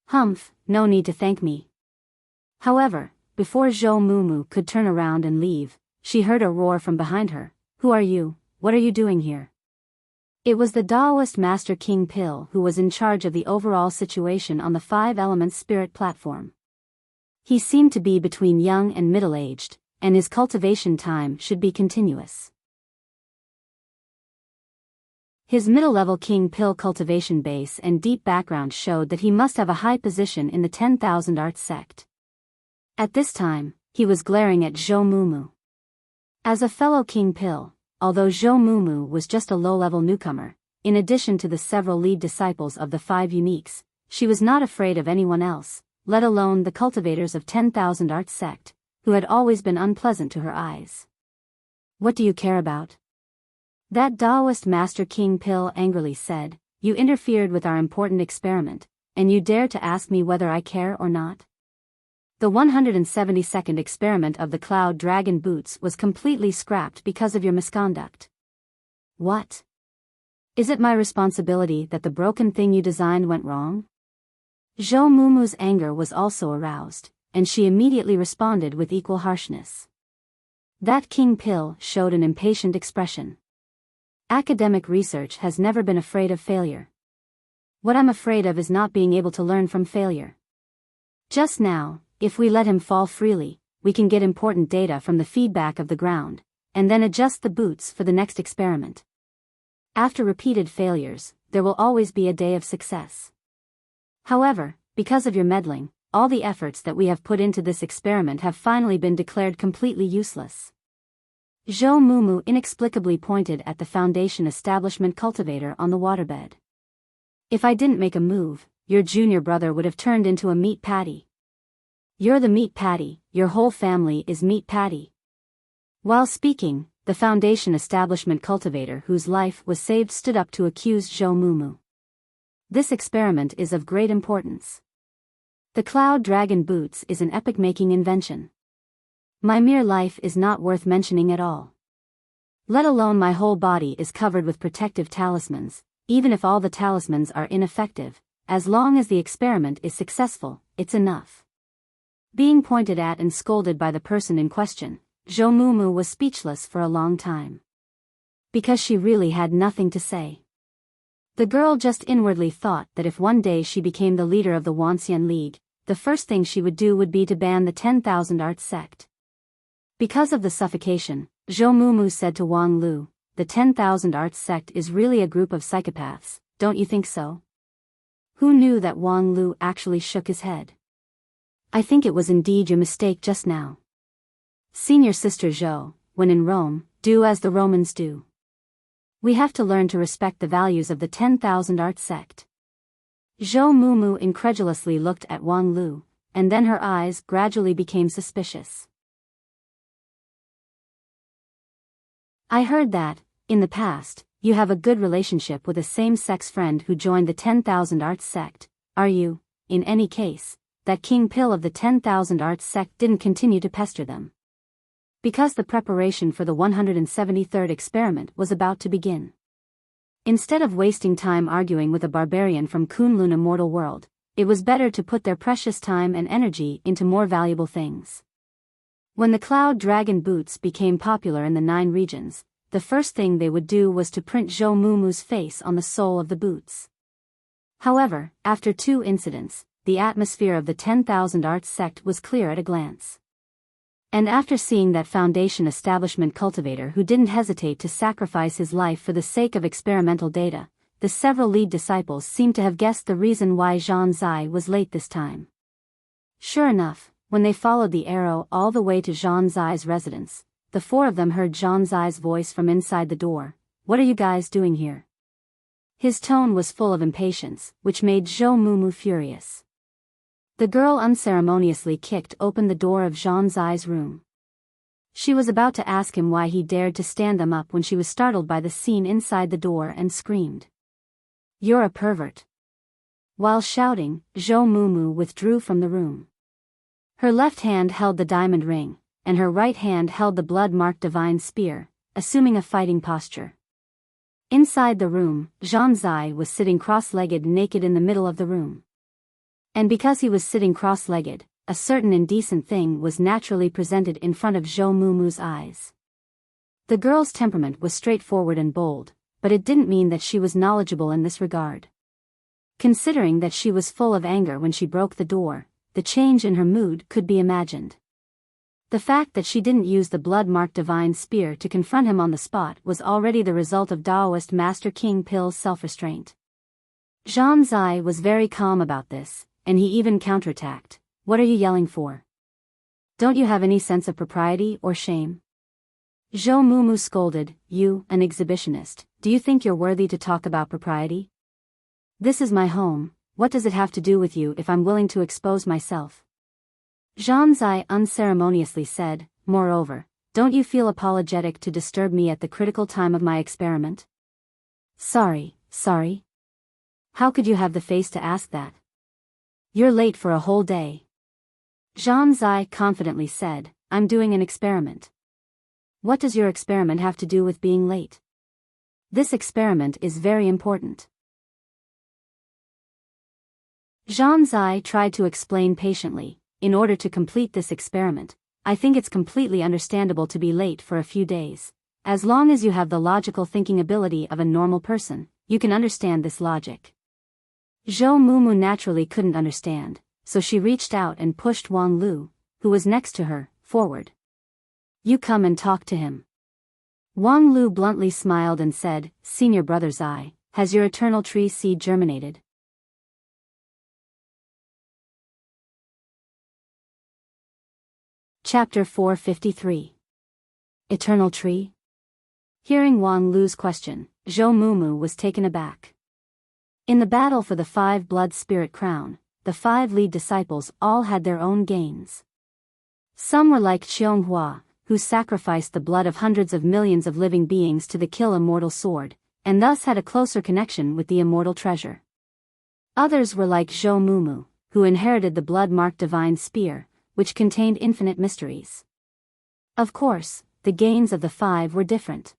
Humph, no need to thank me. However, before Zhou Mumu could turn around and leave, she heard a roar from behind her. Who are you? What are you doing here? It was the Taoist Master King Pil who was in charge of the overall situation on the Five Elements Spirit platform. He seemed to be between young and middle-aged, and his cultivation time should be continuous. His middle-level King Pil cultivation base and deep background showed that he must have a high position in the 10,000 Arts sect. At this time, he was glaring at Zhou Mumu. As a fellow King Pil, although Zhou Mumu was just a low-level newcomer, in addition to the several lead disciples of the Five Uniques, she was not afraid of anyone else, let alone the cultivators of 10,000 Arts sect, who had always been unpleasant to her eyes. What do you care about? That Taoist Master King Pil angrily said, you interfered with our important experiment, and you dare to ask me whether I care or not? The 172nd experiment of the Cloud Dragon Boots was completely scrapped because of your misconduct. What? Is it my responsibility that the broken thing you designed went wrong? Zhou Mumu's anger was also aroused, and she immediately responded with equal harshness. That King Pil showed an impatient expression. Academic research has never been afraid of failure. What I'm afraid of is not being able to learn from failure. Just now, if we let him fall freely, we can get important data from the feedback of the ground, and then adjust the boots for the next experiment. After repeated failures, there will always be a day of success. However, because of your meddling, all the efforts that we have put into this experiment have finally been declared completely useless. Zhou Mumu inexplicably pointed at the Foundation establishment cultivator on the waterbed. If I didn't make a move, your junior brother would have turned into a meat patty. You're the meat patty, your whole family is meat patty. While speaking, the Foundation establishment cultivator whose life was saved stood up to accuse Zhou Mumu. This experiment is of great importance. The Cloud Dragon Boots is an epoch-making invention. My mere life is not worth mentioning at all. Let alone my whole body is covered with protective talismans, even if all the talismans are ineffective, as long as the experiment is successful, it's enough. Being pointed at and scolded by the person in question, Zhou Mumu was speechless for a long time. Because she really had nothing to say. The girl just inwardly thought that if one day she became the leader of the Wanxian League, the first thing she would do would be to ban the 10,000 Arts sect. Because of the suffocation, Zhou Mumu said to Wang Lu, the 10,000 Arts sect is really a group of psychopaths, don't you think so? Who knew that Wang Lu actually shook his head? I think it was indeed your mistake just now. Senior Sister Zhou, when in Rome, do as the Romans do. We have to learn to respect the values of the 10,000 Arts sect. Zhou Mumu incredulously looked at Wang Lu, and then her eyes gradually became suspicious. I heard that, in the past, you have a good relationship with a same-sex friend who joined the 10,000 Arts sect. Are you, in any case, that King Pil of the 10,000 Arts sect didn't continue to pester them? Because the preparation for the 173rd experiment was about to begin. Instead of wasting time arguing with a barbarian from Kunlun Immortal World, it was better to put their precious time and energy into more valuable things. When the Cloud Dragon Boots became popular in the 9 regions, the first thing they would do was to print Zhou Mumu's face on the sole of the boots. However, after 2 incidents, the atmosphere of the 10,000 Arts sect was clear at a glance. And after seeing that Foundation establishment cultivator who didn't hesitate to sacrifice his life for the sake of experimental data, the several lead disciples seemed to have guessed the reason why Zhang Zai was late this time. Sure enough, when they followed the arrow all the way to Zhang Zai's residence, the 4 of them heard Zhang Zai's voice from inside the door. What are you guys doing here? His tone was full of impatience, which made Zhou Mumu furious. The girl unceremoniously kicked open the door of Zhang Zai's room. She was about to ask him why he dared to stand them up when she was startled by the scene inside the door and screamed. You're a pervert. While shouting, Zhou Mumu withdrew from the room. Her left hand held the diamond ring, and her right hand held the blood-marked divine spear, assuming a fighting posture. Inside the room, Zhang Zai was sitting cross-legged naked in the middle of the room. And because he was sitting cross-legged, a certain indecent thing was naturally presented in front of Zhou Mumu's eyes. The girl's temperament was straightforward and bold, but it didn't mean that she was knowledgeable in this regard. Considering that she was full of anger when she broke the door, the change in her mood could be imagined. The fact that she didn't use the blood-marked divine spear to confront him on the spot was already the result of Taoist Master King Pill's self-restraint. Zhang Zai was very calm about this, and he even counterattacked. "What are you yelling for? Don't you have any sense of propriety or shame?" Zhou Mumu scolded, "You, an exhibitionist, do you think you're worthy to talk about propriety? This is my home, what does it have to do with you if I'm willing to expose myself?" Zhang Zai unceremoniously said, "Moreover, don't you feel apologetic to disturb me at the critical time of my experiment?" Sorry. How could you have the face to ask that? You're late for a whole day." Zhang Zai confidently said, "I'm doing an experiment." "What does your experiment have to do with being late?" "This experiment is very important." Zhang Zai tried to explain patiently, "In order to complete this experiment, I think it's completely understandable to be late for a few days. As long as you have the logical thinking ability of a normal person, you can understand this logic." Zhou Mumu naturally couldn't understand, so she reached out and pushed Wang Lu, who was next to her, forward. "You come and talk to him." Wang Lu bluntly smiled and said, "Senior brother Zai, has your eternal tree seed germinated?" Chapter 453. Eternal Tree? Hearing Wang Lu's question, Zhou Mumu was taken aback. In the battle for the 5 blood spirit crown, the 5 lead disciples all had their own gains. Some were like Qianghua, who sacrificed the blood of hundreds of millions of living beings to the kill immortal sword, and thus had a closer connection with the immortal treasure. Others were like Zhou Mumu, who inherited the blood-marked divine spear, which contained infinite mysteries. Of course, the gains of the 5 were different.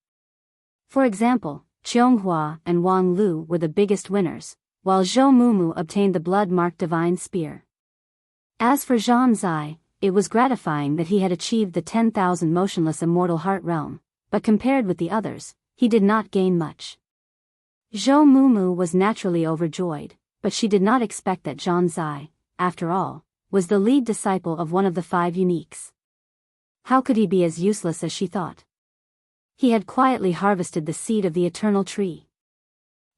For example, Qianghua and Wang Lu were the biggest winners, while Zhou Mumu obtained the blood-marked divine spear. As for Zhang Zai, it was gratifying that he had achieved the 10,000 motionless immortal heart realm, but compared with the others, he did not gain much. Zhou Mumu was naturally overjoyed, but she did not expect that Zhang Zai, after all, was the lead disciple of one of the 5 uniques. How could he be as useless as she thought? He had quietly harvested the seed of the eternal tree.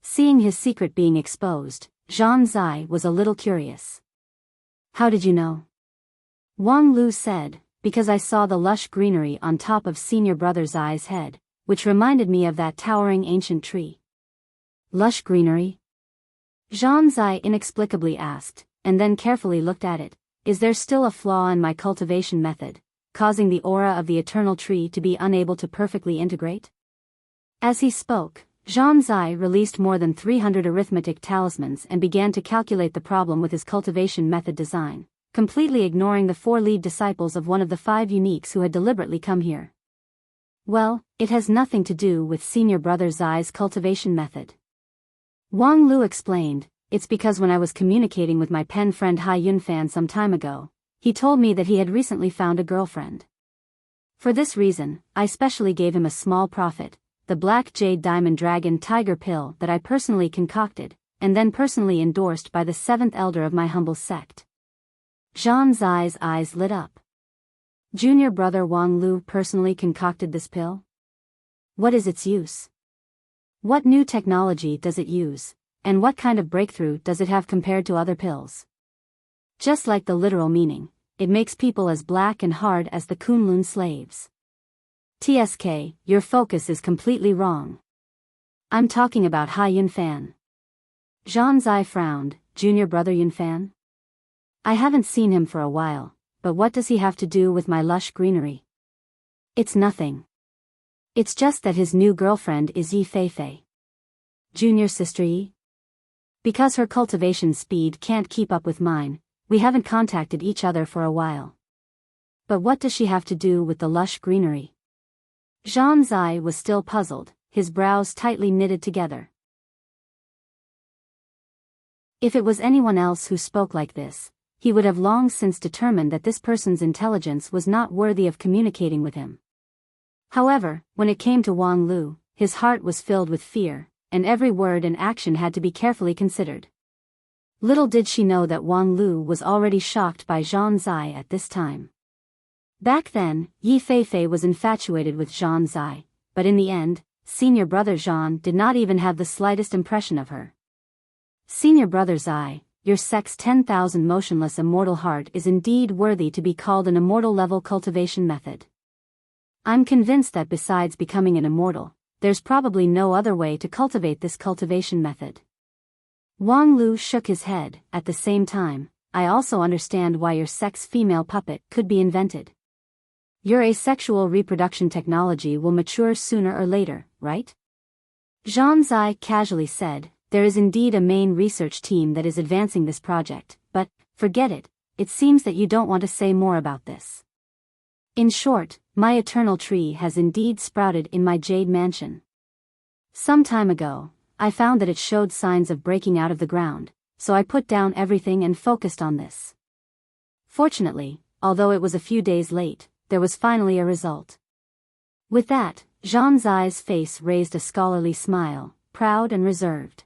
Seeing his secret being exposed, Zhang Zai was a little curious. "How did you know?" Wang Lu said, "Because I saw the lush greenery on top of senior brother Zai's head, which reminded me of that towering ancient tree." "Lush greenery?" Zhang Zai inexplicably asked, and then carefully looked at it. "Is there still a flaw in my cultivation method, causing the aura of the eternal tree to be unable to perfectly integrate?" As he spoke, Zhang Zai released more than 300 arithmetic talismans and began to calculate the problem with his cultivation method design, completely ignoring the 4 lead disciples of one of the 5 uniques who had deliberately come here. "Well, it has nothing to do with senior brother Zai's cultivation method," Wang Lu explained. "It's because when I was communicating with my pen friend Hai Yunfan some time ago, he told me that he had recently found a girlfriend. For this reason, I specially gave him a small profit, the Black Jade Diamond Dragon Tiger Pill that I personally concocted, and then personally endorsed by the 7th elder of my humble sect." Zhang Zai's eyes lit up. Junior brother Wang Lu personally concocted this pill? What is its use? What new technology does it use, and what kind of breakthrough does it have compared to other pills? Just like the literal meaning, it makes people as black and hard as the Kunlun slaves. TSK, your focus is completely wrong. I'm talking about Hai Yunfan. Zhang Zai frowned. Junior brother Yunfan? I haven't seen him for a while, but what does he have to do with my lush greenery? It's nothing. It's just that his new girlfriend is Yi Feifei. Junior sister Yi? Because her cultivation speed can't keep up with mine, we haven't contacted each other for a while. But what does she have to do with the lush greenery? Zhang Zai was still puzzled, his brows tightly knitted together. If it was anyone else who spoke like this, he would have long since determined that this person's intelligence was not worthy of communicating with him. However, when it came to Wang Lu, his heart was filled with fear, and every word and action had to be carefully considered. Little did she know that Wang Lu was already shocked by Zhang Zai at this time. Back then, Yi Feifei was infatuated with Zhang Zai, but in the end, senior brother Zhang did not even have the slightest impression of her. Senior brother Zai, your sex 10,000 motionless immortal heart is indeed worthy to be called an immortal level cultivation method. I'm convinced that besides becoming an immortal, there's probably no other way to cultivate this cultivation method. Wang Lu shook his head. At the same time, I also understand why your sex female puppet could be invented. Your asexual reproduction technology will mature sooner or later, right? Zhang Zai casually said, there is indeed a main research team that is advancing this project, but, forget it, it seems that you don't want to say more about this. In short, my eternal tree has indeed sprouted in my jade mansion. Some time ago, I found that it showed signs of breaking out of the ground, so I put down everything and focused on this. Fortunately, although it was a few days late, there was finally a result. With that, Zhang Zai's face raised a scholarly smile, proud and reserved.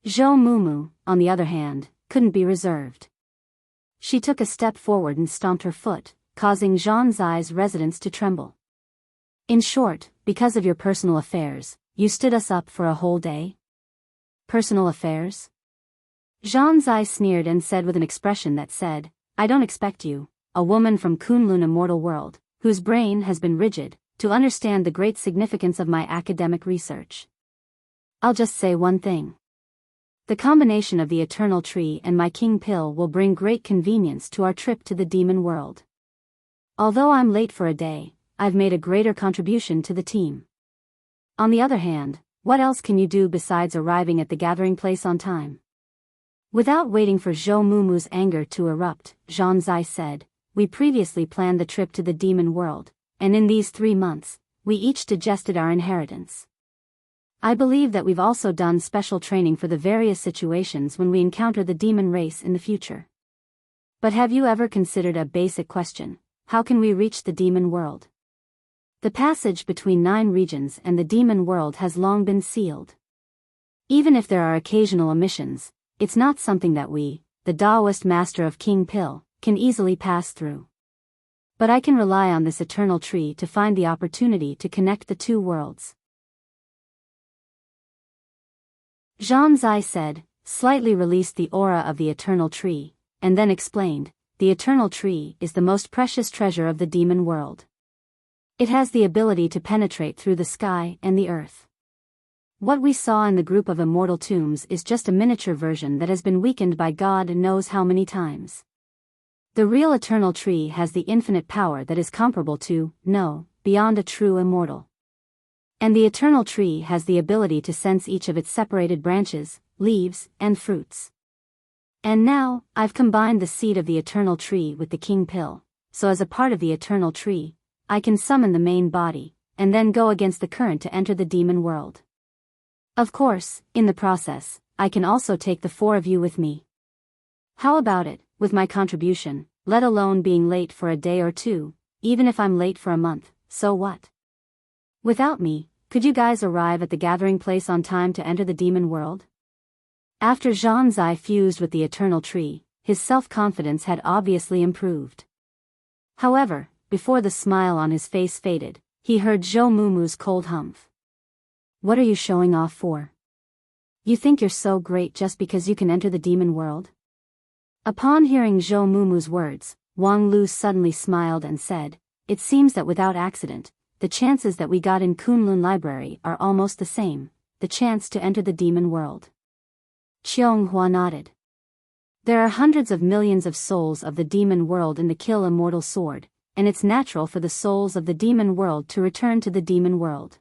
Zhou Mumu, on the other hand, couldn't be reserved. She took a step forward and stomped her foot, causing Zhang Zai's residence to tremble. In short, because of your personal affairs, you stood us up for a whole day? Personal affairs? Zhang Zai sneered and said with an expression that said, I don't expect you, a woman from Kunlun immortal world, whose brain has been rigid, to understand the great significance of my academic research. I'll just say one thing. The combination of the eternal tree and my king pill will bring great convenience to our trip to the demon world. Although I'm late for a day, I've made a greater contribution to the team. On the other hand, what else can you do besides arriving at the gathering place on time? Without waiting for Zhou Mumu's anger to erupt, Zhang Zai said, we previously planned the trip to the demon world, and in these 3 months, we each digested our inheritance. I believe that we've also done special training for the various situations when we encounter the demon race in the future. But have you ever considered a basic question? How can we reach the demon world? The passage between 9 regions and the demon world has long been sealed. Even if there are occasional omissions, it's not something that we, the Taoist master of King Pill, can easily pass through. But I can rely on this eternal tree to find the opportunity to connect the 2 worlds. Zhang Zai said, slightly released the aura of the eternal tree, and then explained, the eternal tree is the most precious treasure of the demon world. It has the ability to penetrate through the sky and the earth. What we saw in the group of immortal tombs is just a miniature version that has been weakened by God knows how many times. The real eternal tree has the infinite power that is comparable to, no, beyond a true immortal. And the eternal tree has the ability to sense each of its separated branches, leaves, and fruits. And now, I've combined the seed of the eternal tree with the king pill, so as a part of the eternal tree, I can summon the main body, and then go against the current to enter the demon world. Of course, in the process, I can also take the 4 of you with me. How about it, with my contribution, let alone being late for a day or 2, even if I'm late for a month, so what? Without me, could you guys arrive at the gathering place on time to enter the demon world? After Zhang Zai fused with the eternal tree, his self-confidence had obviously improved. However, before the smile on his face faded, he heard Zhou Mumu's cold humph. What are you showing off for? You think you're so great just because you can enter the demon world? Upon hearing Zhou Mumu's words, Wang Lu suddenly smiled and said, it seems that without accident, the chances that we got in Kunlun Library are almost the same, the chance to enter the demon world. Qiong Hua nodded. There are hundreds of millions of souls of the demon world in the Kill Immortal Sword, and it's natural for the souls of the demon world to return to the demon world.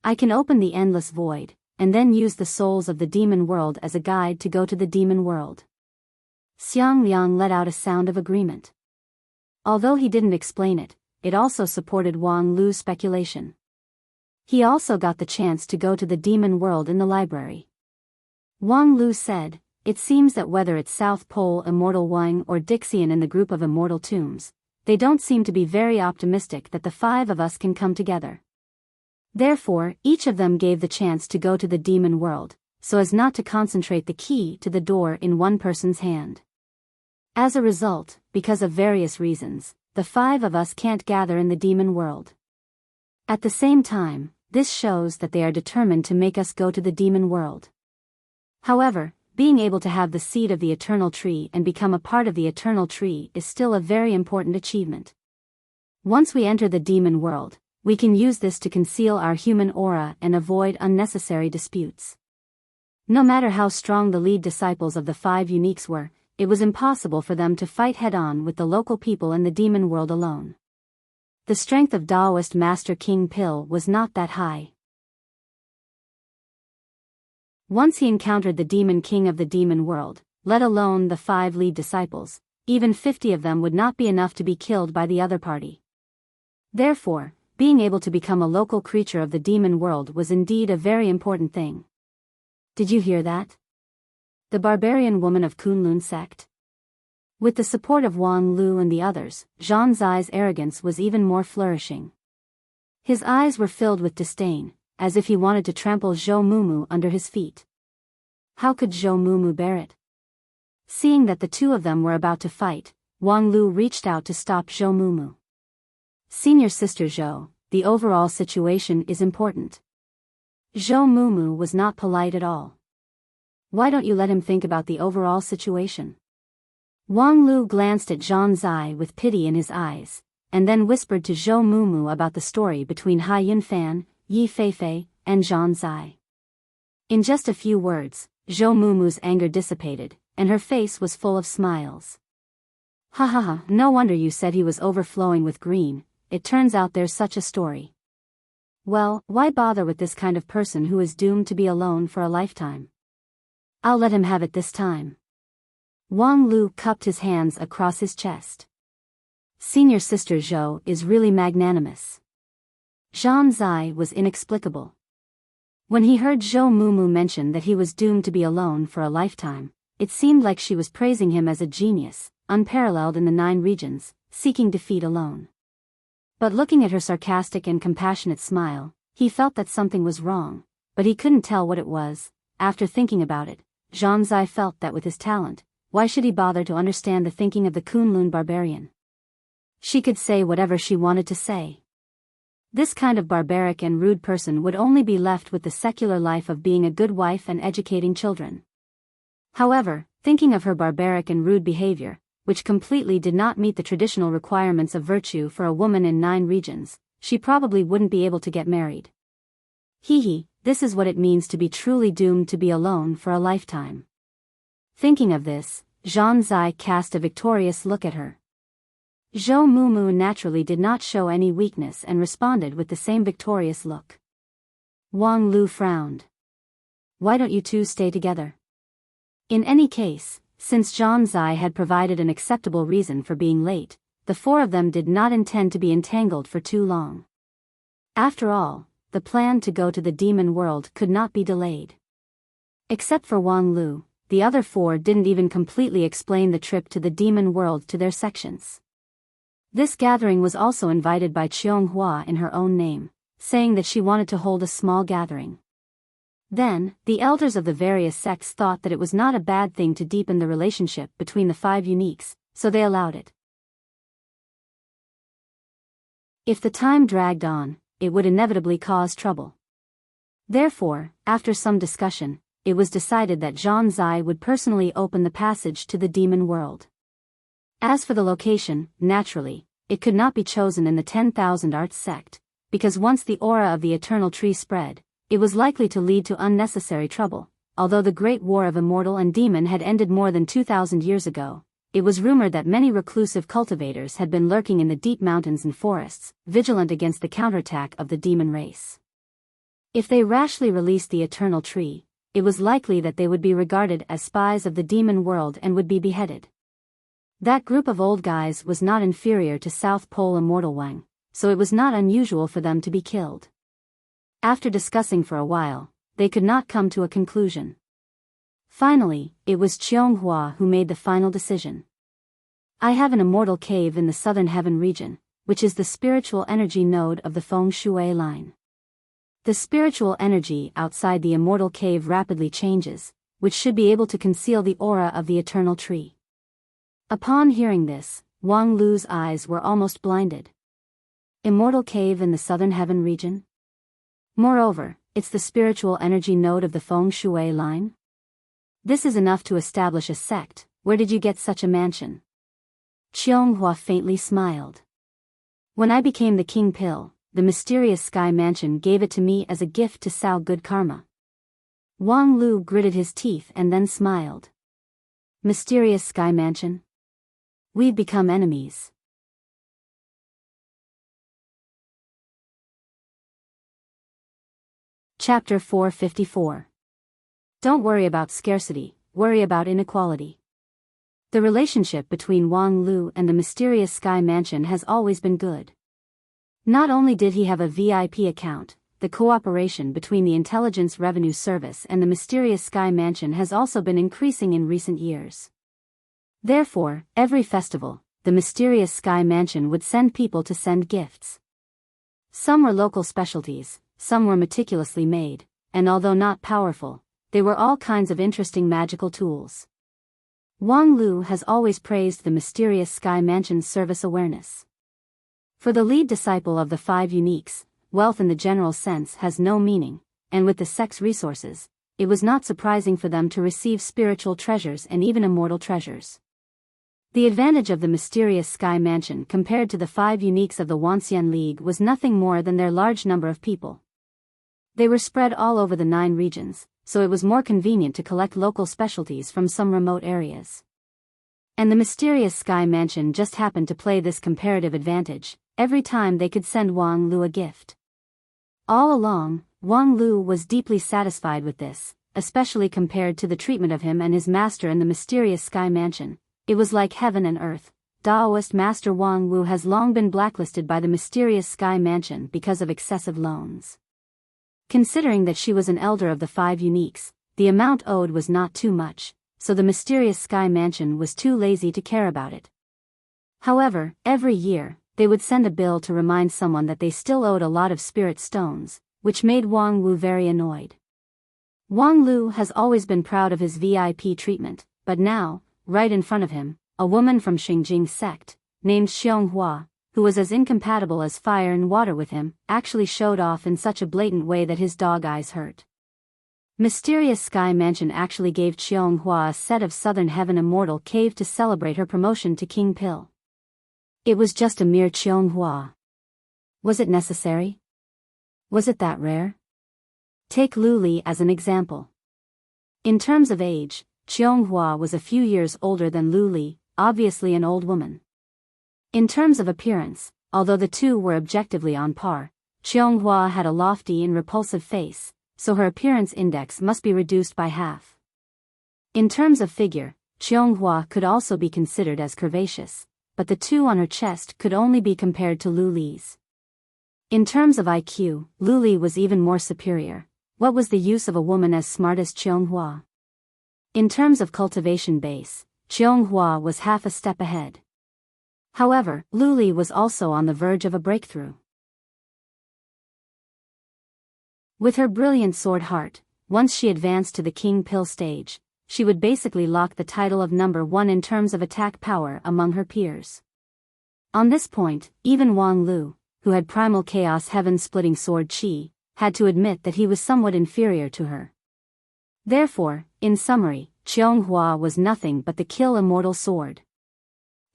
I can open the endless void, and then use the souls of the demon world as a guide to go to the demon world. Xiang Liang let out a sound of agreement. Although he didn't explain it, it also supported Wang Lu's speculation. He also got the chance to go to the demon world in the library. Wang Lu said, it seems that whether it's South Pole Immortal Wang or Dixian in the group of immortal tombs, they don't seem to be very optimistic that the five of us can come together. Therefore, each of them gave the chance to go to the demon world, so as not to concentrate the key to the door in one person's hand. As a result, because of various reasons, the five of us can't gather in the demon world. At the same time, this shows that they are determined to make us go to the demon world. However, being able to have the seed of the eternal tree and become a part of the eternal tree is still a very important achievement. Once we enter the demon world, we can use this to conceal our human aura and avoid unnecessary disputes. No matter how strong the lead disciples of the five uniques were, it was impossible for them to fight head-on with the local people in the demon world alone. The strength of Taoist Master King Pil was not that high. Once he encountered the demon king of the demon world, let alone the five lead disciples, even 50 of them would not be enough to be killed by the other party. Therefore, being able to become a local creature of the demon world was indeed a very important thing. Did you hear that? The barbarian woman of Kunlun sect? With the support of Wang Lu and the others, Zhang Zai's arrogance was even more flourishing. His eyes were filled with disdain, as if he wanted to trample Zhou Mumu under his feet. How could Zhou Mumu bear it? Seeing that the two of them were about to fight, Wang Lu reached out to stop Zhou Mumu. Senior Sister Zhou, the overall situation is important. Zhou Mumu was not polite at all. Why don't you let him think about the overall situation? Wang Lu glanced at Zhang Zai with pity in his eyes, and then whispered to Zhou Mumu about the story between Hai Yunfan, Yi Feifei, and Zhang Zai. In just a few words, Zhou Mumu's anger dissipated, and her face was full of smiles. Ha ha ha, no wonder you said he was overflowing with green, it turns out there's such a story. Well, why bother with this kind of person who is doomed to be alone for a lifetime? I'll let him have it this time. Wang Lu cupped his hands across his chest. Senior Sister Zhou is really magnanimous. Zhang Zai was inexplicable. When he heard Zhou Mumu mention that he was doomed to be alone for a lifetime, it seemed like she was praising him as a genius, unparalleled in the 9 regions, seeking defeat alone. But looking at her sarcastic and compassionate smile, he felt that something was wrong, but he couldn't tell what it was. After thinking about it, Zhang Zai felt that with his talent, why should he bother to understand the thinking of the Kunlun barbarian? She could say whatever she wanted to say. This kind of barbaric and rude person would only be left with the secular life of being a good wife and educating children. However, thinking of her barbaric and rude behavior, which completely did not meet the traditional requirements of virtue for a woman in 9 regions, she probably wouldn't be able to get married. Hee, this is what it means to be truly doomed to be alone for a lifetime. Thinking of this, Zhang Zai cast a victorious look at her. Zhou Mumu naturally did not show any weakness and responded with the same victorious look. Wang Lu frowned. Why don't you two stay together? In any case, since Zhang Zai had provided an acceptable reason for being late, the 4 of them did not intend to be entangled for too long. After all, the plan to go to the demon world could not be delayed. Except for Wang Lu, the other 4 didn't even completely explain the trip to the demon world to their sections. This gathering was also invited by Qiong in her own name, saying that she wanted to hold a small gathering. Then, the elders of the various sects thought that it was not a bad thing to deepen the relationship between the 5 uniques, so they allowed it. If the time dragged on, it would inevitably cause trouble. Therefore, after some discussion, it was decided that Zhang Zai would personally open the passage to the demon world. As for the location, naturally, it could not be chosen in the 10,000 Arts sect, because once the aura of the eternal tree spread, it was likely to lead to unnecessary trouble. Although the great war of immortal and demon had ended more than 2,000 years ago, it was rumored that many reclusive cultivators had been lurking in the deep mountains and forests, vigilant against the counterattack of the demon race. If they rashly released the eternal tree, it was likely that they would be regarded as spies of the demon world and would be beheaded. That group of old guys was not inferior to South Pole Immortal Wang, so it was not unusual for them to be killed. After discussing for a while, they could not come to a conclusion. Finally, it was Qianghua who made the final decision. I have an immortal cave in the southern heaven region, which is the spiritual energy node of the feng shui line. The spiritual energy outside the immortal cave rapidly changes, which should be able to conceal the aura of the eternal tree. Upon hearing this, Wang Lu's eyes were almost blinded. Immortal cave in the southern heaven region? Moreover, it's the spiritual energy node of the feng shui line? This is enough to establish a sect. Where did you get such a mansion? Qianghua faintly smiled. When I became the King Pill, the mysterious sky mansion gave it to me as a gift to sow good karma. Wang Lu gritted his teeth and then smiled. Mysterious sky mansion? We've become enemies. Chapter 454. Don't worry about scarcity, worry about inequality. The relationship between Wang Lu and the mysterious sky mansion has always been good. Not only did he have a VIP account, the cooperation between the Intelligence Revenue Service and the mysterious sky mansion has also been increasing in recent years. Therefore, every festival, the mysterious sky mansion would send people to send gifts. Some were local specialties, some were meticulously made, and although not powerful, they were all kinds of interesting magical tools. Wang Lu has always praised the mysterious sky mansion's service awareness. For the lead disciple of the five uniques, wealth in the general sense has no meaning, and with the sect's resources, it was not surprising for them to receive spiritual treasures and even immortal treasures. The advantage of the mysterious sky mansion compared to the five uniques of the Wanxian League was nothing more than their large number of people. They were spread all over the 9 regions, so it was more convenient to collect local specialties from some remote areas. And the mysterious sky mansion just happened to play this comparative advantage. Every time they could send Wang Lu a gift. All along, Wang Lu was deeply satisfied with this, especially compared to the treatment of him and his master in the mysterious sky mansion. It was like heaven and earth. Daoist master Wang Wu has long been blacklisted by the mysterious sky mansion because of excessive loans. Considering that she was an elder of the 5 uniques, the amount owed was not too much, so the mysterious sky mansion was too lazy to care about it. However, every year, they would send a bill to remind someone that they still owed a lot of spirit stones, which made Wang Wu very annoyed. Wang Lu has always been proud of his VIP treatment, but now, right in front of him, a woman from Xingjing sect, named Xianghua, who was as incompatible as fire and water with him, actually showed off in such a blatant way that his dog eyes hurt. Mysterious Sky Mansion actually gave Xianghua a set of Southern Heaven Immortal Cave to celebrate her promotion to King Pill. It was just a mere Xianghua. Was it necessary? Was it that rare? Take Lu Li as an example. In terms of age, Xianghua was a few years older than Lu Li, obviously an old woman. In terms of appearance, although the two were objectively on par, Xianghua had a lofty and repulsive face, so her appearance index must be reduced by half. In terms of figure, Xianghua could also be considered as curvaceous, but the two on her chest could only be compared to Lu Li's. In terms of IQ, Lu Li was even more superior. What was the use of a woman as smart as Xianghua? In terms of cultivation base, Xianghua was half a step ahead. However, Lu Li was also on the verge of a breakthrough. With her brilliant sword heart, once she advanced to the King Pill stage, she would basically lock the title of number 1 in terms of attack power among her peers. On this point, even Wang Lu, who had primal chaos heaven-splitting sword chi, had to admit that he was somewhat inferior to her. Therefore, in summary, Xianghua was nothing but the kill immortal sword.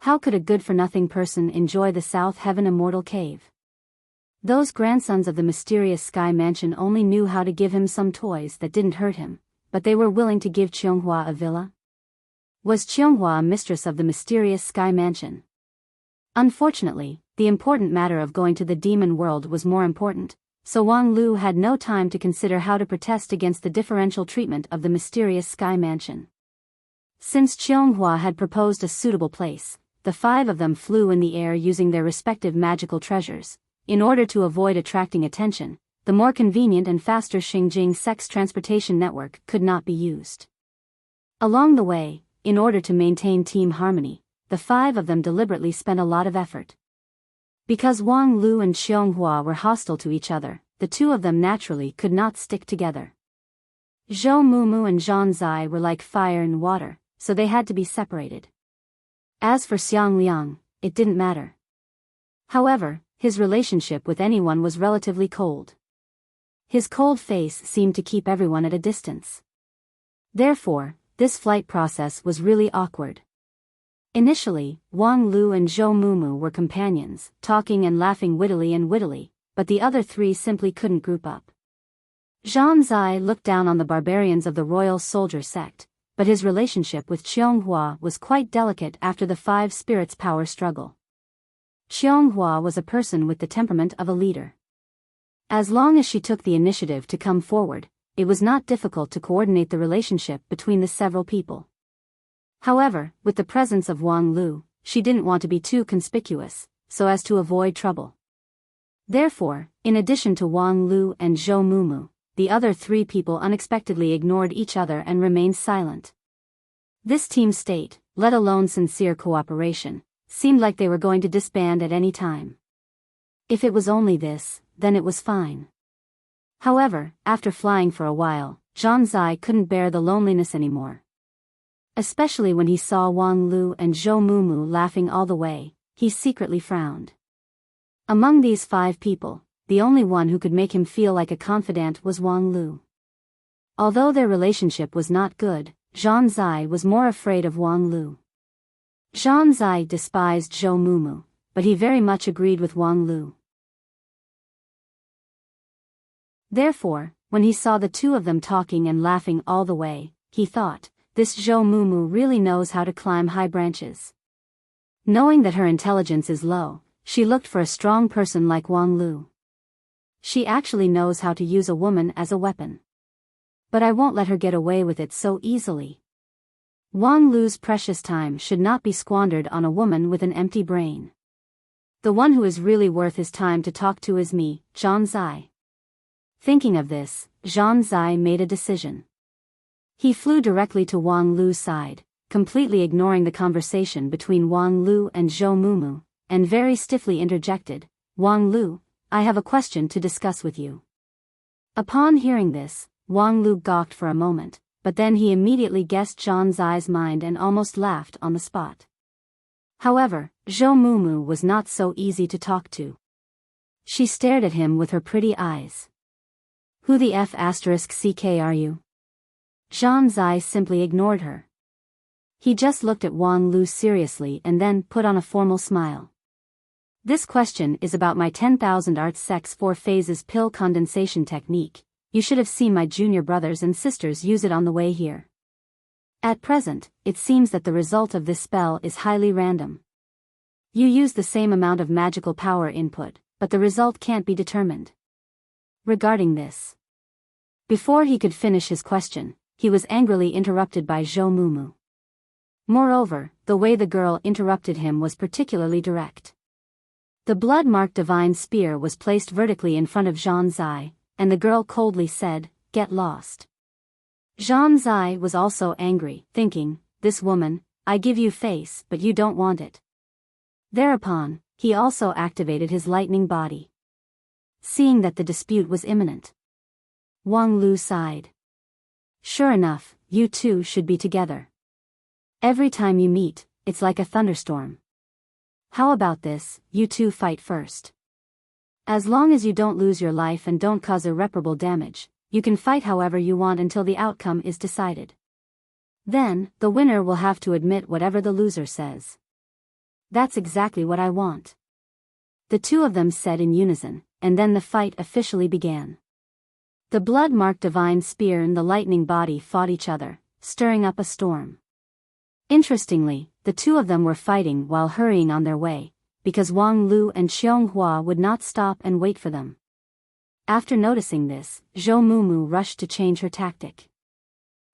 How could a good-for-nothing person enjoy the South Heaven Immortal Cave? Those grandsons of the mysterious Sky Mansion only knew how to give him some toys that didn't hurt him, but they were willing to give Xianghua a villa? Was Xianghua mistress of the mysterious Sky Mansion? Unfortunately, the important matter of going to the demon world was more important, so Wang Lu had no time to consider how to protest against the differential treatment of the mysterious Sky Mansion. Since Xianghua had proposed a suitable place, the 5 of them flew in the air using their respective magical treasures. In order to avoid attracting attention, the more convenient and faster Xingjing sex transportation network could not be used. Along the way, in order to maintain team harmony, the five of them deliberately spent a lot of effort. Because Wang Lu and Xianghua were hostile to each other, the two of them naturally could not stick together. Zhou Mumu and Zhang Zai were like fire and water, so they had to be separated. As for Xiang Liang, it didn't matter. However, his relationship with anyone was relatively cold. His cold face seemed to keep everyone at a distance. Therefore, this flight process was really awkward. Initially, Wang Lu and Zhou Mumu were companions, talking and laughing wittily, but the other three simply couldn't group up. Zhang Zai looked down on the barbarians of the royal soldier sect, but his relationship with Qianghua was quite delicate after the five spirits' power struggle. Qianghua was a person with the temperament of a leader. As long as she took the initiative to come forward, it was not difficult to coordinate the relationship between the several people. However, with the presence of Wang Lu, she didn't want to be too conspicuous, so as to avoid trouble. Therefore, in addition to Wang Lu and Zhou Mumu, the other three people unexpectedly ignored each other and remained silent. This team state, let alone sincere cooperation, seemed like they were going to disband at any time. If it was only this, then it was fine. However, after flying for a while, Zhang Zai couldn't bear the loneliness anymore. Especially when he saw Wang Lu and Zhou Mumu laughing all the way, he secretly frowned. Among these five people, the only one who could make him feel like a confidant was Wang Lu. Although their relationship was not good, Zhang Zai was more afraid of Wang Lu. Zhang Zai despised Zhou Mumu, but he very much agreed with Wang Lu. Therefore, when he saw the two of them talking and laughing all the way, he thought, this Zhou Mumu really knows how to climb high branches. Knowing that her intelligence is low, she looked for a strong person like Wang Lu. She actually knows how to use a woman as a weapon. But I won't let her get away with it so easily. Wang Lu's precious time should not be squandered on a woman with an empty brain. The one who is really worth his time to talk to is me, Zhang Zai. Thinking of this, Zhang Zai made a decision. He flew directly to Wang Lu's side, completely ignoring the conversation between Wang Lu and Zhou Mumu, and very stiffly interjected, Wang Lu, I have a question to discuss with you. Upon hearing this, Wang Lu gawked for a moment, but then he immediately guessed Zhang Zai's mind and almost laughed on the spot. However, Zhou Mumu was not so easy to talk to. She stared at him with her pretty eyes. Who the F***ck are you? Zhang Zai simply ignored her. He just looked at Wang Lu seriously and then put on a formal smile. This question is about my 10,000 arts sex 4 phases pill condensation technique. You should have seen my junior brothers and sisters use it on the way here. At present, it seems that the result of this spell is highly random. You use the same amount of magical power input, but the result can't be determined. Regarding this, before he could finish his question, he was angrily interrupted by Zhou Mumu. Moreover, the way the girl interrupted him was particularly direct. The blood-marked divine spear was placed vertically in front of Zhang Zai, and the girl coldly said, "Get lost." Zhang Zai was also angry, thinking, this woman, I give you face but you don't want it. Thereupon, he also activated his lightning body. Seeing that the dispute was imminent, Wang Lu sighed. Sure enough, you two should be together. Every time you meet, it's like a thunderstorm. How about this, you two fight first. As long as you don't lose your life and don't cause irreparable damage, you can fight however you want until the outcome is decided. Then, the winner will have to admit whatever the loser says. That's exactly what I want. The two of them said in unison, and then the fight officially began. The blood-marked divine spear and the lightning body fought each other, stirring up a storm. Interestingly, the two of them were fighting while hurrying on their way, because Wang Lu and Xianghua would not stop and wait for them. After noticing this, Zhou Mumu rushed to change her tactic.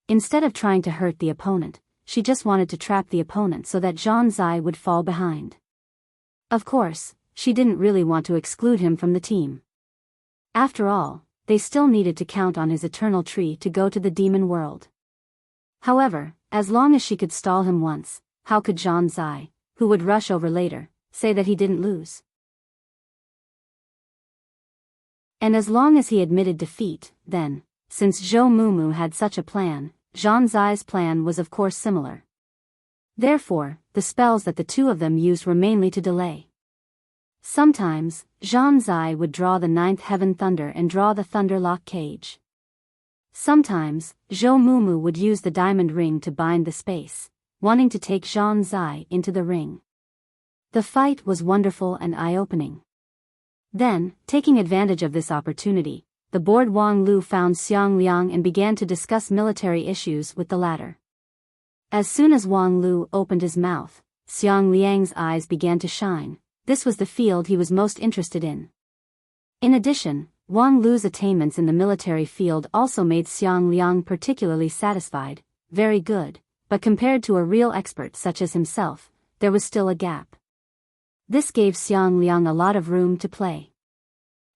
Instead of trying to hurt the opponent, she just wanted to trap the opponent so that Zhang Zai would fall behind. Of course, she didn't really want to exclude him from the team. After all, they still needed to count on his eternal tree to go to the demon world. However, As long as she could stall him once, how could Zhang Zai, who would rush over later, say that he didn't lose? And as long as he admitted defeat, then, since Zhou Mumu had such a plan, Zhang Zai's plan was of course similar. Therefore, the spells that the two of them used were mainly to delay. Sometimes, Zhang Zai would draw the ninth heaven thunder and draw the thunder lock cage. Sometimes, Zhou Mumu would use the diamond ring to bind the space, wanting to take Zhang Zai into the ring. The fight was wonderful and eye-opening. Then, taking advantage of this opportunity, the bored Wang Lu found Xiang Liang and began to discuss military issues with the latter. As soon as Wang Lu opened his mouth, Xiang Liang's eyes began to shine. This was the field he was most interested in. In addition, Wang Lu's attainments in the military field also made Xiang Liang particularly satisfied. Very good, but compared to a real expert such as himself, there was still a gap. This gave Xiang Liang a lot of room to play.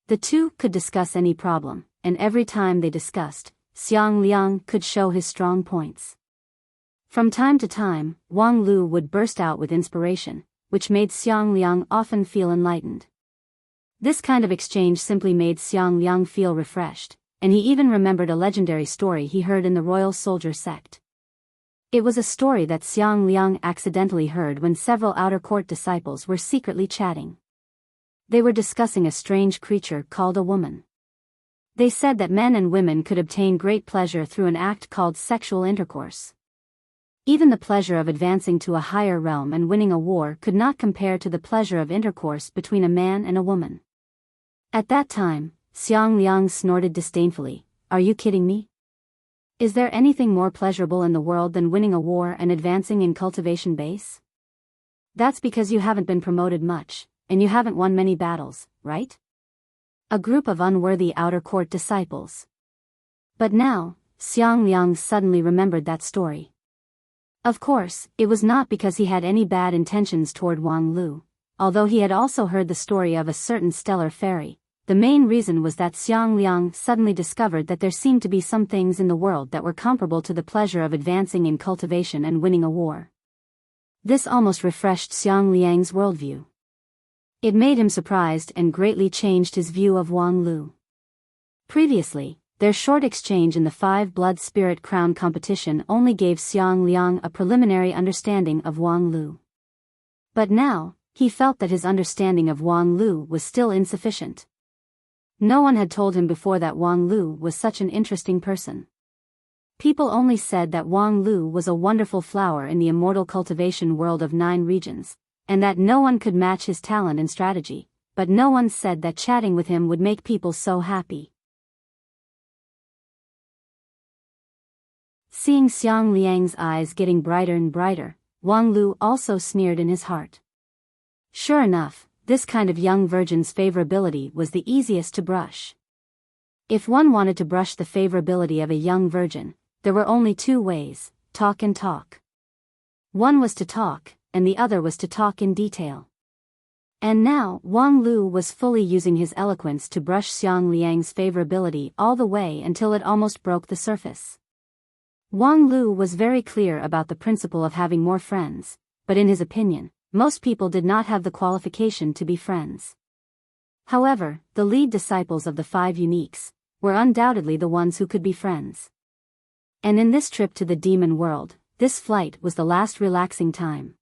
The two could discuss any problem, and every time they discussed, Xiang Liang could show his strong points. From time to time, Wang Lu would burst out with inspiration, which made Xiang Liang often feel enlightened. This kind of exchange simply made Xiang Liang feel refreshed, and he even remembered a legendary story he heard in the royal soldier sect. It was a story that Xiang Liang accidentally heard when several outer court disciples were secretly chatting. They were discussing a strange creature called a woman. They said that men and women could obtain great pleasure through an act called sexual intercourse. Even the pleasure of advancing to a higher realm and winning a war could not compare to the pleasure of intercourse between a man and a woman. At that time, Xiang Liang snorted disdainfully, "Are you kidding me? Is there anything more pleasurable in the world than winning a war and advancing in cultivation base? That's because you haven't been promoted much, and you haven't won many battles, right?" A group of unworthy outer court disciples. But now, Xiang Liang suddenly remembered that story. Of course, it was not because he had any bad intentions toward Wang Lu, although he had also heard the story of a certain stellar fairy. The main reason was that Xiang Liang suddenly discovered that there seemed to be some things in the world that were comparable to the pleasure of advancing in cultivation and winning a war. This almost refreshed Xiang Liang's worldview. It made him surprised and greatly changed his view of Wang Lu. Previously, their short exchange in the 5 Blood Spirit Crown competition only gave Xiang Liang a preliminary understanding of Wang Lu. But now, he felt that his understanding of Wang Lu was still insufficient. No one had told him before that Wang Lu was such an interesting person. People only said that Wang Lu was a wonderful flower in the immortal cultivation world of 9 regions, and that no one could match his talent and strategy, but no one said that chatting with him would make people so happy. Seeing Xiang Liang's eyes getting brighter and brighter, Wang Lu also sneered in his heart. Sure enough, this kind of young virgin's favorability was the easiest to brush. If one wanted to brush the favorability of a young virgin, there were only 2 ways, talk and talk. One was to talk, and the other was to talk in detail. And now, Wang Lu was fully using his eloquence to brush Xiang Liang's favorability all the way until it almost broke the surface. Wang Lu was very clear about the principle of having more friends, but in his opinion, most people did not have the qualification to be friends. However, the lead disciples of the 5 uniques were undoubtedly the ones who could be friends. And in this trip to the demon world, this flight was the last relaxing time.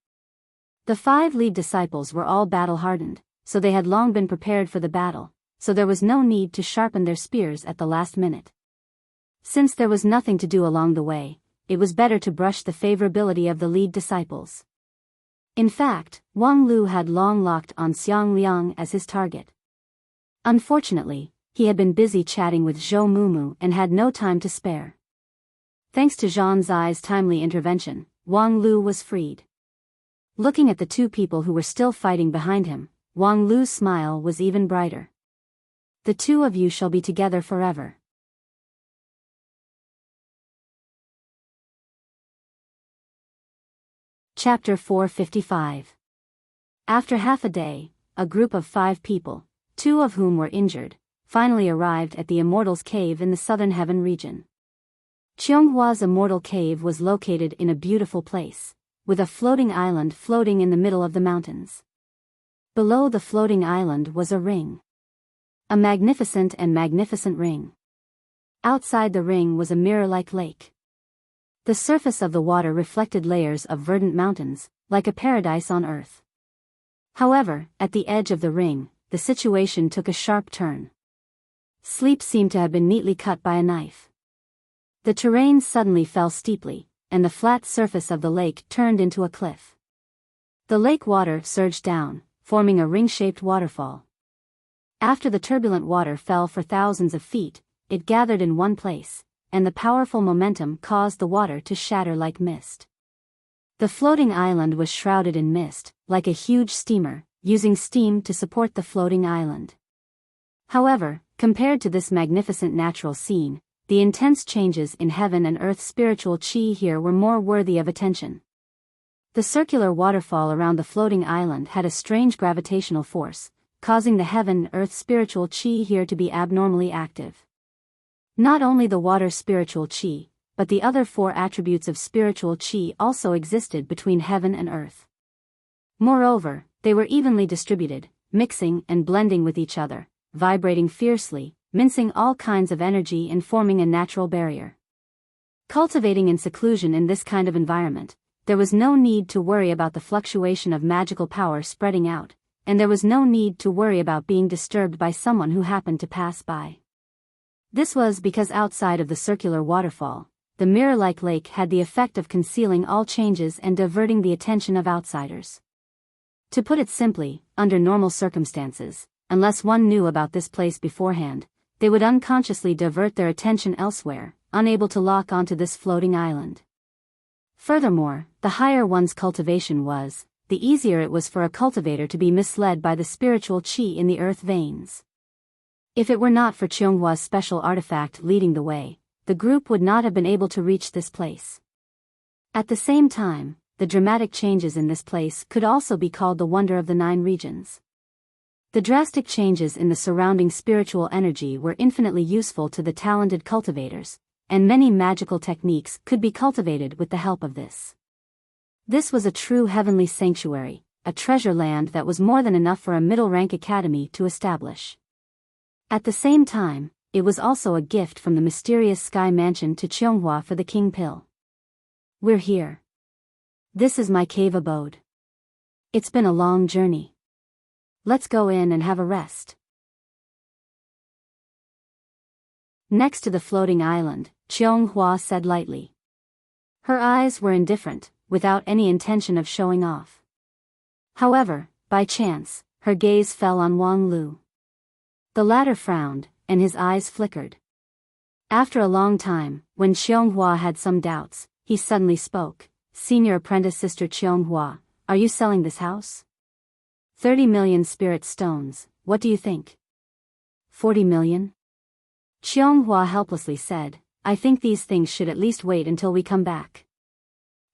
The 5 lead disciples were all battle-hardened, so they had long been prepared for the battle, so there was no need to sharpen their spears at the last minute. Since there was nothing to do along the way, it was better to brush the favorability of the lead disciples. In fact, Wang Lu had long locked on Xiang Liang as his target. Unfortunately, he had been busy chatting with Zhou Mumu and had no time to spare. Thanks to Zhang Zai's timely intervention, Wang Lu was freed. Looking at the 2 people who were still fighting behind him, Wang Lu's smile was even brighter. The 2 of you shall be together forever. Chapter 455. After half a day, a group of 5 people, 2 of whom were injured, finally arrived at the Immortals' Cave in the southern heaven region. Cheonghua's immortal cave was located in a beautiful place, with a floating island floating in the middle of the mountains. Below the floating island was a ring. A magnificent ring. Outside the ring was a mirror-like lake. The surface of the water reflected layers of verdant mountains, like a paradise on earth. However, at the edge of the ring, the situation took a sharp turn. Sleep seemed to have been neatly cut by a knife. The terrain suddenly fell steeply, and the flat surface of the lake turned into a cliff. The lake water surged down, forming a ring-shaped waterfall. After the turbulent water fell for thousands of feet, it gathered in one place, and the powerful momentum caused the water to shatter like mist. The floating island was shrouded in mist, like a huge steamer, using steam to support the floating island. However, compared to this magnificent natural scene, the intense changes in heaven and earth's spiritual chi here were more worthy of attention. The circular waterfall around the floating island had a strange gravitational force, causing the heaven and earth spiritual chi here to be abnormally active. Not only the water spiritual chi, but the other four attributes of spiritual chi also existed between heaven and earth. Moreover, they were evenly distributed, mixing and blending with each other, vibrating fiercely, mincing all kinds of energy and forming a natural barrier. Cultivating in seclusion in this kind of environment, there was no need to worry about the fluctuation of magical power spreading out, and there was no need to worry about being disturbed by someone who happened to pass by. This was because outside of the circular waterfall, the mirror-like lake had the effect of concealing all changes and diverting the attention of outsiders. To put it simply, under normal circumstances, unless one knew about this place beforehand, they would unconsciously divert their attention elsewhere, unable to lock onto this floating island. Furthermore, the higher one's cultivation was, the easier it was for a cultivator to be misled by the spiritual chi in the earth veins. If it were not for Cheonghua's special artifact leading the way, the group would not have been able to reach this place. At the same time, the dramatic changes in this place could also be called the wonder of the 9 regions. The drastic changes in the surrounding spiritual energy were infinitely useful to the talented cultivators, and many magical techniques could be cultivated with the help of this. This was a true heavenly sanctuary, a treasure land that was more than enough for a middle-rank academy to establish. At the same time, it was also a gift from the mysterious sky mansion to Cheonghua for the King Pill. We're here. This is my cave abode. It's been a long journey. Let's go in and have a rest. Next to the floating island, Cheonghua said lightly. Her eyes were indifferent, without any intention of showing off. However, by chance, her gaze fell on Wang Lu. The latter frowned, and his eyes flickered. After a long time, when Cheonghua had some doubts, he suddenly spoke. Senior apprentice Sister Cheonghua, are you selling this house? 30 million spirit stones, what do you think? 40 million? Cheonghua helplessly said, I think these things should at least wait until we come back.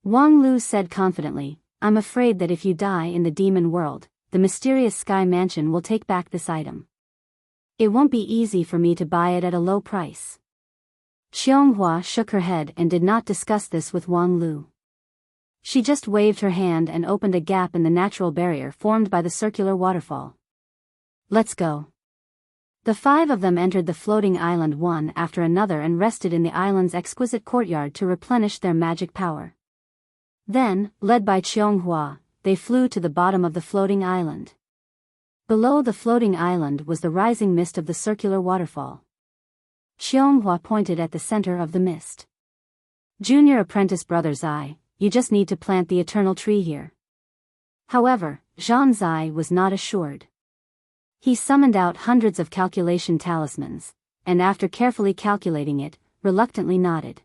Wang Lu said confidently, I'm afraid that if you die in the demon world, the mysterious sky mansion will take back this item. It won't be easy for me to buy it at a low price. Cheonghua shook her head and did not discuss this with Wang Lu. She just waved her hand and opened a gap in the natural barrier formed by the circular waterfall. Let's go. The 5 of them entered the floating island one after another and rested in the island's exquisite courtyard to replenish their magic power. Then, led by Cheonghua, they flew to the bottom of the floating island. Below the floating island was the rising mist of the circular waterfall. Cheonghua pointed at the center of the mist. Junior apprentice Brother Zai, you just need to plant the eternal tree here. However, Zhan Zai was not assured. He summoned out hundreds of calculation talismans, and after carefully calculating it, reluctantly nodded.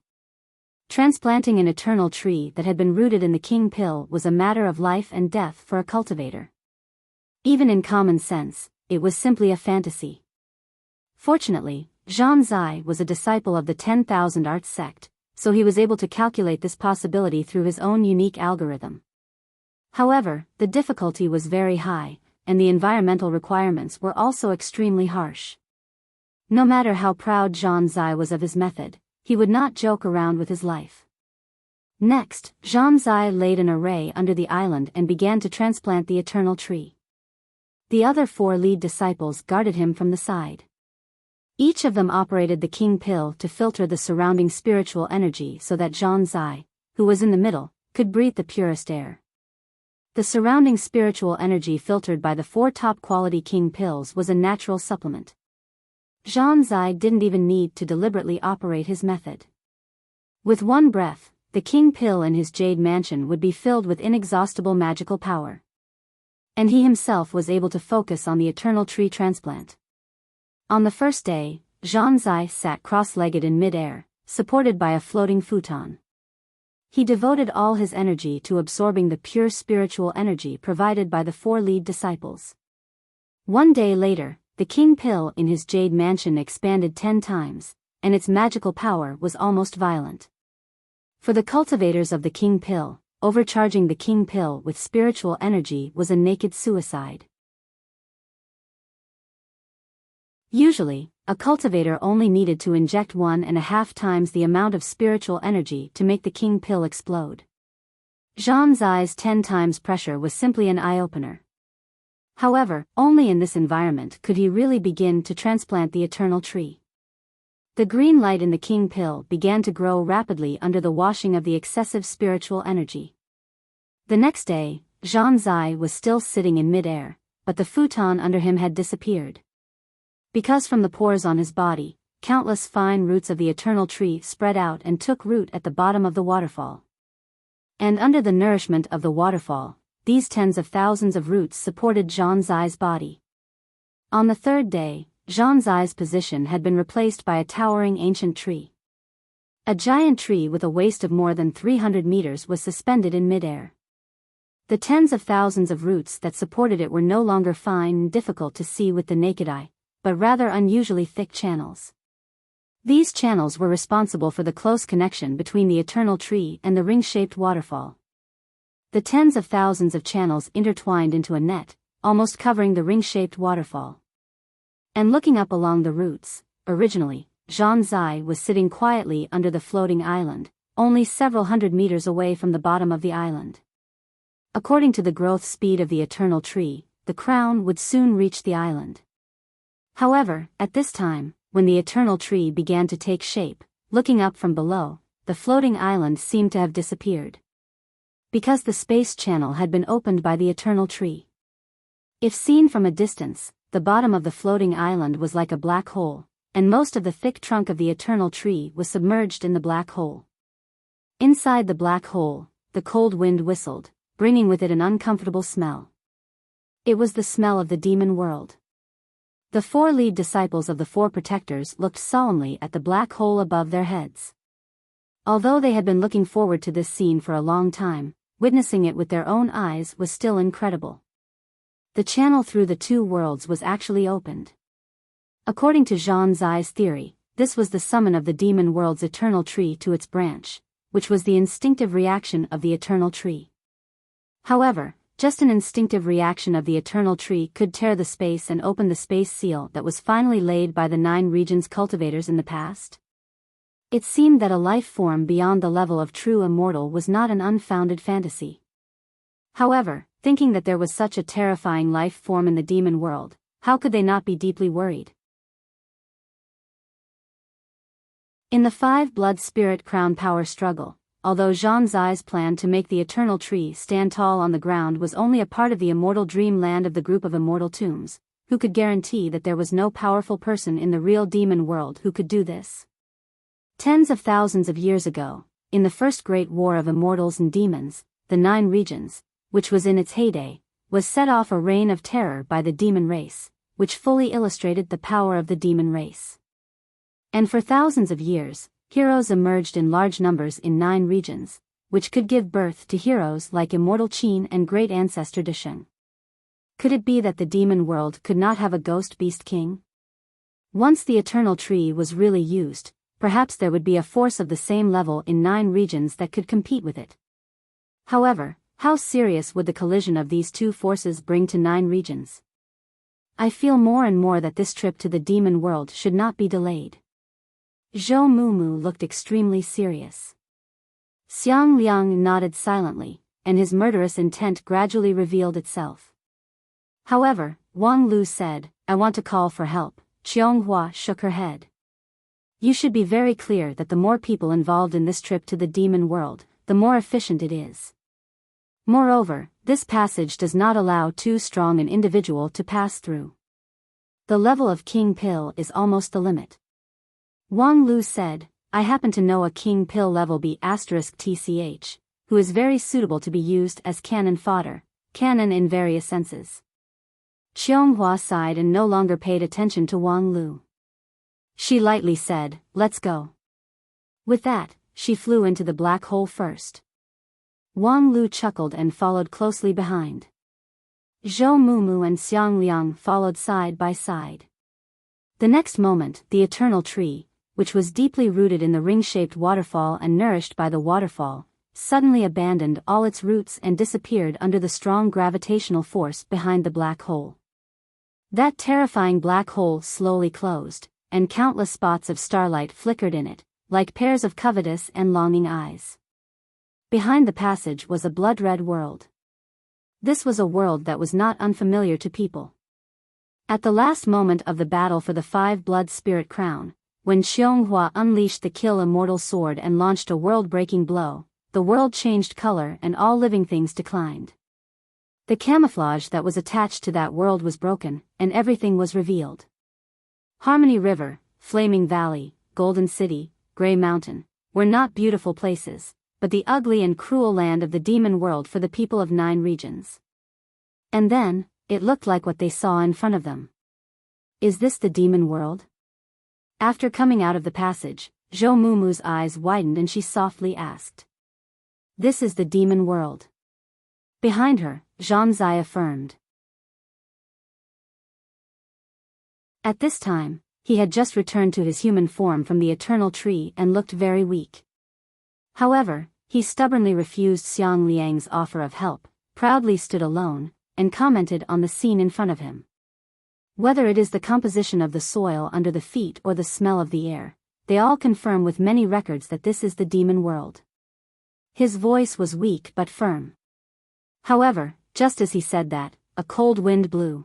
Transplanting an eternal tree that had been rooted in the King Pill was a matter of life and death for a cultivator. Even in common sense, it was simply a fantasy. Fortunately, Zhan Zai was a disciple of the 10,000 Arts sect, so he was able to calculate this possibility through his own unique algorithm. However, the difficulty was very high, and the environmental requirements were also extremely harsh. No matter how proud Zhan Zai was of his method, he would not joke around with his life. Next, Zhang laid an array under the island and began to transplant the eternal tree. The other 4 lead disciples guarded him from the side. Each of them operated the king pill to filter the surrounding spiritual energy so that Zhang, who was in the middle, could breathe the purest air. The surrounding spiritual energy filtered by the 4 top-quality king pills was a natural supplement. Zhang didn't even need to deliberately operate his method. With one breath, the king pill in his jade mansion would be filled with inexhaustible magical power. And he himself was able to focus on the eternal tree transplant. On the first day, Zhang sat cross-legged in mid-air, supported by a floating futon. He devoted all his energy to absorbing the pure spiritual energy provided by the 4 lead disciples. One day later, the king pill in his jade mansion expanded 10 times, and its magical power was almost violent. For the cultivators of the king pill, overcharging the king pill with spiritual energy was a naked suicide. Usually, a cultivator only needed to inject 1.5 times the amount of spiritual energy to make the king pill explode. Zhang's 10 times pressure was simply an eye-opener. However, only in this environment could he really begin to transplant the eternal tree. The green light in the king pill began to grow rapidly under the washing of the excessive spiritual energy. The next day, Zhang was still sitting in mid-air, but the futon under him had disappeared. Because from the pores on his body, countless fine roots of the eternal tree spread out and took root at the bottom of the waterfall. And under the nourishment of the waterfall, these tens of thousands of roots supported Zhang's body. On the third day, Zhang's position had been replaced by a towering ancient tree. A giant tree with a waist of more than 300 meters was suspended in midair. The tens of thousands of roots that supported it were no longer fine and difficult to see with the naked eye, but rather unusually thick channels. These channels were responsible for the close connection between the eternal tree and the ring-shaped waterfall. The tens of thousands of channels intertwined into a net, almost covering the ring-shaped waterfall. And looking up along the roots, originally, Zhang was sitting quietly under the floating island, only several hundred meters away from the bottom of the island. According to the growth speed of the eternal tree, the crown would soon reach the island. However, at this time, when the eternal tree began to take shape, looking up from below, the floating island seemed to have disappeared. Because the space channel had been opened by the eternal tree. If seen from a distance, the bottom of the floating island was like a black hole, and most of the thick trunk of the eternal tree was submerged in the black hole. Inside the black hole, the cold wind whistled, bringing with it an uncomfortable smell. It was the smell of the demon world. The 4 lead disciples of the 4 protectors looked solemnly at the black hole above their heads. Although they had been looking forward to this scene for a long time, witnessing it with their own eyes was still incredible. The channel through the 2 worlds was actually opened. According to Zhang's theory, this was the summon of the demon world's eternal tree to its branch, which was the instinctive reaction of the eternal tree. However, just an instinctive reaction of the eternal tree could tear the space and open the space seal that was finally laid by the 9 regions cultivators in the past. It seemed that a life form beyond the level of true immortal was not an unfounded fantasy. However, thinking that there was such a terrifying life form in the demon world, how could they not be deeply worried? In the 5 blood spirit crown power struggle, although Zhang's plan to make the eternal tree stand tall on the ground was only a part of the immortal dream land of the group of immortal tombs, who could guarantee that there was no powerful person in the real demon world who could do this? Tens of thousands of years ago, in the first great war of immortals and demons, the 9 regions, which was in its heyday, was set off a reign of terror by the demon race, which fully illustrated the power of the demon race. And for thousands of years, heroes emerged in large numbers in 9 regions, which could give birth to heroes like Immortal Qin and Great Ancestor Desheng. Could it be that the demon world could not have a ghost beast king? Once the eternal tree was really used, perhaps there would be a force of the same level in 9 regions that could compete with it. However, how serious would the collision of these 2 forces bring to 9 regions? I feel more and more that this trip to the demon world should not be delayed. Zhou Mumu looked extremely serious. Xiang Liang nodded silently, and his murderous intent gradually revealed itself. However, Wang Lu said, "I want to call for help." Qianghua shook her head. "You should be very clear that the more people involved in this trip to the demon world, the more efficient it is. Moreover, this passage does not allow too strong an individual to pass through. The level of King Pill is almost the limit." Wang Lu said, "I happen to know a King Pill level B*TCH, who is very suitable to be used as cannon fodder, cannon in various senses." Qianghua sighed and no longer paid attention to Wang Lu. She lightly said, "Let's go." With that, she flew into the black hole first. Wang Lu chuckled and followed closely behind. Zhou Mumu and Xiang Liang followed side by side. The next moment, the eternal tree, which was deeply rooted in the ring-shaped waterfall and nourished by the waterfall, suddenly abandoned all its roots and disappeared under the strong gravitational force behind the black hole. That terrifying black hole slowly closed, and countless spots of starlight flickered in it, like pairs of covetous and longing eyes. Behind the passage was a blood-red world. This was a world that was not unfamiliar to people. At the last moment of the battle for the 5-blood spirit crown, when Qianghua unleashed the Kill Immortal sword and launched a world-breaking blow, the world changed color and all living things declined. The camouflage that was attached to that world was broken, and everything was revealed. Harmony River, Flaming Valley, Golden City, Gray Mountain, were not beautiful places, but the ugly and cruel land of the demon world for the people of 9 regions. And then, it looked like what they saw in front of them. Is this the demon world? After coming out of the passage, Zhou Mumu's eyes widened and she softly asked. "This is the demon world." Behind her, Zhang Zai affirmed. At this time, he had just returned to his human form from the eternal tree and looked very weak. However, he stubbornly refused Xiang Liang's offer of help, proudly stood alone, and commented on the scene in front of him. Whether it is the composition of the soil under the feet or the smell of the air, they all confirm with many records that this is the demon world. His voice was weak but firm. However, just as he said that, a cold wind blew.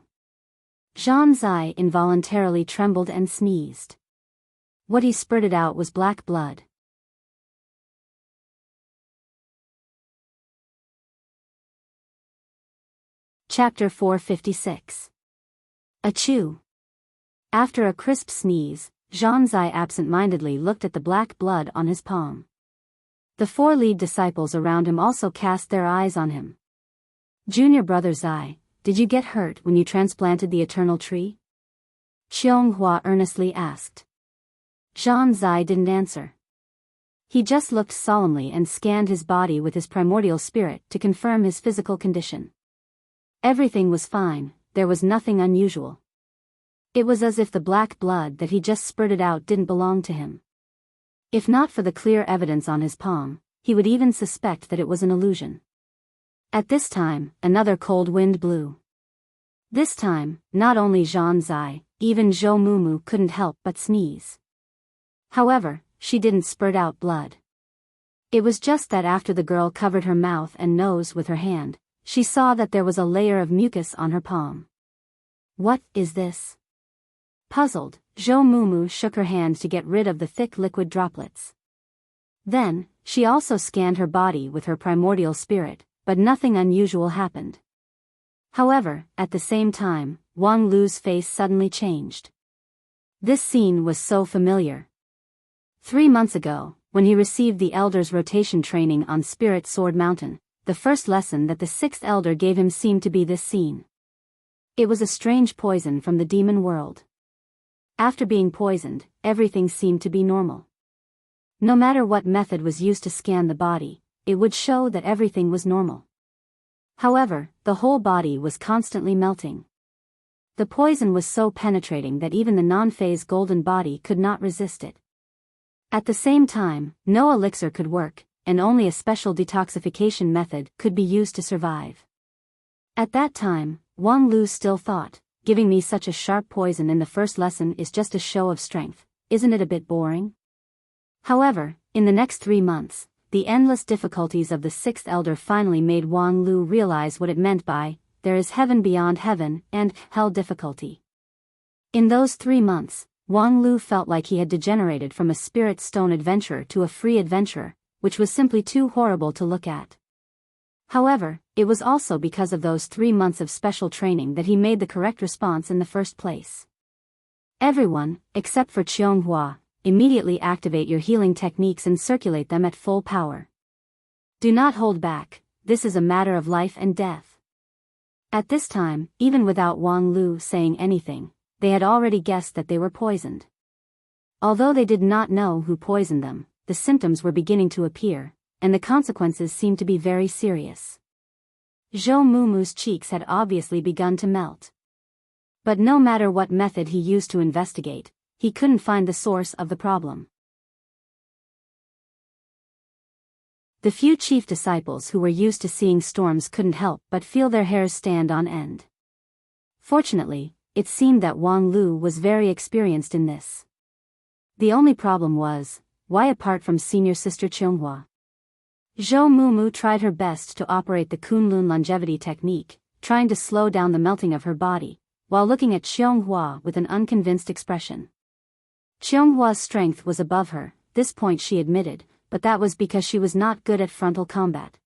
Zhang Zai involuntarily trembled and sneezed. What he spurted out was black blood. Chapter 456. Achoo! After a crisp sneeze, Zhang Zai absent-mindedly looked at the black blood on his palm. The 4 lead disciples around him also cast their eyes on him. "Junior brother Zai, did you get hurt when you transplanted the eternal tree?" Qianghua earnestly asked. Zhang Zai didn't answer. He just looked solemnly and scanned his body with his primordial spirit to confirm his physical condition. Everything was fine, there was nothing unusual. It was as if the black blood that he just spurted out didn't belong to him. If not for the clear evidence on his palm, he would even suspect that it was an illusion. At this time, another cold wind blew. This time, not only Zhang Zai, even Zhou Mumu couldn't help but sneeze. However, she didn't spurt out blood. It was just that after the girl covered her mouth and nose with her hand, she saw that there was a layer of mucus on her palm. What is this? Puzzled, Zhou Mumu shook her hand to get rid of the thick liquid droplets. Then, she also scanned her body with her primordial spirit, but nothing unusual happened. However, at the same time, Wang Lu's face suddenly changed. This scene was so familiar. 3 months ago, when he received the Elder's rotation training on Spirit Sword Mountain, the first lesson that the 6th Elder gave him seemed to be this scene. It was a strange poison from the demon world. After being poisoned, everything seemed to be normal. No matter what method was used to scan the body, it would show that everything was normal. However, the whole body was constantly melting. The poison was so penetrating that even the non-phase golden body could not resist it. At the same time, no elixir could work, and only a special detoxification method could be used to survive. At that time, Wang Lu still thought, giving me such a sharp poison in the first lesson is just a show of strength, isn't it a bit boring? However, in the next 3 months, the endless difficulties of the sixth elder finally made Wang Lu realize what it meant by, there is heaven beyond heaven, and hell difficulty. In those 3 months, Wang Lu felt like he had degenerated from a spirit stone adventurer to a free adventurer, which was simply too horrible to look at. However, it was also because of those 3 months of special training that he made the correct response in the first place. Everyone, except for Qianghua, immediately activate your healing techniques and circulate them at full power. Do not hold back, this is a matter of life and death. At this time, even without Wang Lu saying anything, they had already guessed that they were poisoned. Although they did not know who poisoned them, the symptoms were beginning to appear, and the consequences seemed to be very serious. Zhou Mumu's cheeks had obviously begun to melt. But no matter what method he used to investigate, he couldn't find the source of the problem. The few chief disciples who were used to seeing storms couldn't help but feel their hairs stand on end. Fortunately, it seemed that Wang Lu was very experienced in this. The only problem was, why apart from senior sister Qianghua? Zhou Mumu tried her best to operate the Kunlun longevity technique, trying to slow down the melting of her body, while looking at Qianghua with an unconvinced expression. Qianghua's strength was above her, this point she admitted, but that was because she was not good at frontal combat.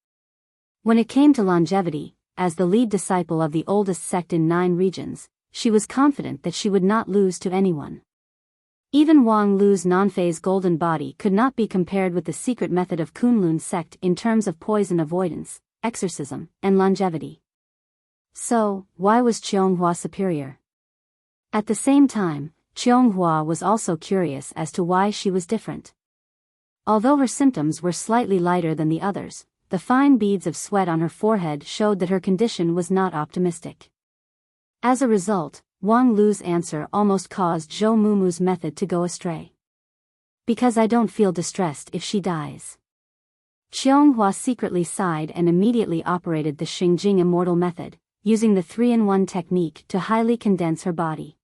When it came to longevity, as the lead disciple of the oldest sect in 9 regions, she was confident that she would not lose to anyone. Even Wang Lu's non-phase golden body could not be compared with the secret method of Kunlun sect in terms of poison avoidance, exorcism, and longevity. So, why was Qianghua superior? At the same time, Qianghua was also curious as to why she was different. Although her symptoms were slightly lighter than the others, the fine beads of sweat on her forehead showed that her condition was not optimistic. As a result, Wang Lu's answer almost caused Zhou Mumu's method to go astray. Because I don't feel distressed if she dies. Qianghua secretly sighed and immediately operated the Xingjing immortal method, using the 3-in-1 technique to highly condense her body.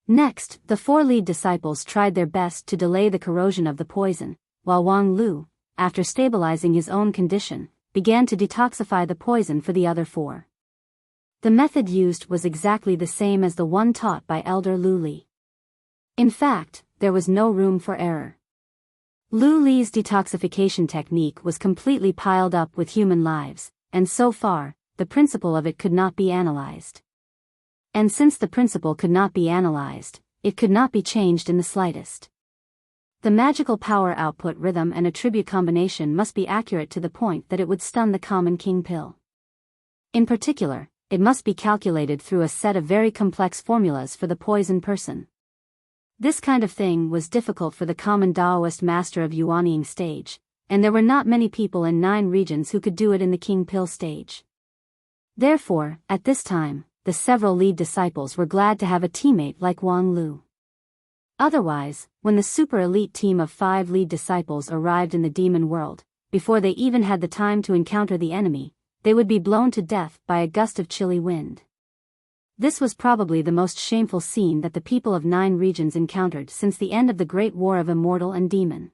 Next, the 4 lead disciples tried their best to delay the corrosion of the poison, while Wang Lu, after stabilizing his own condition, began to detoxify the poison for the other 4. The method used was exactly the same as the one taught by Elder Lu Li. In fact, there was no room for error. Lu Li's detoxification technique was completely piled up with human lives, and so far, the principle of it could not be analyzed. And since the principle could not be analyzed, it could not be changed in the slightest. The magical power output rhythm and attribute combination must be accurate to the point that it would stun the common king pill. In particular, it must be calculated through a set of very complex formulas for the poison person. This kind of thing was difficult for the common Daoist master of Yuanying stage, and there were not many people in 9 regions who could do it in the king pill stage. Therefore, at this time, the several lead disciples were glad to have a teammate like Wang Lu. Otherwise, when the super elite team of 5 lead disciples arrived in the demon world, before they even had the time to encounter the enemy, they would be blown to death by a gust of chilly wind. This was probably the most shameful scene that the people of 9 regions encountered since the end of the Great War of Immortal and Demon.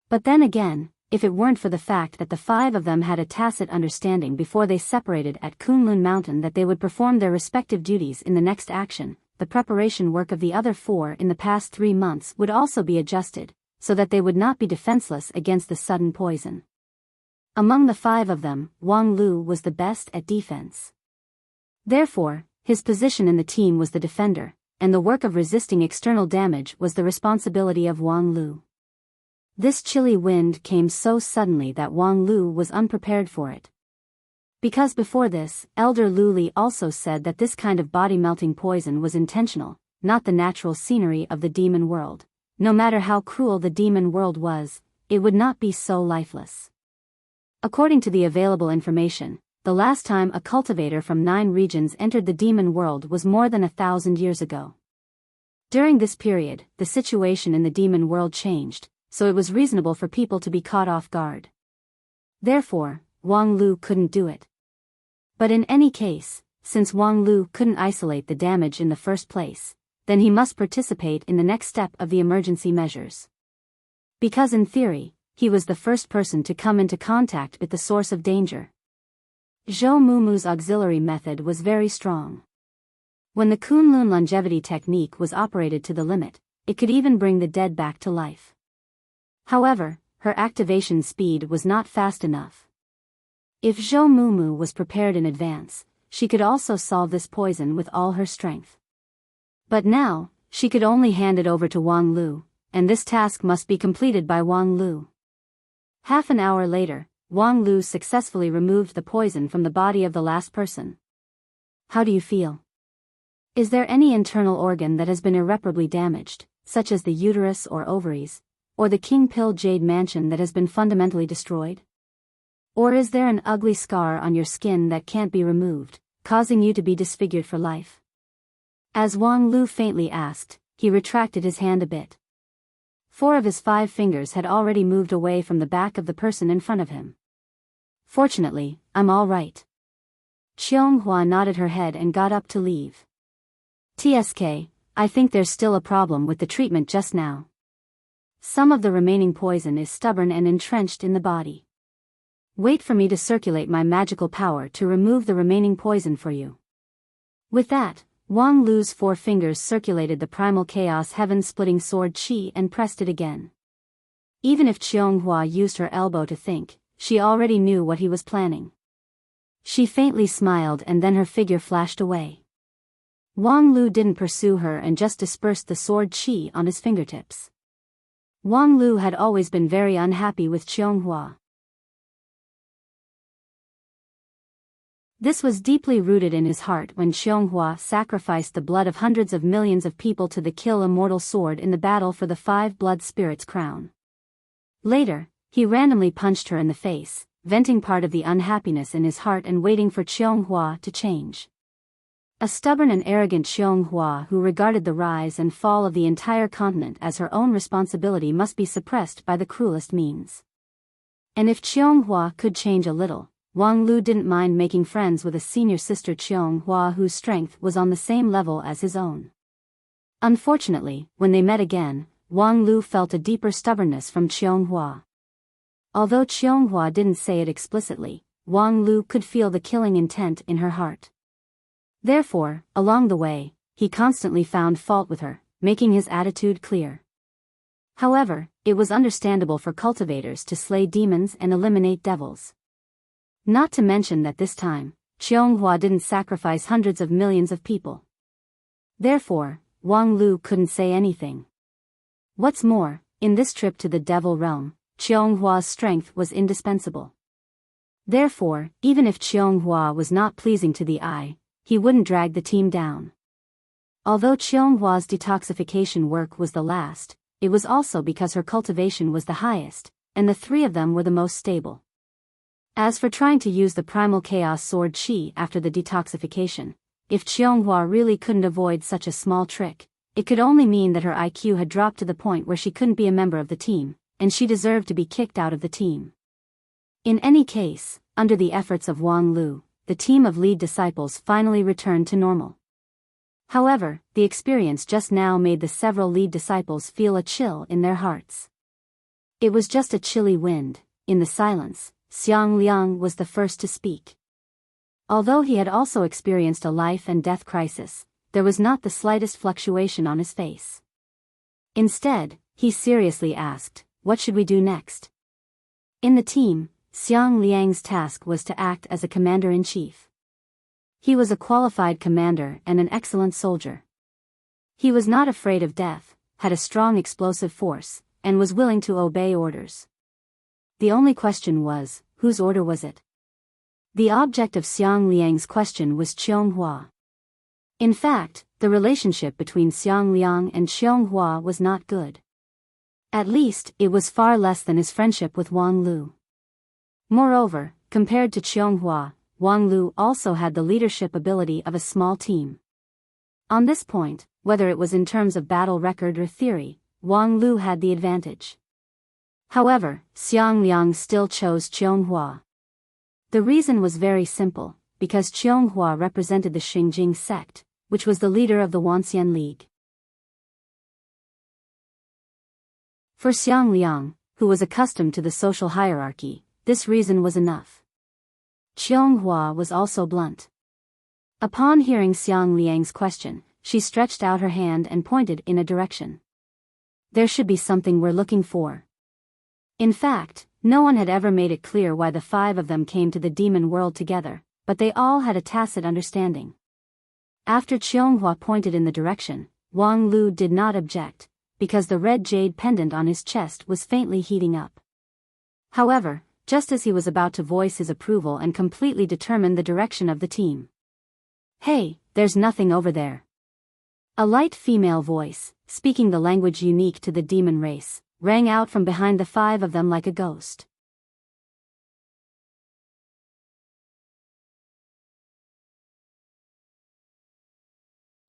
But then again, if it weren't for the fact that the 5 of them had a tacit understanding before they separated at Kunlun Mountain that they would perform their respective duties in the next action, the preparation work of the other 4 in the past 3 months would also be adjusted, so that they would not be defenseless against the sudden poison. Among the 5 of them, Wang Lu was the best at defense. Therefore, his position in the team was the defender, and the work of resisting external damage was the responsibility of Wang Lu. This chilly wind came so suddenly that Wang Lu was unprepared for it. Because before this, Elder Lu Li also said that this kind of body-melting poison was intentional, not the natural scenery of the demon world. No matter how cruel the demon world was, it would not be so lifeless. According to the available information, the last time a cultivator from 9 regions entered the demon world was more than 1,000 years ago. During this period, the situation in the demon world changed, so it was reasonable for people to be caught off guard. Therefore, Wang Lu couldn't do it. But in any case, since Wang Lu couldn't isolate the damage in the first place, then he must participate in the next step of the emergency measures. Because in theory, he was the first person to come into contact with the source of danger. Zhou Mumu's auxiliary method was very strong. When the Kunlun longevity technique was operated to the limit, it could even bring the dead back to life. However, her activation speed was not fast enough. If Zhou Mumu was prepared in advance, she could also solve this poison with all her strength. But now, she could only hand it over to Wang Lu, and this task must be completed by Wang Lu. Half an hour later, Wang Lu successfully removed the poison from the body of the last person. How do you feel? Is there any internal organ that has been irreparably damaged, such as the uterus or ovaries, or the King Pill Jade Mansion that has been fundamentally destroyed? Or is there an ugly scar on your skin that can't be removed, causing you to be disfigured for life? As Wang Lu faintly asked, he retracted his hand a bit. 4 of his 5 fingers had already moved away from the back of the person in front of him. Fortunately, I'm all right. Qianghua nodded her head and got up to leave. TSK, I think there's still a problem with the treatment just now. Some of the remaining poison is stubborn and entrenched in the body. Wait for me to circulate my magical power to remove the remaining poison for you. With that, Wang Lu's 4 fingers circulated the primal chaos heaven-splitting sword qi and pressed it again. Even if Qianghua used her elbow to think, she already knew what he was planning. She faintly smiled and then her figure flashed away. Wang Lu didn't pursue her and just dispersed the sword qi on his fingertips. Wang Lu had always been very unhappy with Qianghua. This was deeply rooted in his heart when Qianghua sacrificed the blood of hundreds of millions of people to the kill immortal sword in the battle for the 5 blood spirits crown. Later, he randomly punched her in the face, venting part of the unhappiness in his heart and waiting for Qianghua to change. A stubborn and arrogant Qianghua who regarded the rise and fall of the entire continent as her own responsibility must be suppressed by the cruelest means. And if Qianghua could change a little, Wang Lu didn't mind making friends with a senior sister Qianghua whose strength was on the same level as his own. Unfortunately, when they met again, Wang Lu felt a deeper stubbornness from Qianghua. Although Qianghua didn't say it explicitly, Wang Lu could feel the killing intent in her heart. Therefore, along the way, he constantly found fault with her, making his attitude clear. However, it was understandable for cultivators to slay demons and eliminate devils. Not to mention that this time, Qianghua didn't sacrifice hundreds of millions of people. Therefore, Wang Lu couldn't say anything. What's more, in this trip to the devil realm, Qianghua's strength was indispensable. Therefore, even if Qianghua was not pleasing to the eye, he wouldn't drag the team down. Although Qianghua's detoxification work was the last, it was also because her cultivation was the highest, and the 3 of them were the most stable. As for trying to use the primal chaos sword qi after the detoxification, if Qianghua really couldn't avoid such a small trick, it could only mean that her IQ had dropped to the point where she couldn't be a member of the team, and she deserved to be kicked out of the team. In any case, under the efforts of Wang Lu, the team of lead disciples finally returned to normal. However, the experience just now made the several lead disciples feel a chill in their hearts. It was just a chilly wind. In the silence, Xiang Liang was the first to speak. Although he had also experienced a life and death crisis, there was not the slightest fluctuation on his face. Instead, he seriously asked, "What should we do next?" In the team, Xiang Liang's task was to act as a commander-in-chief. He was a qualified commander and an excellent soldier. He was not afraid of death, had a strong explosive force, and was willing to obey orders. The only question was, whose order was it? The object of Xiang Liang's question was Qianghua. In fact, the relationship between Xiang Liang and Qianghua was not good. At least, it was far less than his friendship with Wang Lu. Moreover, compared to Qianghua, Wang Lu also had the leadership ability of a small team. On this point, whether it was in terms of battle record or theory, Wang Lu had the advantage. However, Xiang Liang still chose Qianghua. The reason was very simple, because Qianghua represented the Xingjing sect, which was the leader of the Wanxian League. For Xiang Liang, who was accustomed to the social hierarchy, this reason was enough. Qianghua was also blunt. Upon hearing Xiang Liang's question, she stretched out her hand and pointed in a direction. There should be something we're looking for. In fact, no one had ever made it clear why the 5 of them came to the demon world together, but they all had a tacit understanding. After Qianghua pointed in the direction, Wang Lu did not object, because the red jade pendant on his chest was faintly heating up. However, just as he was about to voice his approval and completely determine the direction of the team. "Hey, there's nothing over there." A light female voice, speaking the language unique to the demon race, rang out from behind the 5 of them like a ghost.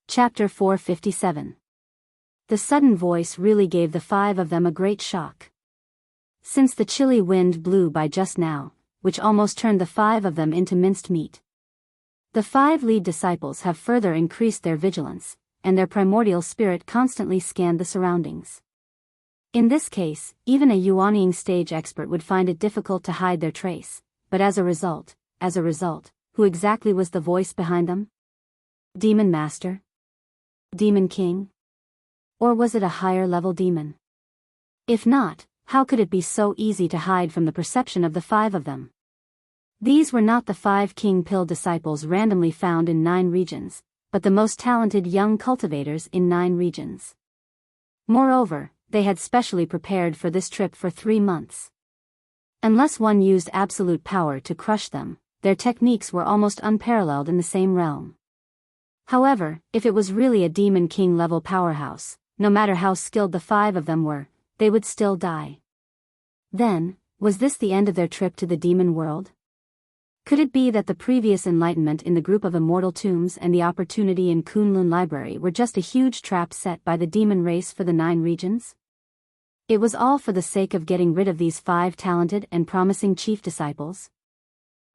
Chapter 457. The sudden voice really gave the 5 of them a great shock. Since the chilly wind blew by just now, which almost turned the 5 of them into minced meat. The 5 lead disciples have further increased their vigilance, and their primordial spirit constantly scanned the surroundings. In this case, even a Yuanying stage expert would find it difficult to hide their trace, but as a result, who exactly was the voice behind them? Demon Master? Demon King? Or was it a higher-level demon? If not, how could it be so easy to hide from the perception of the 5 of them? These were not the 5 King Pill disciples randomly found in 9 regions, but the most talented young cultivators in 9 regions. Moreover, they had specially prepared for this trip for 3 months. Unless one used absolute power to crush them, their techniques were almost unparalleled in the same realm. However, if it was really a Demon King level powerhouse, no matter how skilled the 5 of them were, they would still die. Then, was this the end of their trip to the demon world? Could it be that the previous enlightenment in the group of immortal tombs and the opportunity in Kunlun Library were just a huge trap set by the demon race for the 9 regions? It was all for the sake of getting rid of these 5 talented and promising chief disciples?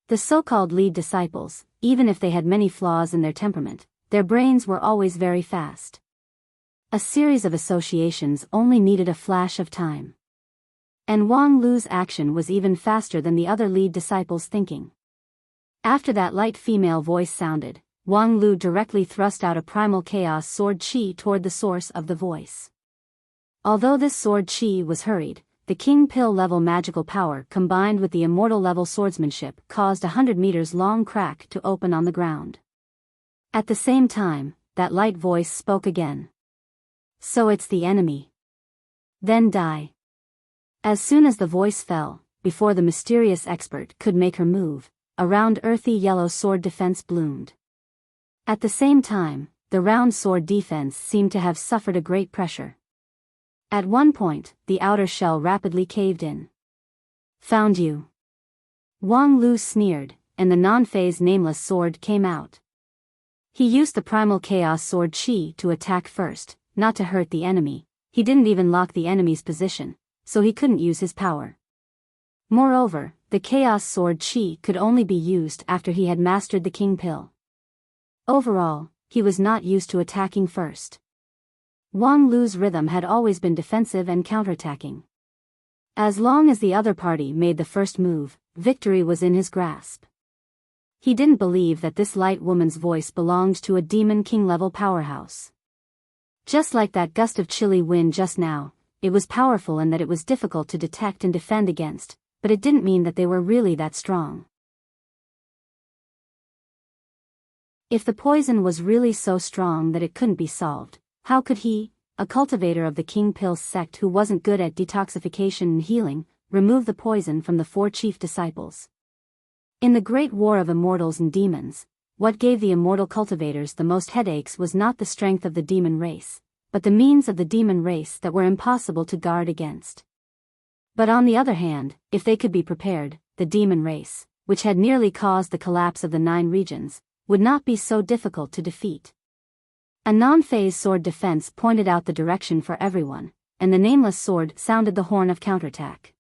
The so-called lead disciples, even if they had many flaws in their temperament, their brains were always very fast. A series of associations only needed a flash of time. And Wang Lu's action was even faster than the other lead disciples' thinking. After that light female voice sounded, Wang Lu directly thrust out a primal chaos sword chi toward the source of the voice. Although this sword chi was hurried, the King Pill level magical power combined with the immortal level swordsmanship caused a 100 meters long crack to open on the ground. At the same time, that light voice spoke again. "So it's the enemy. Then die." As soon as the voice fell, before the mysterious expert could make her move, a round earthy yellow sword defense bloomed. At the same time, the round sword defense seemed to have suffered a great pressure. At one point, the outer shell rapidly caved in. "Found you." Wang Lu sneered, and the non-phase nameless sword came out. He used the primal chaos sword chi to attack first, not to hurt the enemy. He didn't even lock the enemy's position, so he couldn't use his power. Moreover, the chaos sword chi could only be used after he had mastered the King Pill. Overall, he was not used to attacking first. Wang Lu's rhythm had always been defensive and counterattacking. As long as the other party made the first move, victory was in his grasp. He didn't believe that this light woman's voice belonged to a Demon King level powerhouse. Just like that gust of chilly wind just now, it was powerful and that it was difficult to detect and defend against, but it didn't mean that they were really that strong. If the poison was really so strong that it couldn't be solved, how could he, a cultivator of the King Pill sect who wasn't good at detoxification and healing, remove the poison from the 4 chief disciples? In the great war of immortals and demons, what gave the immortal cultivators the most headaches was not the strength of the demon race, but the means of the demon race that were impossible to guard against. But on the other hand, if they could be prepared, the demon race, which had nearly caused the collapse of the 9 regions, would not be so difficult to defeat. A non-phase sword defense pointed out the direction for everyone, and the nameless sword sounded the horn of counterattack.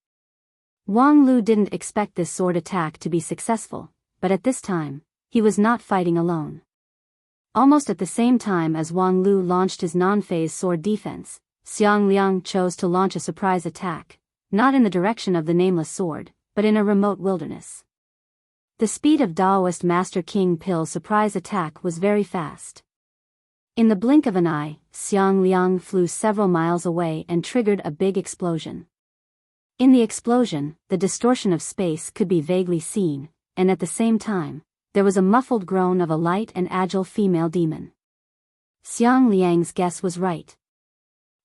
Wang Lu didn't expect this sword attack to be successful, but at this time, he was not fighting alone. Almost at the same time as Wang Lu launched his non-phase sword defense, Xiang Liang chose to launch a surprise attack, not in the direction of the nameless sword, but in a remote wilderness. The speed of Daoist Master King Pill's surprise attack was very fast. In the blink of an eye, Xiang Liang flew several miles away and triggered a big explosion. In the explosion, the distortion of space could be vaguely seen, and at the same time, there was a muffled groan of a light and agile female demon. Xiang Liang's guess was right.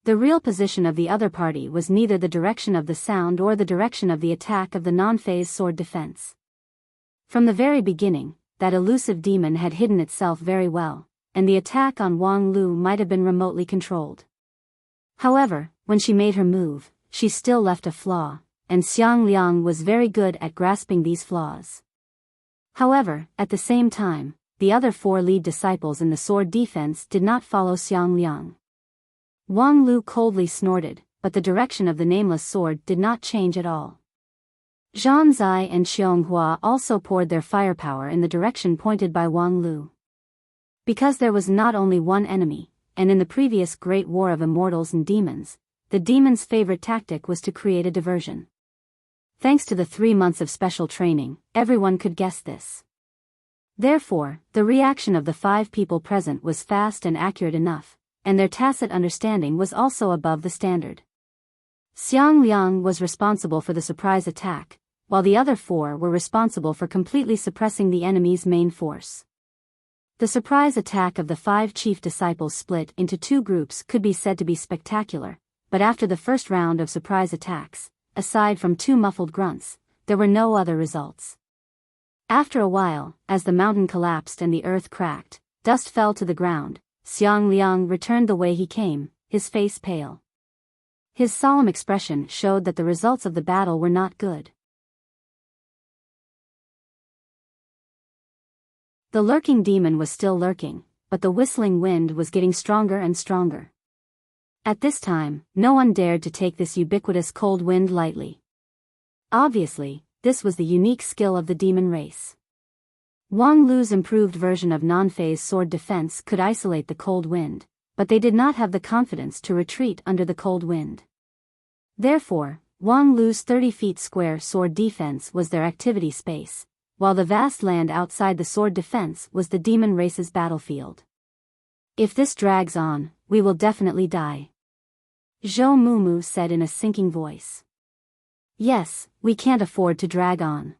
The real position of the other party was neither the direction of the sound or the direction of the attack of the non-phase sword defense. From the very beginning, that elusive demon had hidden itself very well, and the attack on Wang Lu might have been remotely controlled. However, when she made her move, she still left a flaw, and Xiang Liang was very good at grasping these flaws. However, at the same time, the other 4 lead disciples in the sword defense did not follow Xiang Liang. Wang Lu coldly snorted, but the direction of the nameless sword did not change at all. Zhan Zai and Xianghua also poured their firepower in the direction pointed by Wang Lu. Because there was not only one enemy, and in the previous Great War of Immortals and Demons, the demons' favorite tactic was to create a diversion. Thanks to the 3 months of special training, everyone could guess this. Therefore, the reaction of the 5 people present was fast and accurate enough, and their tacit understanding was also above the standard. Xiang Liang was responsible for the surprise attack, while the other 4 were responsible for completely suppressing the enemy's main force. The surprise attack of the 5 chief disciples split into 2 groups could be said to be spectacular, but after the first round of surprise attacks, aside from 2 muffled grunts, there were no other results. After a while, as the mountain collapsed and the earth cracked, dust fell to the ground, Xiang Liang returned the way he came, his face pale. His solemn expression showed that the results of the battle were not good. The lurking demon was still lurking, but the whistling wind was getting stronger and stronger. At this time, no one dared to take this ubiquitous cold wind lightly. Obviously, this was the unique skill of the demon race. Wang Lu's improved version of non-phase sword defense could isolate the cold wind, but they did not have the confidence to retreat under the cold wind. Therefore, Wang Lu's 30 feet square sword defense was their activity space, while the vast land outside the sword defense was the demon race's battlefield. If this drags on, we will definitely die, Zhou Mumu said in a sinking voice. Yes, we can't afford to drag on,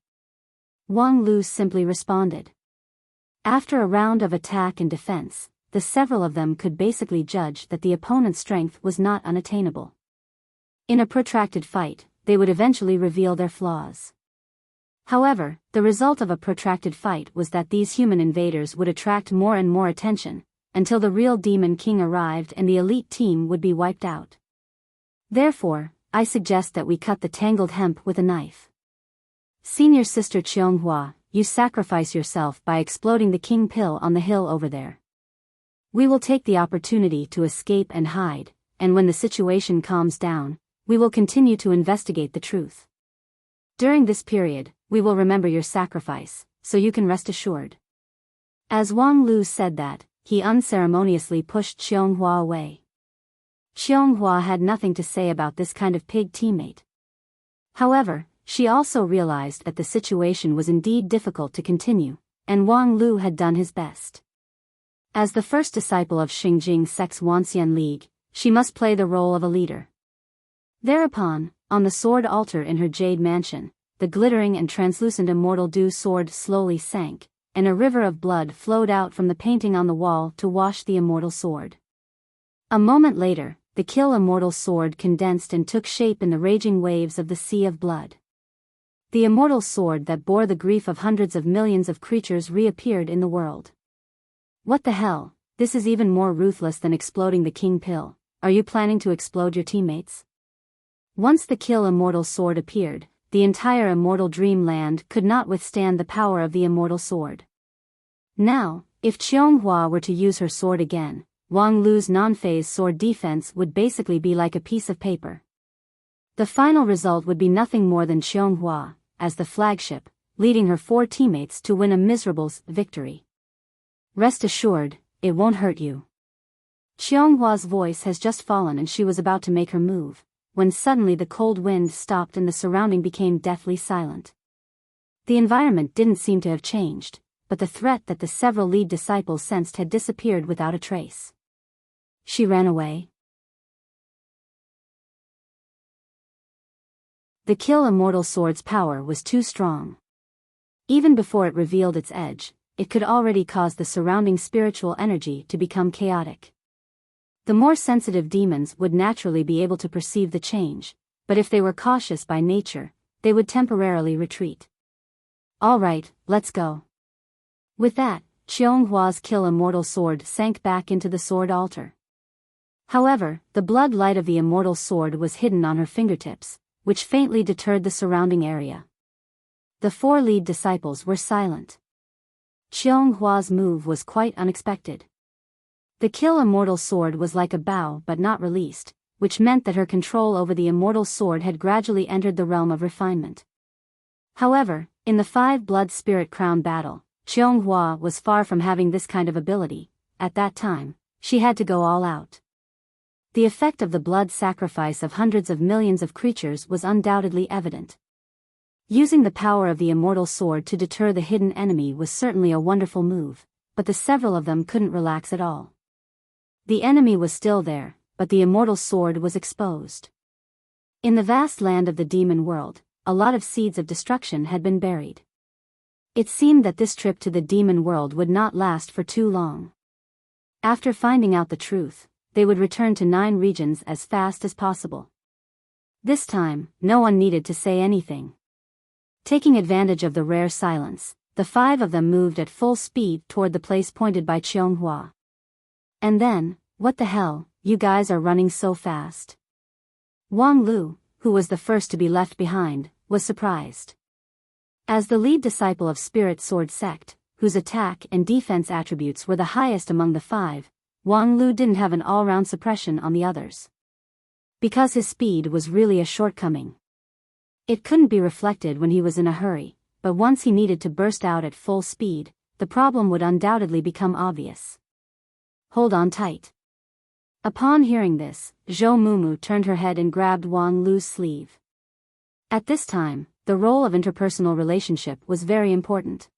Wang Lu simply responded. After a round of attack and defense, the several of them could basically judge that the opponent's strength was not unattainable. In a protracted fight, they would eventually reveal their flaws. However, the result of a protracted fight was that these human invaders would attract more and more attention, until the real Demon King arrived and the elite team would be wiped out. Therefore, I suggest that we cut the tangled hemp with a knife. Senior Sister Qianghua, you sacrifice yourself by exploding the king pill on the hill over there. We will take the opportunity to escape and hide, and when the situation calms down, we will continue to investigate the truth. During this period, we will remember your sacrifice, so you can rest assured. As Wang Lu said that, he unceremoniously pushed Qianghua away. Qianghua had nothing to say about this kind of pig teammate. However, she also realized that the situation was indeed difficult to continue, and Wang Lu had done his best. As the first disciple of Xingjing Sect's Wanxian League, she must play the role of a leader. Thereupon, on the sword altar in her jade mansion, the glittering and translucent immortal dew sword slowly sank, and a river of blood flowed out from the painting on the wall to wash the immortal sword. A moment later, the kill immortal sword condensed and took shape in the raging waves of the sea of blood. The immortal sword that bore the grief of hundreds of millions of creatures reappeared in the world. What the hell, this is even more ruthless than exploding the king pill. Are you planning to explode your teammates? Once the kill immortal sword appeared, the entire immortal dreamland could not withstand the power of the immortal sword. Now, if Qianghua were to use her sword again, Wang Lu's non-phase sword defense would basically be like a piece of paper. The final result would be nothing more than Qianghua, as the flagship, leading her 4 teammates to win a miserable victory. Rest assured, it won't hurt you. Qionghua's voice has just fallen and she was about to make her move, when suddenly the cold wind stopped and the surrounding became deathly silent. The environment didn't seem to have changed, but the threat that the several lead disciples sensed had disappeared without a trace. She ran away. The Kill Immortal Sword's power was too strong. Even before it revealed its edge, it could already cause the surrounding spiritual energy to become chaotic. The more sensitive demons would naturally be able to perceive the change, but if they were cautious by nature, they would temporarily retreat. All right, let's go. With that, Qionghua's Kill Immortal Sword sank back into the sword altar. However, the blood light of the immortal sword was hidden on her fingertips, which faintly deterred the surrounding area. The four lead disciples were silent. Qionghua's move was quite unexpected. The Kill Immortal Sword was like a bow but not released, which meant that her control over the immortal sword had gradually entered the realm of refinement. However, in the 5 Blood Spirit Crown battle, Qionghuo was far from having this kind of ability. At that time, she had to go all out. The effect of the blood sacrifice of hundreds of millions of creatures was undoubtedly evident. Using the power of the immortal sword to deter the hidden enemy was certainly a wonderful move, but the several of them couldn't relax at all. The enemy was still there, but the immortal sword was exposed. In the vast land of the demon world, a lot of seeds of destruction had been buried. It seemed that this trip to the demon world would not last for too long. After finding out the truth, they would return to 9 regions as fast as possible. This time, no one needed to say anything. Taking advantage of the rare silence, the 5 of them moved at full speed toward the place pointed by Qionghuo. And then, what the hell, you guys are running so fast? Wang Lu, who was the first to be left behind, was surprised. As the lead disciple of Spirit Sword Sect, whose attack and defense attributes were the highest among the 5, Wang Lu didn't have an all-round suppression on the others. Because his speed was really a shortcoming. It couldn't be reflected when he was in a hurry, but once he needed to burst out at full speed, the problem would undoubtedly become obvious. Hold on tight. Upon hearing this, Zhou Mumu turned her head and grabbed Wang Lu's sleeve. At this time, the role of interpersonal relationship was very important.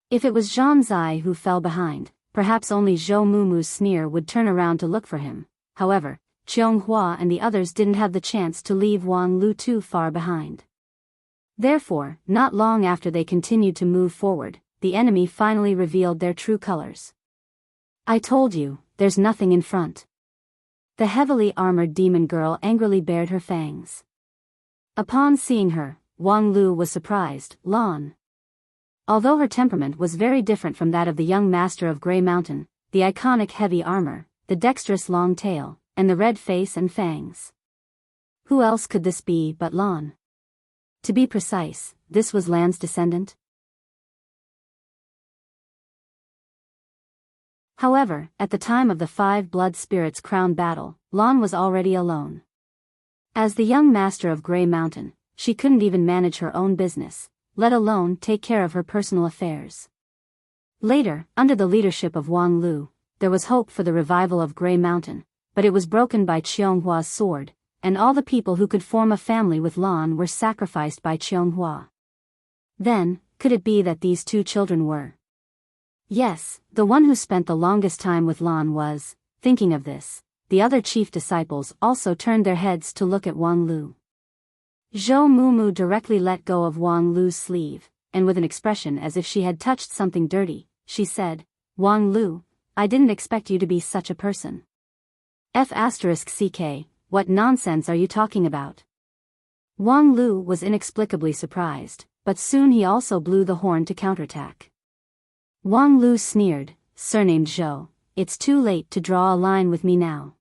If it was Zhang Zai who fell behind, perhaps only Zhou Mumu's sneer would turn around to look for him. However, Qionghuo and the others didn't have the chance to leave Wang Lu too far behind. Therefore, not long after they continued to move forward, the enemy finally revealed their true colors. I told you, there's nothing in front. The heavily armored demon girl angrily bared her fangs. Upon seeing her, Wang Lu was surprised. Lan. Although her temperament was very different from that of the young master of Grey Mountain, the iconic heavy armor, the dexterous long tail, and the red face and fangs. Who else could this be but Lan? To be precise, this was Lan's descendant. However, at the time of the 5 Blood Spirits Crown battle, Lan was already alone. As the young master of Grey Mountain, she couldn't even manage her own business, let alone take care of her personal affairs. Later, under the leadership of Wang Lu, there was hope for the revival of Grey Mountain, but it was broken by Qionghua's sword, and all the people who could form a family with Lan were sacrificed by Qionghuo. Then, could it be that these 2 children were? Yes, the one who spent the longest time with Lan was. Thinking of this, the other chief disciples also turned their heads to look at Wang Lu. Zhou Mumu directly let go of Wang Lu's sleeve, and with an expression as if she had touched something dirty, she said, Wang Lu, I didn't expect you to be such a person. F***ck, what nonsense are you talking about? Wang Lu was inexplicably surprised, but soon he also blew the horn to counterattack. Wang Lu sneered, surnamed Zhou, it's too late to draw a line with me now.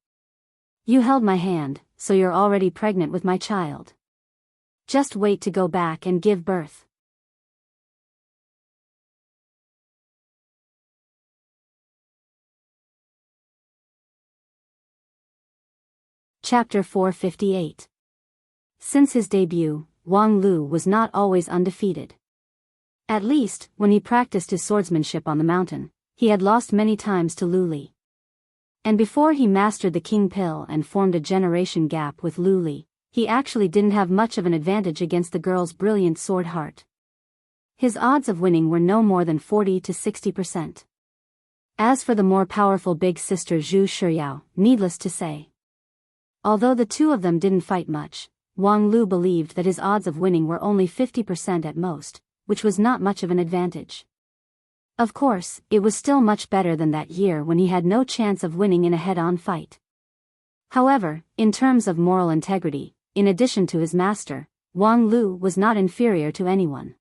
You held my hand, so you're already pregnant with my child. Just wait to go back and give birth. Chapter 458. Since his debut, Wang Lu was not always undefeated. At least, when he practiced his swordsmanship on the mountain, he had lost many times to Lu Li. And before he mastered the king pill and formed a generation gap with Lu Li, he actually didn't have much of an advantage against the girl's brilliant sword heart. His odds of winning were no more than 40 to 60%. As for the more powerful big sister Zhu Shiyao, needless to say, although the two of them didn't fight much, Wang Lu believed that his odds of winning were only 50% at most, which was not much of an advantage. Of course, it was still much better than that year when he had no chance of winning in a head-on fight. However, in terms of moral integrity, in addition to his master, Wang Lu was not inferior to anyone.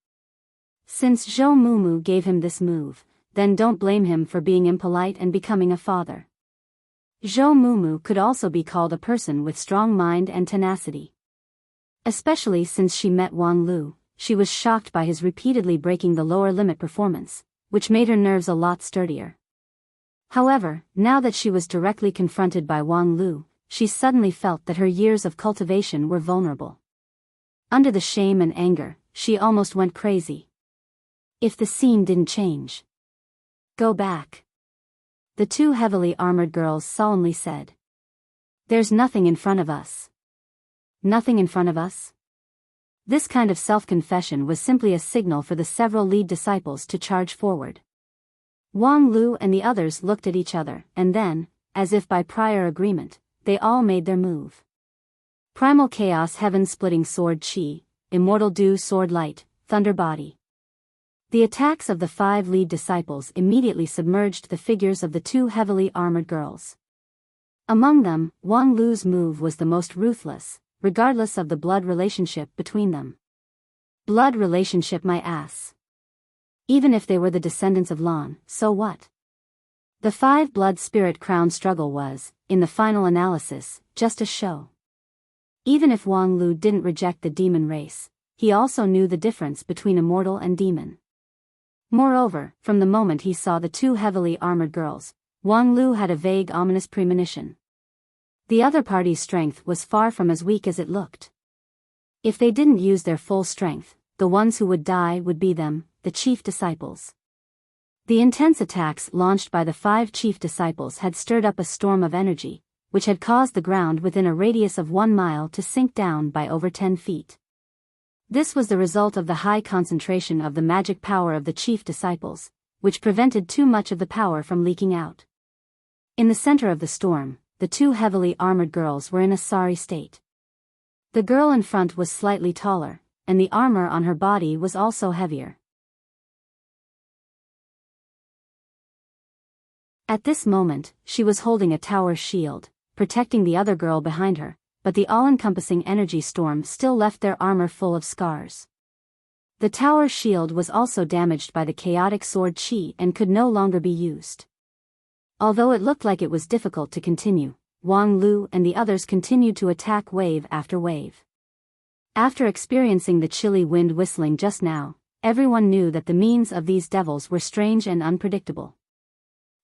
Since Zhou Mumu gave him this move, then don't blame him for being impolite and becoming a father. Zhou Mumu could also be called a person with strong mind and tenacity. Especially since she met Wang Lu, she was shocked by his repeatedly breaking the lower limit performance, which made her nerves a lot sturdier. However, now that she was directly confronted by Wang Lu, she suddenly felt that her years of cultivation were vulnerable. Under the shame and anger, she almost went crazy. If the scene didn't change. Go back. The two heavily armored girls solemnly said. There's nothing in front of us. Nothing in front of us? This kind of self-confession was simply a signal for the several lead disciples to charge forward. Wang Lu and the others looked at each other, and then, as if by prior agreement, they all made their move. Primal Chaos Heaven-Splitting Sword Qi, Immortal Dew Sword Light, Thunder Body. The attacks of the 5 lead disciples immediately submerged the figures of the 2 heavily armored girls. Among them, Wang Lu's move was the most ruthless, regardless of the blood relationship between them. Blood relationship my ass. Even if they were the descendants of Lan, so what? The 5 blood spirit crown struggle was, in the final analysis, just a show. Even if Wang Lu didn't reject the demon race, he also knew the difference between immortal and demon. Moreover, from the moment he saw the 2 heavily armored girls, Wang Lu had a vague ominous premonition. The other party's strength was far from as weak as it looked. If they didn't use their full strength, the ones who would die would be them, the chief disciples. The intense attacks launched by the 5 chief disciples had stirred up a storm of energy, which had caused the ground within a radius of 1 mile to sink down by over 10 feet. This was the result of the high concentration of the magic power of the chief disciples, which prevented too much of the power from leaking out. In the center of the storm, the 2 heavily armored girls were in a sorry state. The girl in front was slightly taller, and the armor on her body was also heavier. At this moment, she was holding a tower shield, protecting the other girl behind her, but the all-encompassing energy storm still left their armor full of scars. The tower shield was also damaged by the chaotic sword Qi and could no longer be used. Although it looked like it was difficult to continue, Wang Lu and the others continued to attack wave after wave. After experiencing the chilly wind whistling just now, everyone knew that the means of these devils were strange and unpredictable.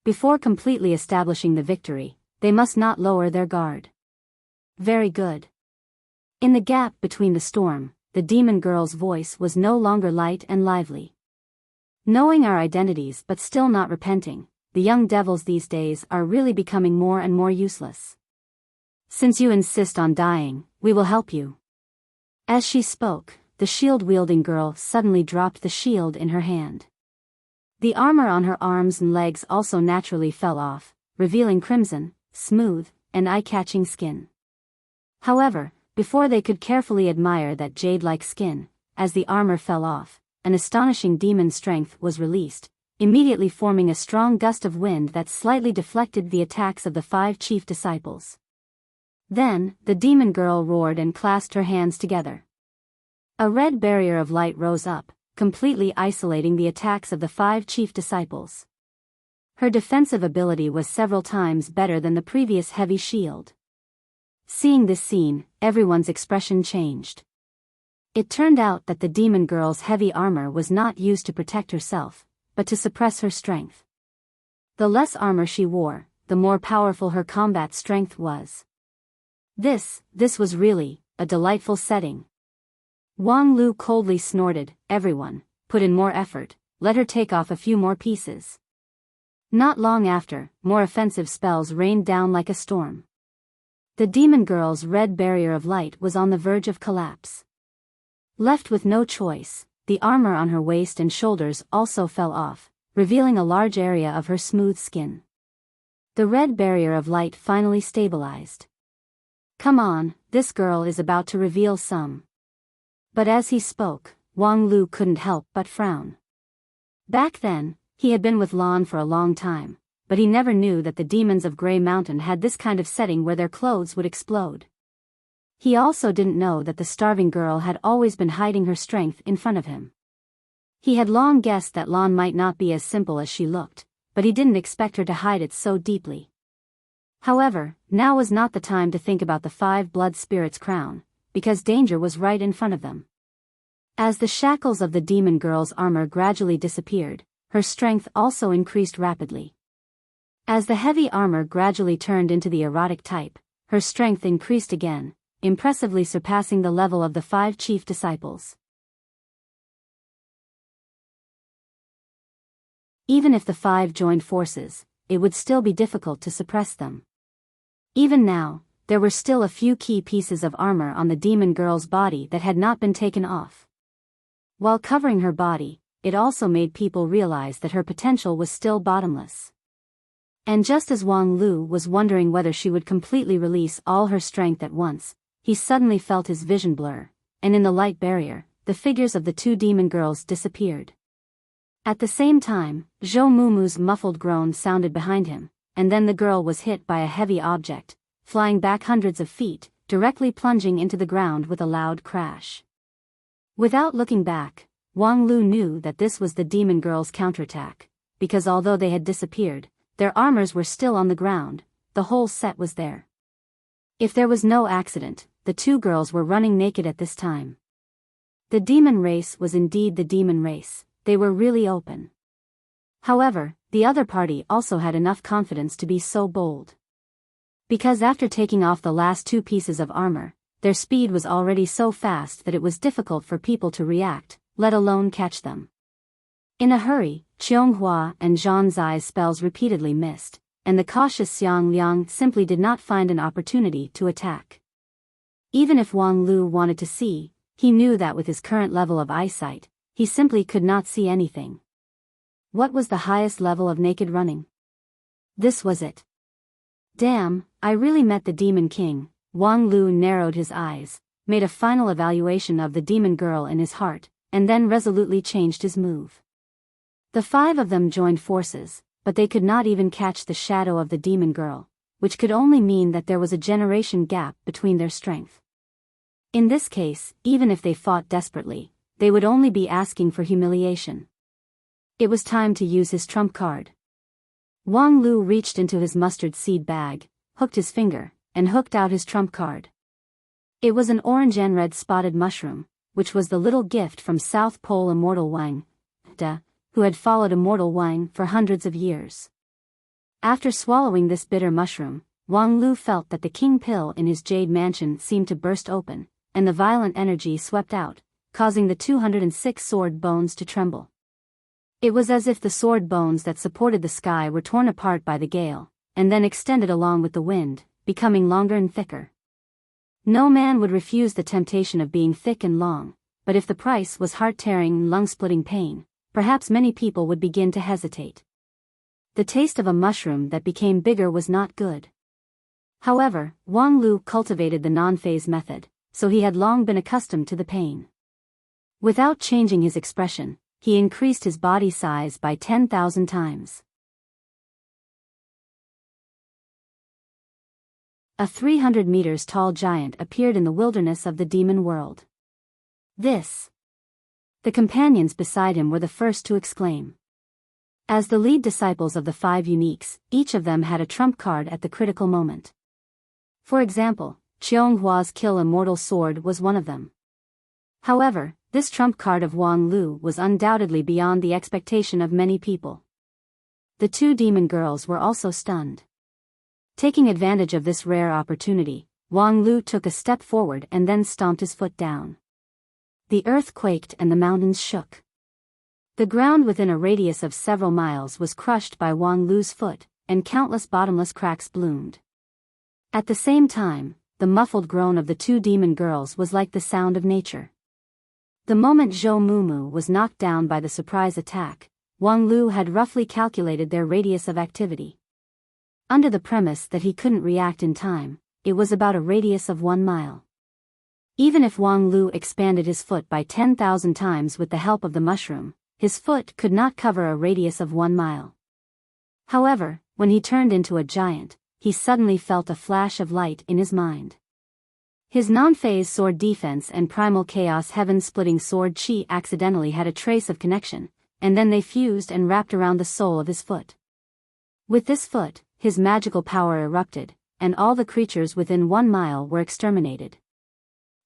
Before completely establishing the victory, they must not lower their guard. Very good. In the gap between the storm, the demon girl's voice was no longer light and lively. Knowing our identities but still not repenting, the young devils these days are really becoming more and more useless. Since you insist on dying, we will help you. As she spoke, the shield-wielding girl suddenly dropped the shield in her hand. The armor on her arms and legs also naturally fell off, revealing crimson, smooth, and eye-catching skin. However, before they could carefully admire that jade-like skin, as the armor fell off, an astonishing demon strength was released, immediately forming a strong gust of wind that slightly deflected the attacks of the 5 chief disciples. Then, the demon girl roared and clasped her hands together. A red barrier of light rose up, completely isolating the attacks of the 5 chief disciples. Her defensive ability was several times better than the previous heavy shield. Seeing this scene, everyone's expression changed. It turned out that the demon girl's heavy armor was not used to protect herself, but to suppress her strength. The less armor she wore, the more powerful her combat strength was. This was really a delightful setting. Wang Lu coldly snorted, everyone, put in more effort, let her take off a few more pieces. Not long after, more offensive spells rained down like a storm. The demon girl's red barrier of light was on the verge of collapse. Left with no choice, the armor on her waist and shoulders also fell off, revealing a large area of her smooth skin. The red barrier of light finally stabilized. "Come on, this girl is about to reveal some." But as he spoke, Wang Lu couldn't help but frown. Back then, he had been with Lan for a long time, but he never knew that the demons of Grey Mountain had this kind of setting where their clothes would explode. He also didn't know that the starving girl had always been hiding her strength in front of him. He had long guessed that Lan might not be as simple as she looked, but he didn't expect her to hide it so deeply. However, now was not the time to think about the 5 blood spirits crown, because danger was right in front of them. As the shackles of the demon girl's armor gradually disappeared, her strength also increased rapidly. As the heavy armor gradually turned into the erotic type, her strength increased again, impressively surpassing the level of the 5 chief disciples. Even if the 5 joined forces, it would still be difficult to suppress them. Even now, there were still a few key pieces of armor on the demon girl's body that had not been taken off. While covering her body, it also made people realize that her potential was still bottomless. And just as Wang Lu was wondering whether she would completely release all her strength at once, he suddenly felt his vision blur, and in the light barrier, the figures of the 2 demon girls disappeared. At the same time, Zhou Mumu's muffled groan sounded behind him, and then the girl was hit by a heavy object, flying back hundreds of feet, directly plunging into the ground with a loud crash. Without looking back, Wang Lu knew that this was the demon girl's counterattack, because although they had disappeared, their armors were still on the ground, the whole set was there. If there was no accident, the 2 girls were running naked at this time. The demon race was indeed the demon race, they were really open. However, the other party also had enough confidence to be so bold. Because after taking off the last 2 pieces of armor, their speed was already so fast that it was difficult for people to react, let alone catch them. In a hurry, Qianghua and Zhang Zai's spells repeatedly missed, and the cautious Xiang Liang simply did not find an opportunity to attack. Even if Wang Lu wanted to see, he knew that with his current level of eyesight, he simply could not see anything. What was the highest level of naked running? This was it. Damn, I really met the Demon King. Wang Lu narrowed his eyes, made a final evaluation of the demon girl in his heart, and then resolutely changed his move. The 5 of them joined forces, but they could not even catch the shadow of the demon girl, which could only mean that there was a generation gap between their strength. In this case, even if they fought desperately, they would only be asking for humiliation. It was time to use his trump card. Wang Lu reached into his mustard seed bag, hooked his finger, and hooked out his trump card. It was an orange and red spotted mushroom, which was the little gift from South Pole Immortal Wang, who had followed Immortal Wang for hundreds of years. After swallowing this bitter mushroom, Wang Lu felt that the king pill in his jade mansion seemed to burst open, and the violent energy swept out, causing the 206 sword bones to tremble. It was as if the sword bones that supported the sky were torn apart by the gale, and then extended along with the wind, becoming longer and thicker. No man would refuse the temptation of being thick and long, but if the price was heart-tearing and lung-splitting pain, perhaps many people would begin to hesitate. The taste of a mushroom that became bigger was not good. However, Wang Lu cultivated the non-phase method, so he had long been accustomed to the pain. Without changing his expression, he increased his body size by 10,000 times. A 300 meters tall giant appeared in the wilderness of the demon world. This. The companions beside him were the first to exclaim. As the lead disciples of the 5 uniques, each of them had a trump card at the critical moment. For example, Qionghua's Kill Immortal Sword was one of them. However, this trump card of Wang Lu was undoubtedly beyond the expectation of many people. The 2 demon girls were also stunned. Taking advantage of this rare opportunity, Wang Lu took a step forward and then stomped his foot down. The earth quaked and the mountains shook. The ground within a radius of several miles was crushed by Wang Lu's foot, and countless bottomless cracks bloomed. At the same time, the muffled groan of the two demon girls was like the sound of nature. The moment Zhou Mumu was knocked down by the surprise attack, Wang Lu had roughly calculated their radius of activity. Under the premise that he couldn't react in time, it was about a radius of 1 mile. Even if Wang Lu expanded his foot by 10,000 times with the help of the mushroom, his foot could not cover a radius of 1 mile. However, when he turned into a giant, he suddenly felt a flash of light in his mind. His non-phase sword defense and primal chaos heaven-splitting sword chi accidentally had a trace of connection, and then they fused and wrapped around the sole of his foot. With this foot, his magical power erupted, and all the creatures within 1 mile were exterminated.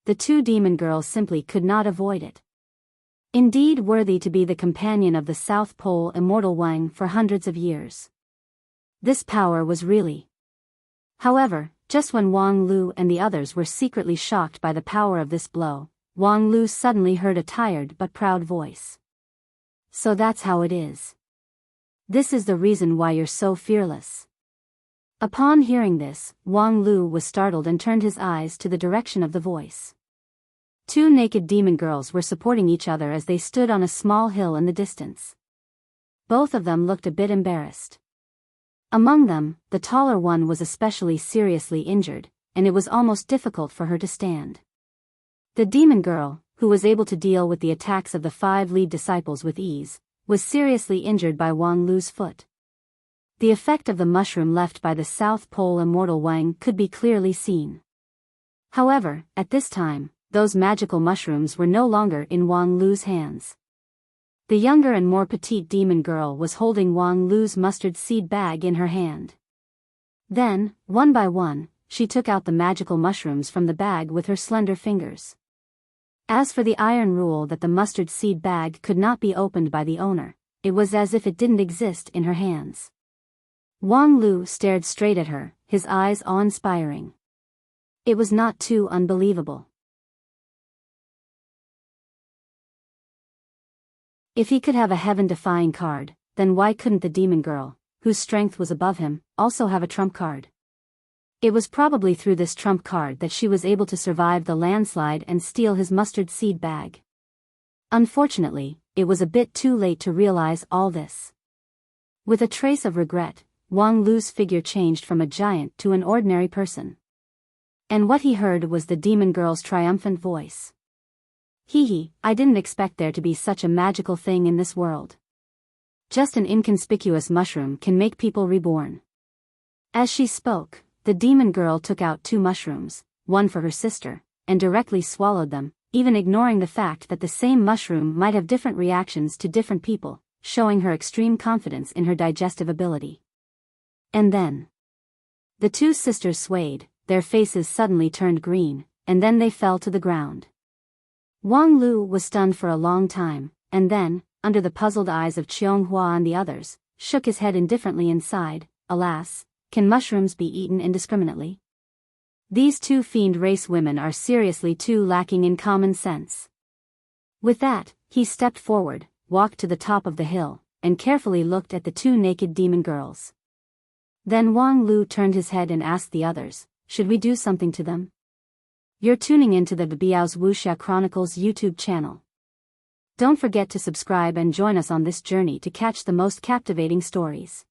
The two demon girls simply could not avoid it. Indeed worthy to be the companion of the South Pole immortal Wang for hundreds of years. This power was really. However, just when Wang Lu and the others were secretly shocked by the power of this blow, Wang Lu suddenly heard a tired but proud voice. So that's how it is. This is the reason why you're so fearless. Upon hearing this, Wang Lu was startled and turned his eyes to the direction of the voice. Two naked demon girls were supporting each other as they stood on a small hill in the distance. Both of them looked a bit embarrassed. Among them, the taller one was especially seriously injured, and it was almost difficult for her to stand. The demon girl, who was able to deal with the attacks of the 5 lead disciples with ease, was seriously injured by Wang Lu's foot. The effect of the mushroom left by the South Pole immortal Wang could be clearly seen. However, at this time, those magical mushrooms were no longer in Wang Lu's hands. The younger and more petite demon girl was holding Wang Lu's mustard seed bag in her hand. Then, one by one, she took out the magical mushrooms from the bag with her slender fingers. As for the iron rule that the mustard seed bag could not be opened by the owner, it was as if it didn't exist in her hands. Wang Lu stared straight at her, his eyes awe-inspiring. It was not too unbelievable. If he could have a heaven-defying card, then why couldn't the demon girl, whose strength was above him, also have a trump card? It was probably through this trump card that she was able to survive the landslide and steal his mustard seed bag. Unfortunately, it was a bit too late to realize all this. With a trace of regret, Wang Lu's figure changed from a giant to an ordinary person. And what he heard was the demon girl's triumphant voice. Hee, I didn't expect there to be such a magical thing in this world. Just an inconspicuous mushroom can make people reborn. As she spoke, the demon girl took out 2 mushrooms, one for her sister, and directly swallowed them, even ignoring the fact that the same mushroom might have different reactions to different people, showing her extreme confidence in her digestive ability. And then, the 2 sisters swayed, their faces suddenly turned green, and then they fell to the ground. Wang Lu was stunned for a long time, and then, under the puzzled eyes of Qianghua and the others, shook his head indifferently and sighed, alas, can mushrooms be eaten indiscriminately? These 2 fiend race women are seriously too lacking in common sense. With that, he stepped forward, walked to the top of the hill, and carefully looked at the 2 naked demon girls. Then Wang Lu turned his head and asked the others, should we do something to them? You're tuning into the Biyao's Wuxia Chronicles YouTube channel. Don't forget to subscribe and join us on this journey to catch the most captivating stories.